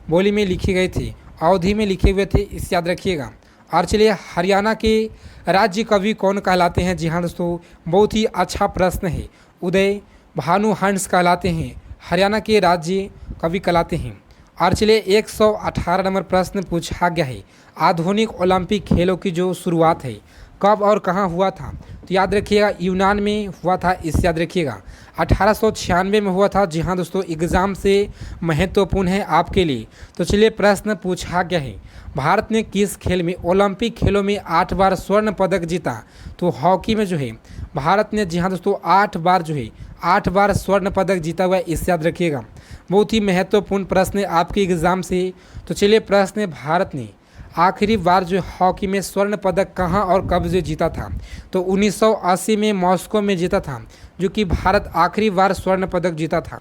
बोली में लिखे गए थे? अवधि में लिखे हुए थे, इसे याद रखिएगा। और चलिए, हरियाणा के राज्य कवि कौन कहलाते हैं? जी हाँ दोस्तों, बहुत ही अच्छा प्रश्न है, उदय भानु हंस कहलाते हैं, हरियाणा के राज्य कवि कहलाते हैं। और चलिए, 118 नंबर प्रश्न पूछा गया है, आधुनिक ओलंपिक खेलों की जो शुरुआत है कब और कहाँ हुआ था? तो याद रखिएगा यूनान में हुआ था, इसे याद रखिएगा। 1896 में हुआ था। जी हाँ दोस्तों, एग्ज़ाम से महत्वपूर्ण है आपके लिए। तो चलिए, प्रश्न पूछा गया है, भारत ने किस खेल में ओलंपिक खेलों में 8 बार स्वर्ण पदक जीता? तो हॉकी में जो है भारत ने, जी हाँ दोस्तों, 8 बार स्वर्ण पदक जीता हुआ है, इसे याद रखिएगा। बहुत ही महत्वपूर्ण प्रश्न है आपके एग्ज़ाम से। तो चलिए, प्रश्न है, भारत ने आखिरी बार जो हॉकी में स्वर्ण पदक कहाँ और कब जो जीता था? तो 1980 में मॉस्को में जीता था, जो कि भारत आखिरी बार स्वर्ण पदक जीता था।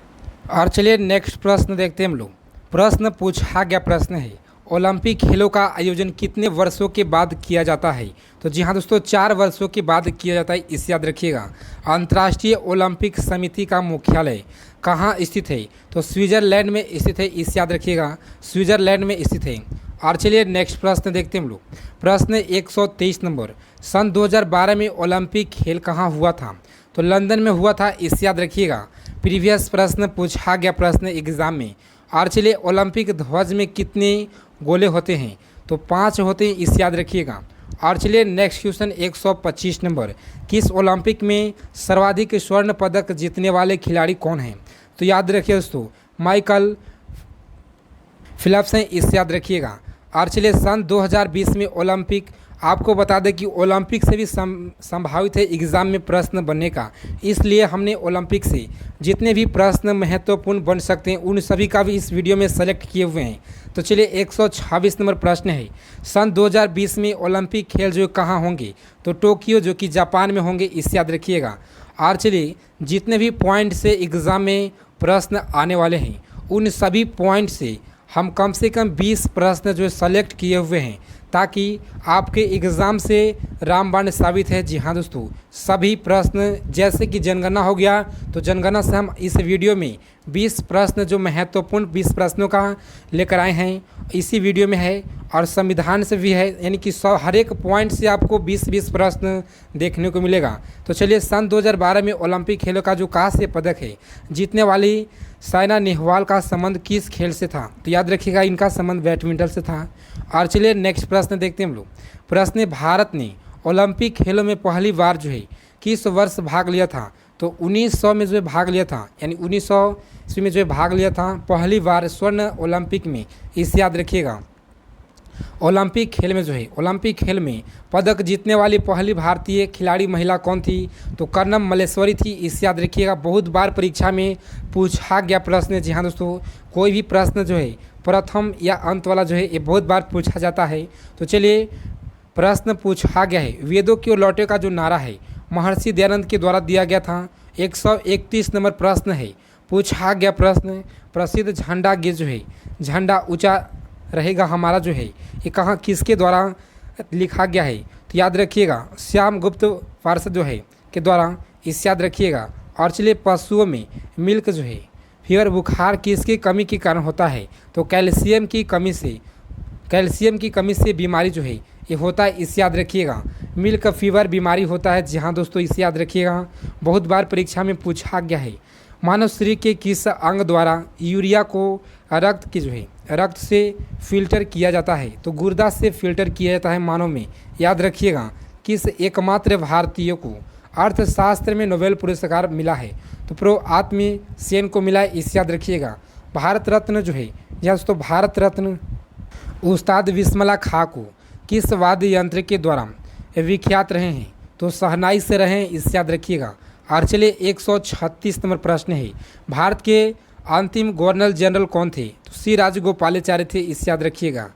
और चलिए, नेक्स्ट प्रश्न देखते हैं हम लोग। प्रश्न पूछा गया प्रश्न है, ओलंपिक खेलों का आयोजन कितने वर्षों के बाद किया जाता है? तो जी हाँ दोस्तों, 4 वर्षों के बाद किया जाता है, इसे याद रखिएगा। अंतर्राष्ट्रीय ओलंपिक समिति का मुख्यालय कहाँ स्थित है? तो स्विट्जरलैंड में स्थित है, इसे याद रखिएगा, स्विट्जरलैंड में स्थित है। और चलिए नेक्स्ट प्रश्न देखते हैं हम लोग। प्रश्न 123 नंबर, सन 2012 में ओलंपिक खेल कहाँ हुआ था? तो लंदन में हुआ था, इसे याद रखिएगा। प्रीवियस प्रश्न पूछा गया प्रश्न एग्जाम में। और चलिए ओलंपिक ध्वज में कितने गोले होते हैं? तो 5 होते हैं, इसे याद रखिएगा। और चलिए नेक्स्ट क्वेश्चन 125 नंबर, किस ओलंपिक में सर्वाधिक स्वर्ण पदक जीतने वाले खिलाड़ी कौन हैं? तो याद रखिए दोस्तों, माइकल फिलिप्स हैं, इसे याद रखिएगा। और चलिए सन 2020 में ओलंपिक, आपको बता दें कि ओलंपिक से भी संभावित है एग्ज़ाम में प्रश्न बनने का, इसलिए हमने ओलंपिक से जितने भी प्रश्न महत्वपूर्ण बन सकते हैं उन सभी का भी इस वीडियो में सेलेक्ट किए हुए हैं। तो चलिए 126 नंबर प्रश्न है, सन 2020 में ओलंपिक खेल जो कहाँ होंगे? तो टोक्यो जो कि जापान में होंगे, इसे याद रखिएगा। और चलिए जितने भी पॉइंट से एग्ज़ाम में प्रश्न आने वाले हैं उन सभी पॉइंट से हम कम से कम 20 प्रश्न जो सेलेक्ट किए हुए हैं, ताकि आपके एग्ज़ाम से रामबाण साबित है। जी हाँ दोस्तों, सभी प्रश्न जैसे कि जनगणना हो गया, तो जनगणना से हम इस वीडियो में 20 प्रश्न जो महत्वपूर्ण 20 प्रश्नों का लेकर आए हैं, इसी वीडियो में है। और संविधान से भी है, यानी कि हर एक पॉइंट से आपको 20-20 प्रश्न देखने को मिलेगा। तो चलिए सन 2012 में ओलंपिक खेलों का जो कांस्य पदक है जीतने वाली साइना नेहवाल का संबंध किस खेल से था? तो याद रखिएगा, इनका संबंध बैडमिंटन से था। और चलिए नेक्स्ट प्रश्न देखते हैं हम लोग। प्रश्न, भारत ने ओलंपिक खेलों में पहली बार जो है किस वर्ष भाग लिया था? तो 1900 में जो है भाग लिया था, यानी 1900 ईस्वी में जो है भाग लिया था पहली बार स्वर्ण ओलंपिक में, इसे याद रखिएगा। ओलंपिक खेल में जो है, ओलंपिक खेल में पदक जीतने वाली पहली भारतीय खिलाड़ी महिला कौन थी? तो कर्णम मल्लेश्वरी थी, इसे याद रखिएगा। बहुत बार परीक्षा में पूछा गया प्रश्न। जी हाँ दोस्तों, कोई भी प्रश्न जो है प्रथम या अंत वाला जो है ये बहुत बार पूछा जाता है। तो चलिए प्रश्न पूछा गया है, वेदों की ओर लौटे का जो नारा है महर्षि दयानंद के द्वारा दिया गया था। 131 नंबर प्रश्न है, पूछा गया प्रश्न, प्रसिद्ध झंडा गे जो है, झंडा ऊंचा रहेगा हमारा जो है, ये कहाँ किसके द्वारा लिखा गया है? तो याद रखिएगा, श्याम गुप्त पार्षद जो है के द्वारा, इसे याद रखिएगा। और चलिए पशुओं में मिल्क जो है फीवर, बुखार किसकी कमी के कारण होता है? तो कैल्शियम की कमी से, कैल्शियम की कमी से बीमारी जो है ये होता है, इसे याद रखिएगा। मिल्क फीवर बीमारी होता है। जी हाँ दोस्तों, इसे याद रखिएगा, बहुत बार परीक्षा में पूछा गया है। मानव शरीर के किस अंग द्वारा यूरिया को रक्त की जो है रक्त से फिल्टर किया जाता है? तो गुर्दा से फिल्टर किया जाता है मानव में, याद रखिएगा। किस एकमात्र भारतीय को अर्थशास्त्र में नोबेल पुरस्कार मिला है? तो प्रो आत्मी सेन को मिला है, इसे याद रखिएगा। भारत रत्न जो है, या दोस्तों भारत रत्न उस्ताद बिस्मिल्लाह खां को किस वाद्य यंत्र के द्वारा विख्यात रहे हैं? तो शहनाई से रहे हैं, इसे याद रखिएगा। और चलिए 136 नंबर प्रश्न है, भारत के अंतिम गवर्नर जनरल कौन थे? तो सी राजगोपालाचारी थे, इसे याद रखिएगा।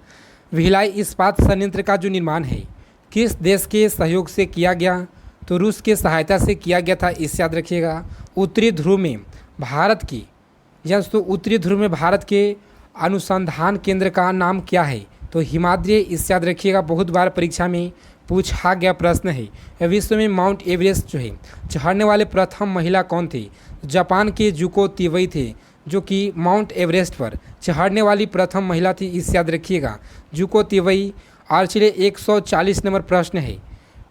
भिलाई इस्पात संयंत्र का जो निर्माण है किस देश के सहयोग से किया गया? तो रूस के सहायता से किया गया था, इसे याद रखिएगा। उत्तरी ध्रुव में भारत की, या दोस्तों उत्तरी ध्रुव में भारत के अनुसंधान केंद्र का नाम क्या है? तो हिमाद्री, इसे याद रखिएगा, बहुत बार परीक्षा में पूछा गया प्रश्न है। विश्व में माउंट एवरेस्ट जो है चढ़ने वाले प्रथम महिला कौन थी? जापान के जुको तिवई थे, जो कि माउंट एवरेस्ट पर चढ़ने वाली प्रथम महिला थी, इसे याद रखिएगा, जुको तिवई। और चलिए 140 नंबर प्रश्न है,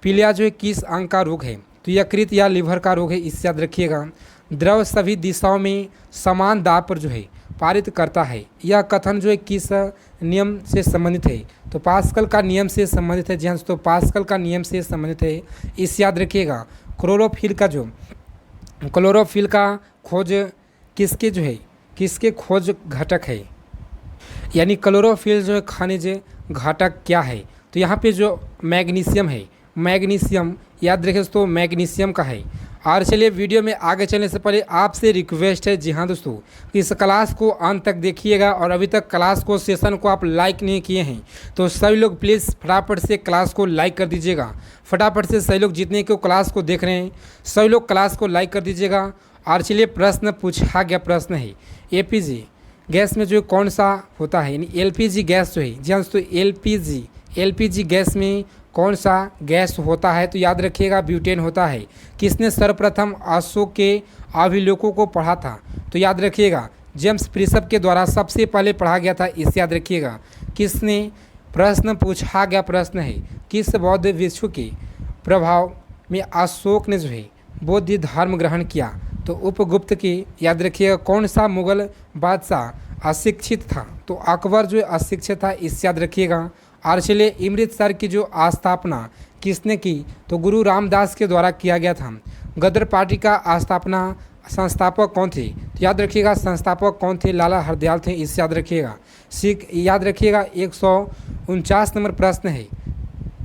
पीलिया जो है किस अंग का रोग है? तो यकृत या लीवर का रोग है, इसे याद रखिएगा। द्रव सभी दिशाओं में समान दाब पर जो है पारित करता है, यह कथन जो है किस नियम से संबंधित है? तो पास्कल का नियम से संबंधित है। जी हाँ, तो पास्कल का नियम से संबंधित है, इसे याद रखिएगा। क्लोरोफिल का खोज किसके जो है किसके खोज घटक है? यानी क्लोरोफिल जो है खनिज घटक क्या है? तो यहाँ पे जो मैग्नीशियम है, मैग्नीशियम याद रखें दोस्तों, मैग्नीशियम का है। और चलिए वीडियो में आगे चलने से पहले आपसे रिक्वेस्ट है, जी हाँ दोस्तों, इस क्लास को अंत तक देखिएगा। और अभी तक क्लास को सेशन को आप लाइक नहीं किए हैं तो सभी लोग प्लीज़ फटाफट से क्लास को लाइक कर दीजिएगा। फटाफट से सभी लोग जितने को क्लास को देख रहे हैं सभी लोग क्लास को लाइक कर दीजिएगा। और चलिए प्रश्न पूछा गया प्रश्न है, एपीजे गैस में जो कौन सा होता है, यानी एलपीजी गैस जो है, जी हाँ दोस्तों एलपीजी गैस में कौन सा गैस होता है, तो याद रखिएगा ब्यूटेन होता है। किसने सर्वप्रथम अशोक के अभिलेखों को पढ़ा था, तो याद रखिएगा जेम्स प्रिसप के द्वारा सबसे पहले पढ़ा गया था, इसे याद रखिएगा। किसने प्रश्न पूछा गया प्रश्न है, किस बौद्ध विश्व के प्रभाव में अशोक ने जो है बौद्ध धर्म ग्रहण किया, तो उपगुप्त के, याद रखिएगा कौन सा मुगल बादशाह अशिक्षित था, तो अकबर जो अशिक्षित था, इसे याद रखिएगा। और चलिए अमृतसर की जो स्थापना किसने की, तो गुरु रामदास के द्वारा किया गया था। गदर पार्टी का स्थापना संस्थापक कौन थे, तो याद रखिएगा संस्थापक कौन थे, लाला हरदयाल थे, इसे याद रखिएगा। सिख, याद रखिएगा 149 नंबर प्रश्न है,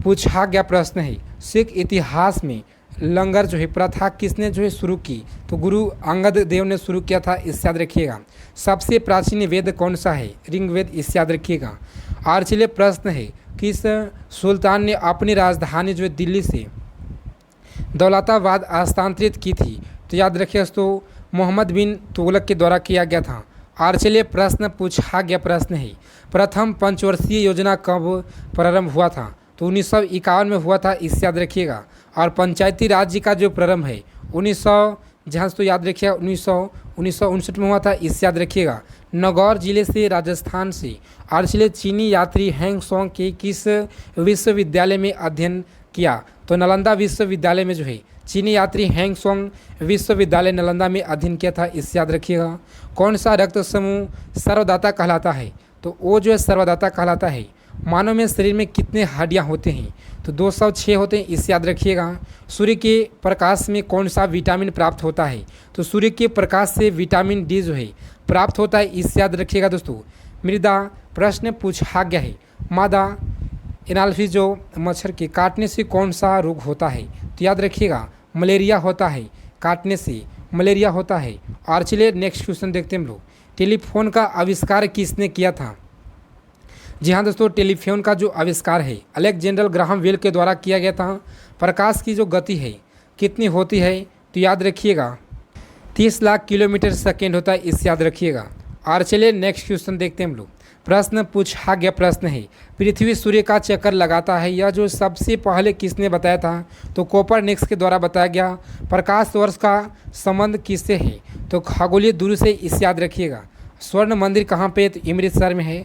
पूछा गया प्रश्न है, सिख इतिहास में लंगर जो है प्रथा किसने जो है शुरू की, तो गुरु अंगद देव ने शुरू किया था, इसे याद रखिएगा। सबसे प्राचीन वेद कौन सा है, ऋग्वेद, इसे याद रखिएगा। और चलिए प्रश्न है, किस सुल्तान ने अपनी राजधानी जो है दिल्ली से दौलताबाद हस्तांतरित की थी, तो याद रखिए दोस्तों मोहम्मद बिन तुगलक के द्वारा किया गया था। और चलिए प्रश्न पूछा गया प्रश्न है, प्रथम पंचवर्षीय योजना कब प्रारंभ हुआ था, तो 1951 में हुआ था, इसे याद रखिएगा। और पंचायती राज्य का जो प्रारंभ है 1900, जहाँ तो याद रखिएगा 1959 में हुआ था, इसे याद रखिएगा। नागौर जिले से राजस्थान से। और चलिए चीनी यात्री हैंग सॉन्ग के किस विश्वविद्यालय में अध्ययन किया, तो नालंदा विश्वविद्यालय में जो है चीनी यात्री हैंग सॉन्ग विश्वविद्यालय नालंदा में अध्ययन किया था, इसे याद रखिएगा। कौन सा रक्त समूह सर्वदाता कहलाता है, तो वो जो है सर्वदाता कहलाता है। मानव में शरीर में कितने हड्डियां होते हैं, तो 206 होते हैं, इसे याद रखिएगा। सूर्य के प्रकाश में कौन सा विटामिन प्राप्त होता है, तो सूर्य के प्रकाश से विटामिन डी जो है प्राप्त होता है, इसे याद रखिएगा दोस्तों। मृदा प्रश्न पूछा गया है, मादा एनाल्फिस जो मच्छर के काटने से कौन सा रोग होता है, तो याद रखिएगा मलेरिया होता है, काटने से मलेरिया होता है। और चलिए नेक्स्ट क्वेश्चन देखते हैं हम लोग, टेलीफोन का आविष्कार किसने किया था, जी हाँ दोस्तों टेलीफोन का जो आविष्कार है अलेक्जेंडर ग्राहम बेल के द्वारा किया गया था। प्रकाश की जो गति है कितनी होती है, तो याद रखिएगा 30 लाख किलोमीटर सेकेंड होता है, इसे याद रखिएगा। और चलिए नेक्स्ट क्वेश्चन देखते हैं हम लोग, प्रश्न पूछा गया प्रश्न है, पृथ्वी सूर्य का चक्कर लगाता है, यह जो सबसे पहले किसने बताया था, तो कोपरनिकस के द्वारा बताया गया। प्रकाश वर्ष का संबंध किससे है, तो खगोलीय दूरी से, इसे याद रखिएगा। स्वर्ण मंदिर कहाँ पे, तो अमृतसर में है।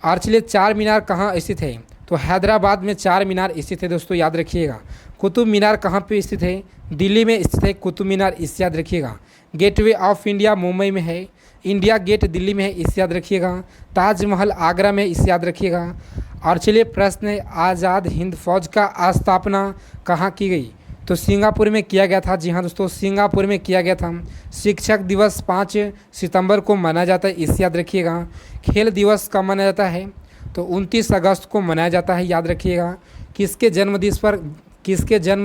और चलिए चार मीनार कहाँ स्थित है, तो हैदराबाद में चार मीनार स्थित है दोस्तों, याद रखिएगा। कुतुब मीनार कहाँ पे स्थित है, दिल्ली में स्थित है कुतुब मीनार, इसे याद रखिएगा। गेटवे ऑफ इंडिया मुंबई में है, इंडिया गेट दिल्ली में है, इसे याद रखिएगा। ताजमहल आगरा में, इसे याद रखिएगा। और चलिए प्रश्न है, आज़ाद हिंद फौज का स्थापना कहाँ की गई, तो सिंगापुर में किया गया था, जी हाँ दोस्तों सिंगापुर में किया गया था। शिक्षक दिवस 5 सितंबर को मनाया जाता है, इसे याद रखिएगा। खेल दिवस कब मनाया जाता है, तो 29 अगस्त को मनाया जाता है, याद रखिएगा। किसके जन्म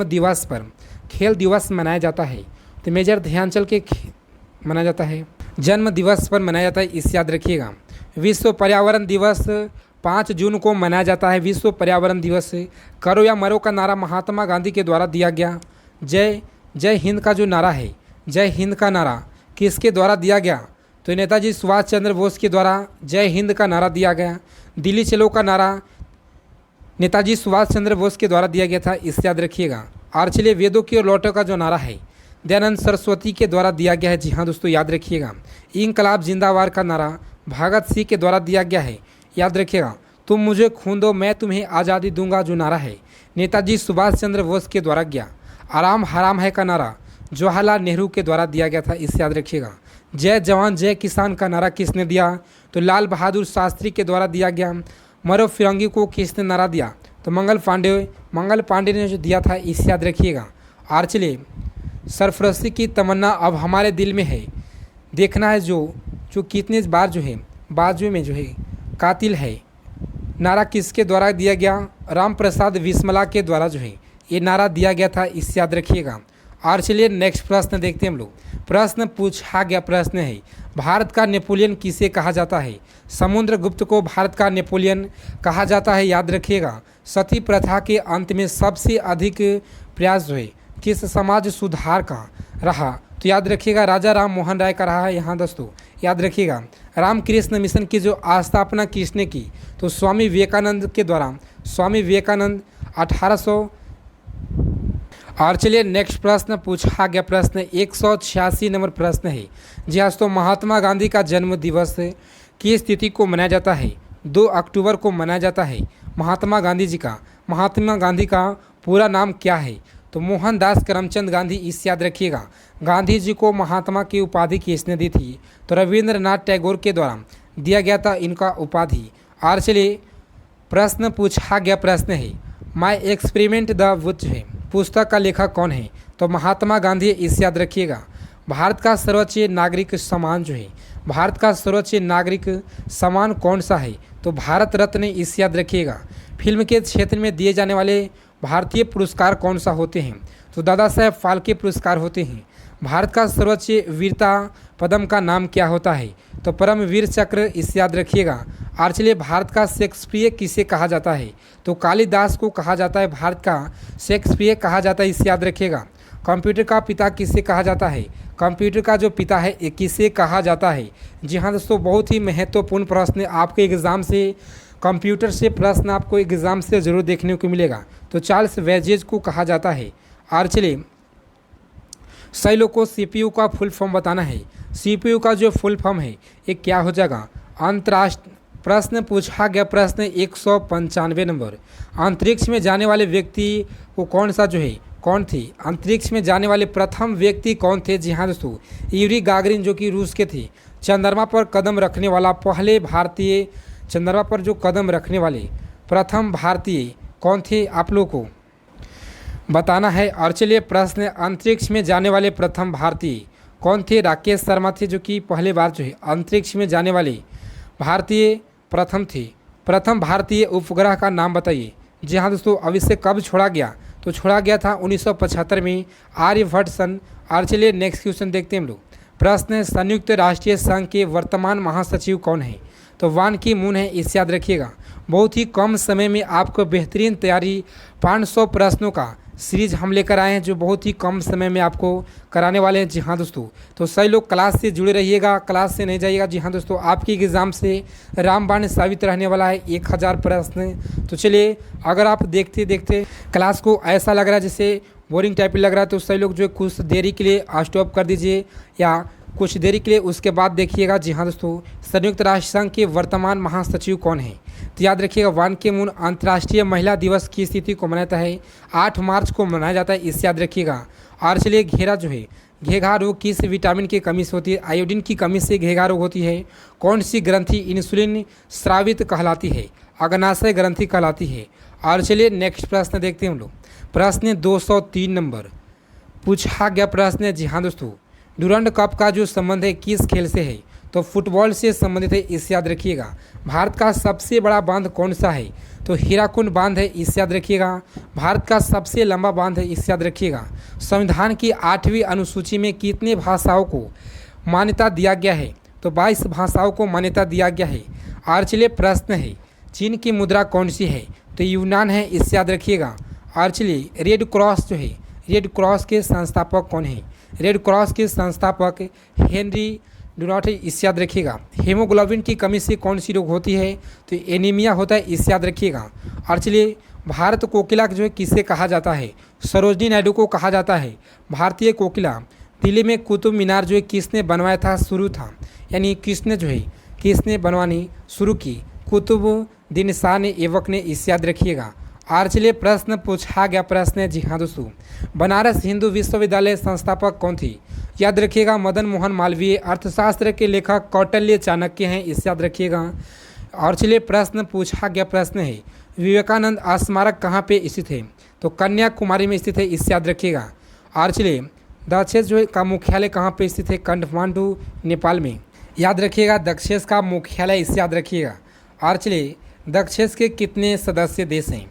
दिवस पर खेल दिवस मनाया जाता है, तो मेजर ध्यानचंद के मनाया जाता है, जन्म दिवस पर मनाया जाता है, इसे याद रखिएगा। विश्व पर्यावरण दिवस 5 जून को मनाया जाता है, विश्व पर्यावरण दिवस। करो या मरो का नारा महात्मा गांधी के द्वारा दिया गया। जय हिंद का जो नारा है, जय हिंद का नारा किसके द्वारा दिया गया, तो नेताजी सुभाष चंद्र बोस के द्वारा जय हिंद का नारा दिया गया। दिल्ली चलो का नारा नेताजी सुभाष चंद्र बोस के द्वारा दिया गया था, इसे याद रखिएगा। और चलिए वेदों की ओर लौटो का जो नारा है दयानंद सरस्वती के द्वारा दिया गया है, जी हाँ दोस्तों याद रखिएगा। इंकलाब जिंदाबाद का नारा भगत सिंह के द्वारा दिया गया है, याद रखिएगा। तुम मुझे खून दो मैं तुम्हें आज़ादी दूंगा जो नारा है नेताजी सुभाष चंद्र बोस के द्वारा गया। आराम हराम है का नारा जवाहरलाल नेहरू के द्वारा दिया गया था, इसे याद रखिएगा। जय जवान जय किसान का नारा किसने दिया, तो लाल बहादुर शास्त्री के द्वारा दिया गया। मरो फिरंगी को किसने नारा दिया, तो मंगल पांडे ने जो दिया था, इसे याद रखिएगा। और चलिए सरफरोशी की तमन्ना अब हमारे दिल में है, देखना है जो कितने बार जो है बाजू में जो है कातिल है, नारा किसके द्वारा दिया गया, राम प्रसाद बिस्मिल्लाह के द्वारा जो है ये नारा दिया गया था, इसे याद रखिएगा। और चलिए नेक्स्ट प्रश्न देखते हैं हम लोग। प्रश्न पूछा गया प्रश्न है, भारत का नेपोलियन किसे कहा जाता है, समुद्रगुप्त को भारत का नेपोलियन कहा जाता है, याद रखिएगा। सती प्रथा के अंत में सबसे अधिक प्रयास जो है किस समाज सुधार का रहा, तो याद रखिएगा राजा राम मोहन राय का रहा है। यहाँ दोस्तों याद रखिएगा। रामकृष्ण मिशन की जो स्थापना किसने की, तो स्वामी विवेकानंद के द्वारा, स्वामी विवेकानंद 1800। और चलिए नेक्स्ट प्रश्न पूछा गया, प्रश्न 186 नंबर प्रश्न है। जी हाँ दोस्तों, महात्मा गांधी का जन्म दिवस की तिथि को मनाया जाता है 2 अक्टूबर को मनाया जाता है। महात्मा गांधी का पूरा नाम क्या है, तो मोहनदास करमचंद गांधी। इस याद रखिएगा। गांधी जी को महात्मा की उपाधि किसने दी थी, तो रविंद्रनाथ टैगोर के द्वारा दिया गया था इनका उपाधि। और चलिए प्रश्न पूछा गया, प्रश्न है माई एक्सपेरिमेंट द वुच है, पुस्तक का लेखक कौन है, तो महात्मा गांधी। इस याद रखिएगा। भारत का सर्वोच्च नागरिक सम्मान जो है, भारत का सर्वोच्च नागरिक सम्मान कौन सा है, तो भारत रत्न। इस याद रखिएगा। फिल्म के क्षेत्र में दिए जाने वाले भारतीय पुरस्कार कौन सा होते हैं, तो दादा साहेब फाल्के पुरस्कार होते हैं। भारत का सर्वोच्च वीरता पदम का नाम क्या होता है, तो परमवीर चक्र। इस याद रखिएगा। और चलिए भारत का शेक्सपियर किसे कहा जाता है, तो कालिदास को कहा जाता है, भारत का शेक्सपियर कहा जाता है। इस याद रखिएगा। कंप्यूटर का पिता किसे कहा जाता है, कंप्यूटर का जो पिता है ये किसे कहा जाता है। जी हाँ दोस्तों, बहुत ही महत्वपूर्ण प्रश्न आपके एग्ज़ाम से, कंप्यूटर से प्रश्न आपको एग्ज़ाम से ज़रूर देखने को मिलेगा। तो चार्ल्स बेबेज को कहा जाता है। और चलिए सही लोग को सीपीयू का फुल फॉर्म बताना है। सीपीयू का जो फुल फॉर्म है ये क्या हो जाएगा, अंतर्राष्ट्रीय। प्रश्न पूछा गया, प्रश्न 195 नंबर। अंतरिक्ष में जाने वाले व्यक्ति को कौन सा जो है, कौन थे अंतरिक्ष में जाने वाले प्रथम व्यक्ति कौन थे। जी हाँ दोस्तों, यूरी गागरिन जो कि रूस के थे। चंद्रमा पर कदम रखने वाला पहले भारतीय, चंद्रमा पर जो कदम रखने वाले प्रथम भारतीय कौन थे, आप लोग को बताना है। और चलिए प्रश्न, अंतरिक्ष में जाने वाले प्रथम भारतीय कौन थे, राकेश शर्मा थे, जो कि पहले बार जो है अंतरिक्ष में जाने वाले भारतीय प्रथम थे। प्रथम भारतीय उपग्रह का नाम बताइए। जी हाँ दोस्तों, अब इसे कब छोड़ा गया, तो छोड़ा गया था 1975 में, आर्यभट्ट सन। और चलिए नेक्स्ट क्वेश्चन देखते हैं हम लोग। प्रश्न, संयुक्त राष्ट्रीय संघ के वर्तमान महासचिव कौन है, तो वान की मून है। इस याद रखिएगा। बहुत ही कम समय में आपको बेहतरीन तैयारी 500 प्रश्नों का सीरीज हम लेकर आए हैं, जो बहुत ही कम समय में आपको कराने वाले हैं। जी हाँ दोस्तों, तो सही लोग क्लास से जुड़े रहिएगा, क्लास से नहीं जाइएगा। जी हाँ दोस्तों, आपकी एग्ज़ाम से रामबाण साबित रहने वाला है 1000 प्रश्न। तो चलिए, अगर आप देखते देखते क्लास को ऐसा लग रहा है जैसे बोरिंग टाइप लग रहा है, तो सही लोग जो कुछ देरी के लिए स्टॉप कर दीजिए या कुछ देरी के लिए उसके बाद देखिएगा। जी हाँ दोस्तों, संयुक्त राष्ट्र संघ के वर्तमान महासचिव कौन है, तो याद रखिएगा वान की मून। अंतर्राष्ट्रीय महिला दिवस की तिथि को मनाता है 8 मार्च को मनाया जाता है। इस याद रखिएगा। और चलिए घेरा जो है, घेघा रोग किस विटामिन की कमी से होती है, आयोडीन की कमी से घेघा रोग होती है। कौन सी ग्रंथि इंसुलिन स्रावित कहलाती है, अग्नाशय ग्रंथि कहलाती है। और चलिए नेक्स्ट प्रश्न देखते हैं हम लोग। प्रश्न 203 नंबर पूछा गया प्रश्न। जी हाँ दोस्तों, डूरंड कप का जो संबंध है किस खेल से है, तो फुटबॉल से संबंधित है। इस याद रखिएगा। भारत का सबसे बड़ा बांध कौन सा है, तो हीराकुंड बांध है। इस याद रखिएगा। भारत का सबसे लंबा बांध है। इस याद रखिएगा। संविधान की 8वीं अनुसूची में कितने भाषाओं को मान्यता दिया गया है, तो 22 भाषाओं को मान्यता दिया गया है। और चलिए प्रश्न है, चीन की मुद्रा कौन सी है, तो यूनान है। इस याद रखिएगा। और चलिए रेड क्रॉस जो है, रेड क्रॉस के संस्थापक कौन है, रेड क्रॉस के संस्थापक हेनरी डुनाल्ड है। इस याद रखिएगा। हीमोग्लोबिन की कमी से कौन सी रोग होती है, तो एनीमिया होता है। इस याद रखिएगा। और चलिए भारत कोकिला जो है किसे कहा जाता है, सरोजनी नायडू को कहा जाता है भारतीय कोकिला। दिल्ली में कुतुब मीनार जो है किसने बनवाया था, शुरू था, यानी किसने जो है किसने बनवानी शुरू की, कुतुबुद्दीन शाह ने ऐबक ने। इस याद रखिएगा। और चलिए प्रश्न पूछा गया, प्रश्न है जी हाँ दोस्तों, बनारस हिंदू विश्वविद्यालय संस्थापक कौन थी, याद रखिएगा मदन मोहन मालवीय। अर्थशास्त्र के लेखक कौटिल्य चाणक्य हैं। इस याद रखिएगा। और चलिए प्रश्न पूछा गया, प्रश्न है विवेकानंद स्मारक कहाँ पे स्थित है, तो कन्याकुमारी में स्थित है। इस याद रखिएगा। और चलिए दक्षेस जो है का मुख्यालय कहाँ पे स्थित है, काठमांडू नेपाल में। याद रखिएगा दक्षेस का मुख्यालय। इस याद रखिएगा। और चलिए दक्षेस के कितने सदस्य देश हैं,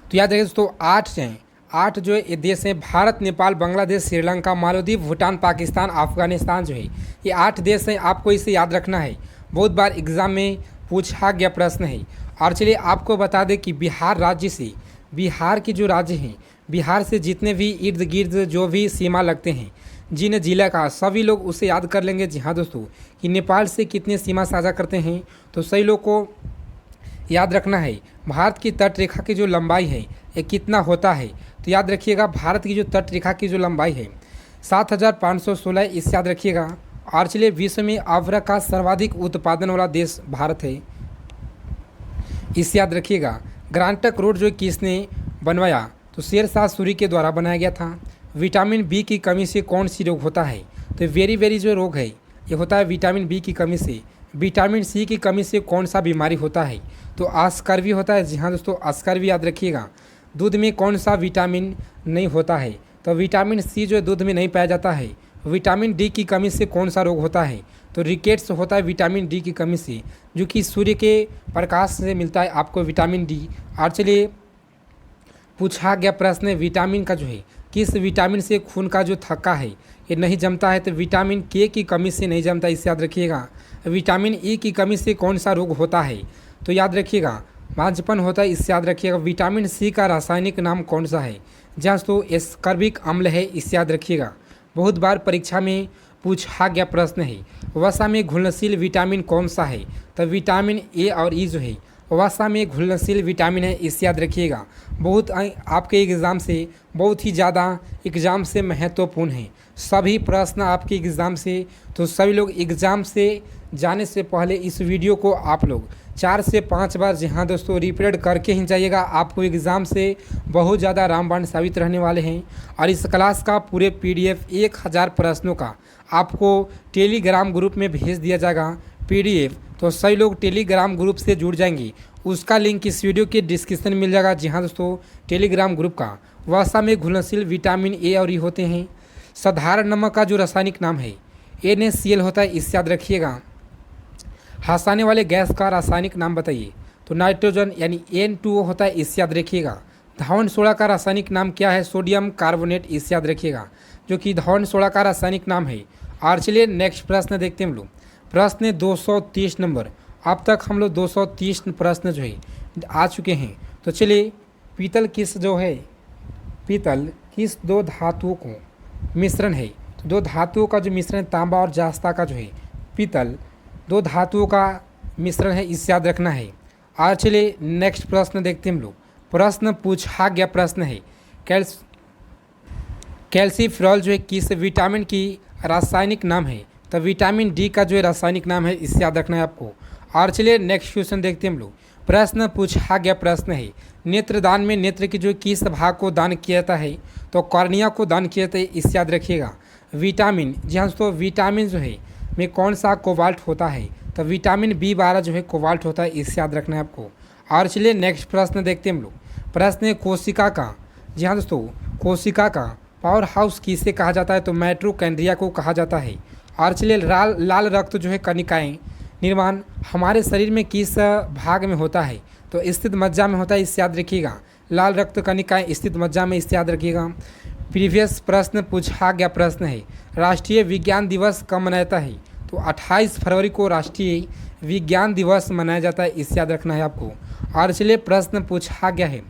तो याद रखिए दोस्तों 8 हैं। 8 जो ये देश हैं, भारत, नेपाल, बांग्लादेश, श्रीलंका, मालदीव, भूटान, पाकिस्तान, अफगानिस्तान जो है, ये 8 देश हैं। आपको इसे याद रखना है, बहुत बार एग्जाम में पूछा गया प्रश्न है। और चलिए आपको बता दें कि बिहार राज्य से, बिहार के जो राज्य हैं, बिहार से जितने भी इर्द गिर्द जो भी सीमा लगते हैं, जिन जिला का, सभी लोग उसे याद कर लेंगे। जी हाँ दोस्तों, कि नेपाल से कितने सीमा साझा करते हैं, तो सही लोग को याद रखना है। भारत की तट रेखा की जो लंबाई है ये कितना होता है, तो याद रखिएगा भारत की जो तट रेखा की जो लंबाई है 7516, इस याद रखिएगा। और चलिए, विश्व में अभ्रक का सर्वाधिक उत्पादन वाला देश भारत है, इस याद रखिएगा। ग्रांटक रोड जो किसने बनवाया, तो शेरशाह सूरी के द्वारा बनाया गया था। विटामिन बी की कमी से कौन सी रोग होता है, तो वेरी जो रोग है ये होता है विटामिन बी की कमी से। विटामिन सी की कमी से कौन सा बीमारी होता है, तो स्कर्वी होता है। जी हाँ दोस्तों, स्कर्वी याद रखिएगा। दूध में कौन सा विटामिन नहीं होता है, तो विटामिन सी जो दूध में नहीं पाया जाता है। विटामिन डी की कमी से कौन सा रोग होता है, तो रिकेट्स होता है विटामिन डी की कमी से, जो कि सूर्य के प्रकाश से मिलता है आपको विटामिन डी। और चलिए, पूछा गया प्रश्न है विटामिन का जो है, किस विटामिन से खून का जो थक्का है ये नहीं जमता है, तो विटामिन के की कमी से नहीं जमता, इसे याद रखिएगा। विटामिन ई की कमी से कौन सा रोग होता है, तो याद रखिएगा बांझपन होता है, इससे याद रखिएगा। विटामिन सी का रासायनिक नाम कौन सा है, जहाँ तो एस्कर्बिक अम्ल है, इससे याद रखिएगा। बहुत बार परीक्षा में पूछा गया प्रश्न है वसा में घुलनशील विटामिन कौन सा है, तो विटामिन ए और ई जो है वसा में घुलनशील विटामिन है, इससे याद रखिएगा। बहुत आपके एग्ज़ाम से बहुत ही ज़्यादा एग्ज़ाम से महत्वपूर्ण है सभी प्रश्न आपके एग्ज़ाम से। तो सभी लोग एग्ज़ाम से जाने से पहले इस वीडियो को आप लोग 4 से 5 बार, जी हाँ दोस्तों, रिपीट करके ही जाइएगा। आपको एग्ज़ाम से बहुत ज़्यादा रामबाण साबित रहने वाले हैं। और इस क्लास का पूरे PDF 1000 प्रश्नों का आपको टेलीग्राम ग्रुप में भेज दिया जाएगा PDF। तो सभी लोग टेलीग्राम ग्रुप से जुड़ जाएंगे, उसका लिंक इस वीडियो के डिस्क्रिप्शन में मिल जाएगा। जी हाँ दोस्तों, टेलीग्राम ग्रुप का। वसा में घुलनशील विटामिन ए और ई होते हैं। साधारण नमक का जो रासायनिक नाम है NaCl होता है, इससे याद रखिएगा। हंसाने वाले गैस का रासायनिक नाम बताइए, तो नाइट्रोजन यानी N2O होता है, इससे याद रखिएगा। धावन सोडा का रासायनिक नाम क्या है, सोडियम कार्बोनेट, इससे याद रखिएगा, जो कि धावन सोडा का रासायनिक नाम है। और चलिए नेक्स्ट प्रश्न देखते हैं हम लोग। प्रश्न 230 नंबर। अब तक हम लोग 230 प्रश्न जो है आ चुके हैं। तो चलिए, पीतल किस जो है, पीतल किस दो धातुओं को मिश्रण है, तो दो धातुओं का जो मिश्रण तांबा और जास्ता का जो है, पीतल दो धातुओं का मिश्रण है, इससे याद रखना है। और चलिए नेक्स्ट प्रश्न देखते हैं हम लोग। प्रश्न पूछा गया प्रश्न है कैल्सीफेरॉल जो है किस विटामिन की रासायनिक नाम है, तो विटामिन डी का जो है रासायनिक नाम है, इससे याद रखना है आपको। और चलिए नेक्स्ट क्वेश्चन देखते हैं हम लोग। प्रश्न पूछा गया प्रश्न है नेत्रदान में नेत्र की जो किस भाग को दान किया जाता है, तो कॉर्निया को दान किया जाता है, इससे याद रखिएगा। विटामिन, जी हाँ दोस्तों, विटामिन जो है में कौन सा कोबाल्ट होता है, तो विटामिन B12 जो है कोबाल्ट होता है, इससे याद रखना है आपको। और चलिए नेक्स्ट प्रश्न देखते हैं हम लोग। प्रश्न है कोशिका का, जी हाँ दोस्तों, कोशिका का पावर हाउस किसे कहा जाता है, तो माइटोकॉन्ड्रिया को कहा जाता है। और चलिए लाल रक्त जो है कणिकाएँ निर्माण हमारे शरीर में किस भाग में होता है, तो स्थित मज्जा में होता है, इससे याद रखिएगा। लाल रक्त कणिकाएँ स्थित मज्जा में, इससे याद रखिएगा। प्रीवियस प्रश्न पूछा गया प्रश्न है राष्ट्रीय विज्ञान दिवस कब मनाया जाता है, तो 28 फरवरी को राष्ट्रीय विज्ञान दिवस मनाया जाता है, इससे याद रखना है आपको। और चलिए प्रश्न पूछा गया है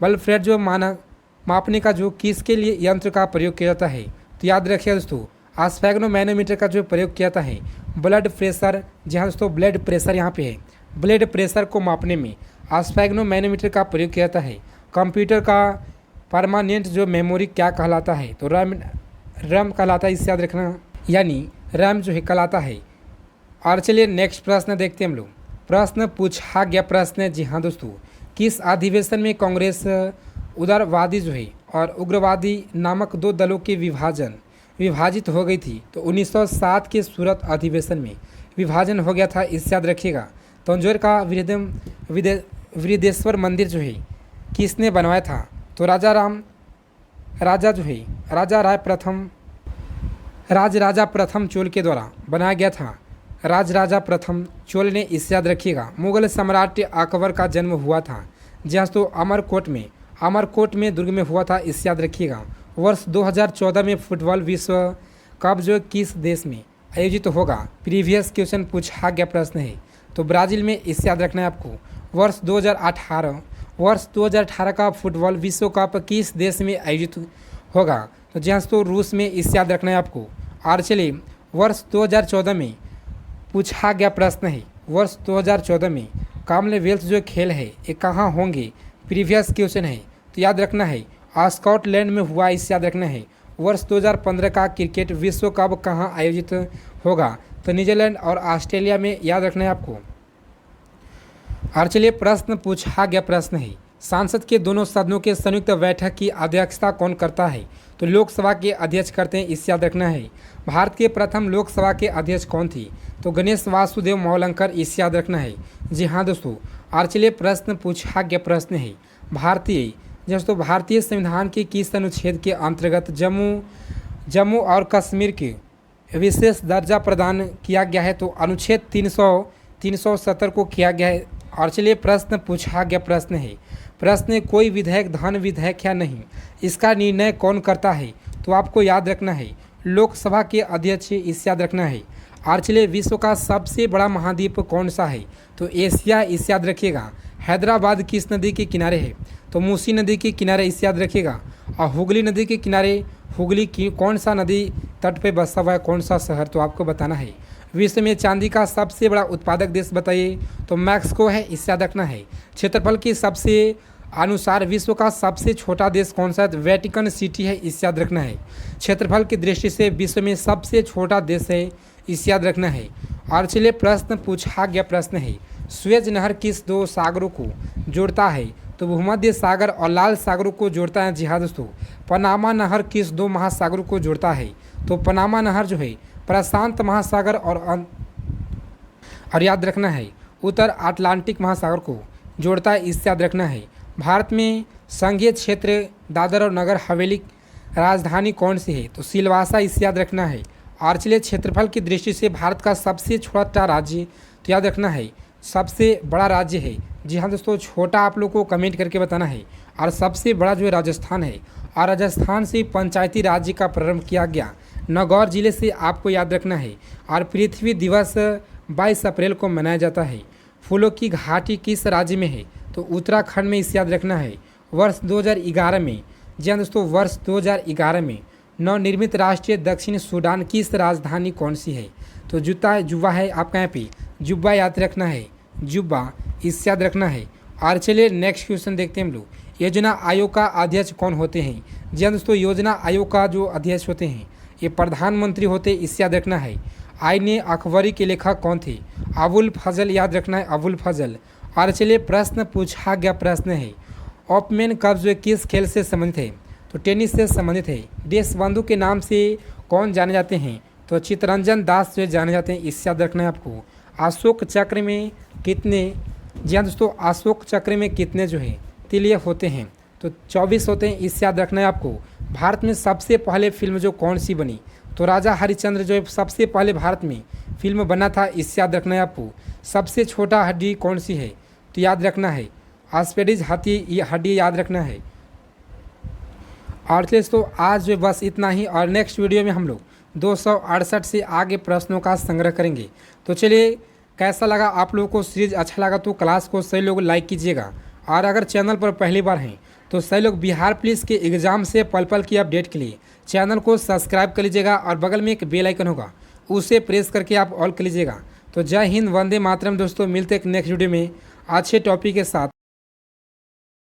ब्लड जो मानक मापने का जो किसके लिए यंत्र का प्रयोग किया जाता है, तो याद रखिए दोस्तों, स्फेग्नोमैनोमीटर का जो प्रयोग किया जाता है ब्लड प्रेशर, जी हाँ दोस्तों, ब्लड प्रेशर यहाँ पे है, ब्लड प्रेशर को मापने में स्फेग्नोमैनोमीटर का प्रयोग किया जाता है। कंप्यूटर का परमानेंट जो मेमोरी क्या कहलाता है, तो रैम कहलाता है, इससे याद रखना, यानी रैम जो है कहलाता है। और चलिए नेक्स्ट प्रश्न देखते हैं हम लोग। प्रश्न पूछा गया प्रश्न है, जी हाँ दोस्तों, किस अधिवेशन में कांग्रेस उदारवादी जो है और उग्रवादी नामक दो दलों के विभाजित हो गई थी, तो 1907 के सूरत अधिवेशन में विभाजन हो गया था, इससे याद रखिएगा। तंजौर का वृद्धेश्वर मंदिर जो है किसने बनवाया था, तो राजा प्रथम चोल के द्वारा बनाया गया था, राजा प्रथम चोल ने, इससे याद रखिएगा। मुगल सम्राट अकबर का जन्म हुआ था, जहाँ तो अमरकोट में दुर्ग में हुआ था, इससे याद रखिएगा। वर्ष 2014 में फुटबॉल विश्व कप जो किस देश में आयोजित होगा, प्रीवियस क्वेश्चन पूछा गया प्रश्न है, तो ब्राज़ील में, इससे याद रखना है आपको। वर्ष 2018 का फुटबॉल विश्व कप किस देश में आयोजित होगा, तो जी हाँ दोस्तों, रूस में इसे याद रखना है आपको। और चलिए, वर्ष 2014 में पूछा गया प्रश्न है, वर्ष 2014 में कॉमनवेल्थ जो खेल है ये कहाँ होंगे, प्रीवियस क्वेश्चन है। तो याद रखना है स्कॉटलैंड में हुआ, इसे याद रखना है। वर्ष 2015 का क्रिकेट विश्व कप कहाँ आयोजित होगा, तो नीदरलैंड और ऑस्ट्रेलिया में, याद रखना है आपको। और चलिए, प्रश्न पूछा गया प्रश्न है, सांसद के दोनों सदनों के संयुक्त बैठक की अध्यक्षता कौन करता है, तो लोकसभा के अध्यक्ष करते हैं, इसे याद रखना है। भारत के प्रथम लोकसभा के अध्यक्ष कौन थी, तो गणेश वासुदेव मोवलंकर, इसे याद रखना है। जी हाँ दोस्तों, और चलिए, प्रश्न पूछा गया प्रश्न है, भारतीय संविधान के किस अनुच्छेद के अंतर्गत जम्मू और कश्मीर के विशेष दर्जा प्रदान किया गया है, तो अनुच्छेद 370 को किया गया है। और चलिए, प्रश्न पूछा गया प्रश्न है, प्रश्न कोई विधेयक धन विधेयक या नहीं, इसका निर्णय कौन करता है, तो आपको याद रखना है लोकसभा के अध्यक्ष, इसे याद रखना है। और चलिए, विश्व का सबसे बड़ा महाद्वीप कौन सा है, तो एशिया, इसे याद रखिएगा। हैदराबाद किस नदी के किनारे है, तो मूसी नदी के किनारे, इसे याद रखिएगा। और हुगली नदी के किनारे, हुगली की कौन सा नदी तट पे बसा हुआ है, कौन सा शहर, तो आपको बताना है। विश्व में चांदी का सबसे बड़ा उत्पादक देश बताइए, तो मैक्सिको है, इसे याद रखना है। क्षेत्रफल के सबसे अनुसार विश्व का सबसे छोटा देश कौन सा है, वेटिकन सिटी है, इसे याद रखना है। क्षेत्रफल की दृष्टि से विश्व में सबसे छोटा देश है, इसे याद रखना है। और चलिए, प्रश्न पूछा गया प्रश्न है, स्वेज नहर किस दो सागरों को जोड़ता है, तो भूमध्य सागर और लाल सागरों को जोड़ता है। जी हाँ दोस्तों, पनामा नहर किस दो महासागरों को जोड़ता है, तो पनामा नहर जो है प्रशांत महासागर और याद रखना है उत्तर अटलांटिक महासागर को जोड़ता है, इससे याद रखना है। भारत में संघीय क्षेत्र दादर और नगर हवेली राजधानी कौन सी है, तो सिलवासा, इसे याद रखना है। और चलिए, क्षेत्रफल की दृष्टि से भारत का सबसे छोटा राज्य, तो याद रखना है सबसे बड़ा राज्य है। जी हाँ दोस्तों, छोटा आप लोग को कमेंट करके बताना है। और सबसे बड़ा जो है राजस्थान है, और राजस्थान से पंचायती राज्य का प्रारंभ किया गया नागौर जिले से, आपको याद रखना है। और पृथ्वी दिवस 22 अप्रैल को मनाया जाता है। फूलों की घाटी किस राज्य में है, तो उत्तराखंड में, इसे याद रखना है। वर्ष 2011 में, जी हाँ दोस्तों, वर्ष 2011 में नवनिर्मित राष्ट्रीय दक्षिण सूडान की राजधानी कौन सी है, तो जुब्बा है, आपका यहाँ पे जुब्बा याद रखना है, जुब्बा, इससे याद रखना है। और चलिए, नेक्स्ट क्वेश्चन देखते हैं हम लोग। योजना आयोग का अध्यक्ष कौन होते हैं, जी हाँ दोस्तों, योजना आयोग का जो अध्यक्ष होते हैं ये प्रधानमंत्री होते, इससे याद रखना है। आईने अकबरी के लेखक कौन थे, अबुल फजल, याद रखना है अबुल फजल। और चलिए, प्रश्न पूछा गया प्रश्न है, ओपमैन कप जो किस खेल से संबंधित है, तो टेनिस से संबंधित है। देशबंधु के नाम से कौन जाने जाते हैं, तो चित्तरंजन दास जो जाने जाते हैं, इससे याद रखना है आपको। अशोक चक्र में कितने, जी हाँ दोस्तों, अशोक चक्र में कितने जो है तिलिये होते हैं, तो 24 होते हैं, इससे याद रखना है आपको। भारत में सबसे पहले फिल्म जो कौन सी बनी, तो राजा हरिश्चंद्र जो है सबसे पहले भारत में फिल्म बना था, इससे याद रखना है आपको। सबसे छोटा हड्डी कौन सी है, तो याद रखना है ऑस्ट्रेडिज हड्डी, याद रखना है। और दोस्तों, आज जो बस इतना ही, और नेक्स्ट वीडियो में हम लोग 268 से आगे प्रश्नों का संग्रह करेंगे। तो चलिए, कैसा लगा आप लोगों को सीरीज, अच्छा लगा तो क्लास को सही लोग लाइक कीजिएगा। और अगर चैनल पर पहली बार हैं तो सही लोग बिहार पुलिस के एग्ज़ाम से पल पल की अपडेट के लिए चैनल को सब्सक्राइब कर लीजिएगा, और बगल में एक बेल आइकन होगा उसे प्रेस करके आप ऑल कर लीजिएगा। तो जय हिंद, वंदे मातरम दोस्तों, मिलते एक नेक्स्ट वीडियो में अच्छे टॉपिक के साथ।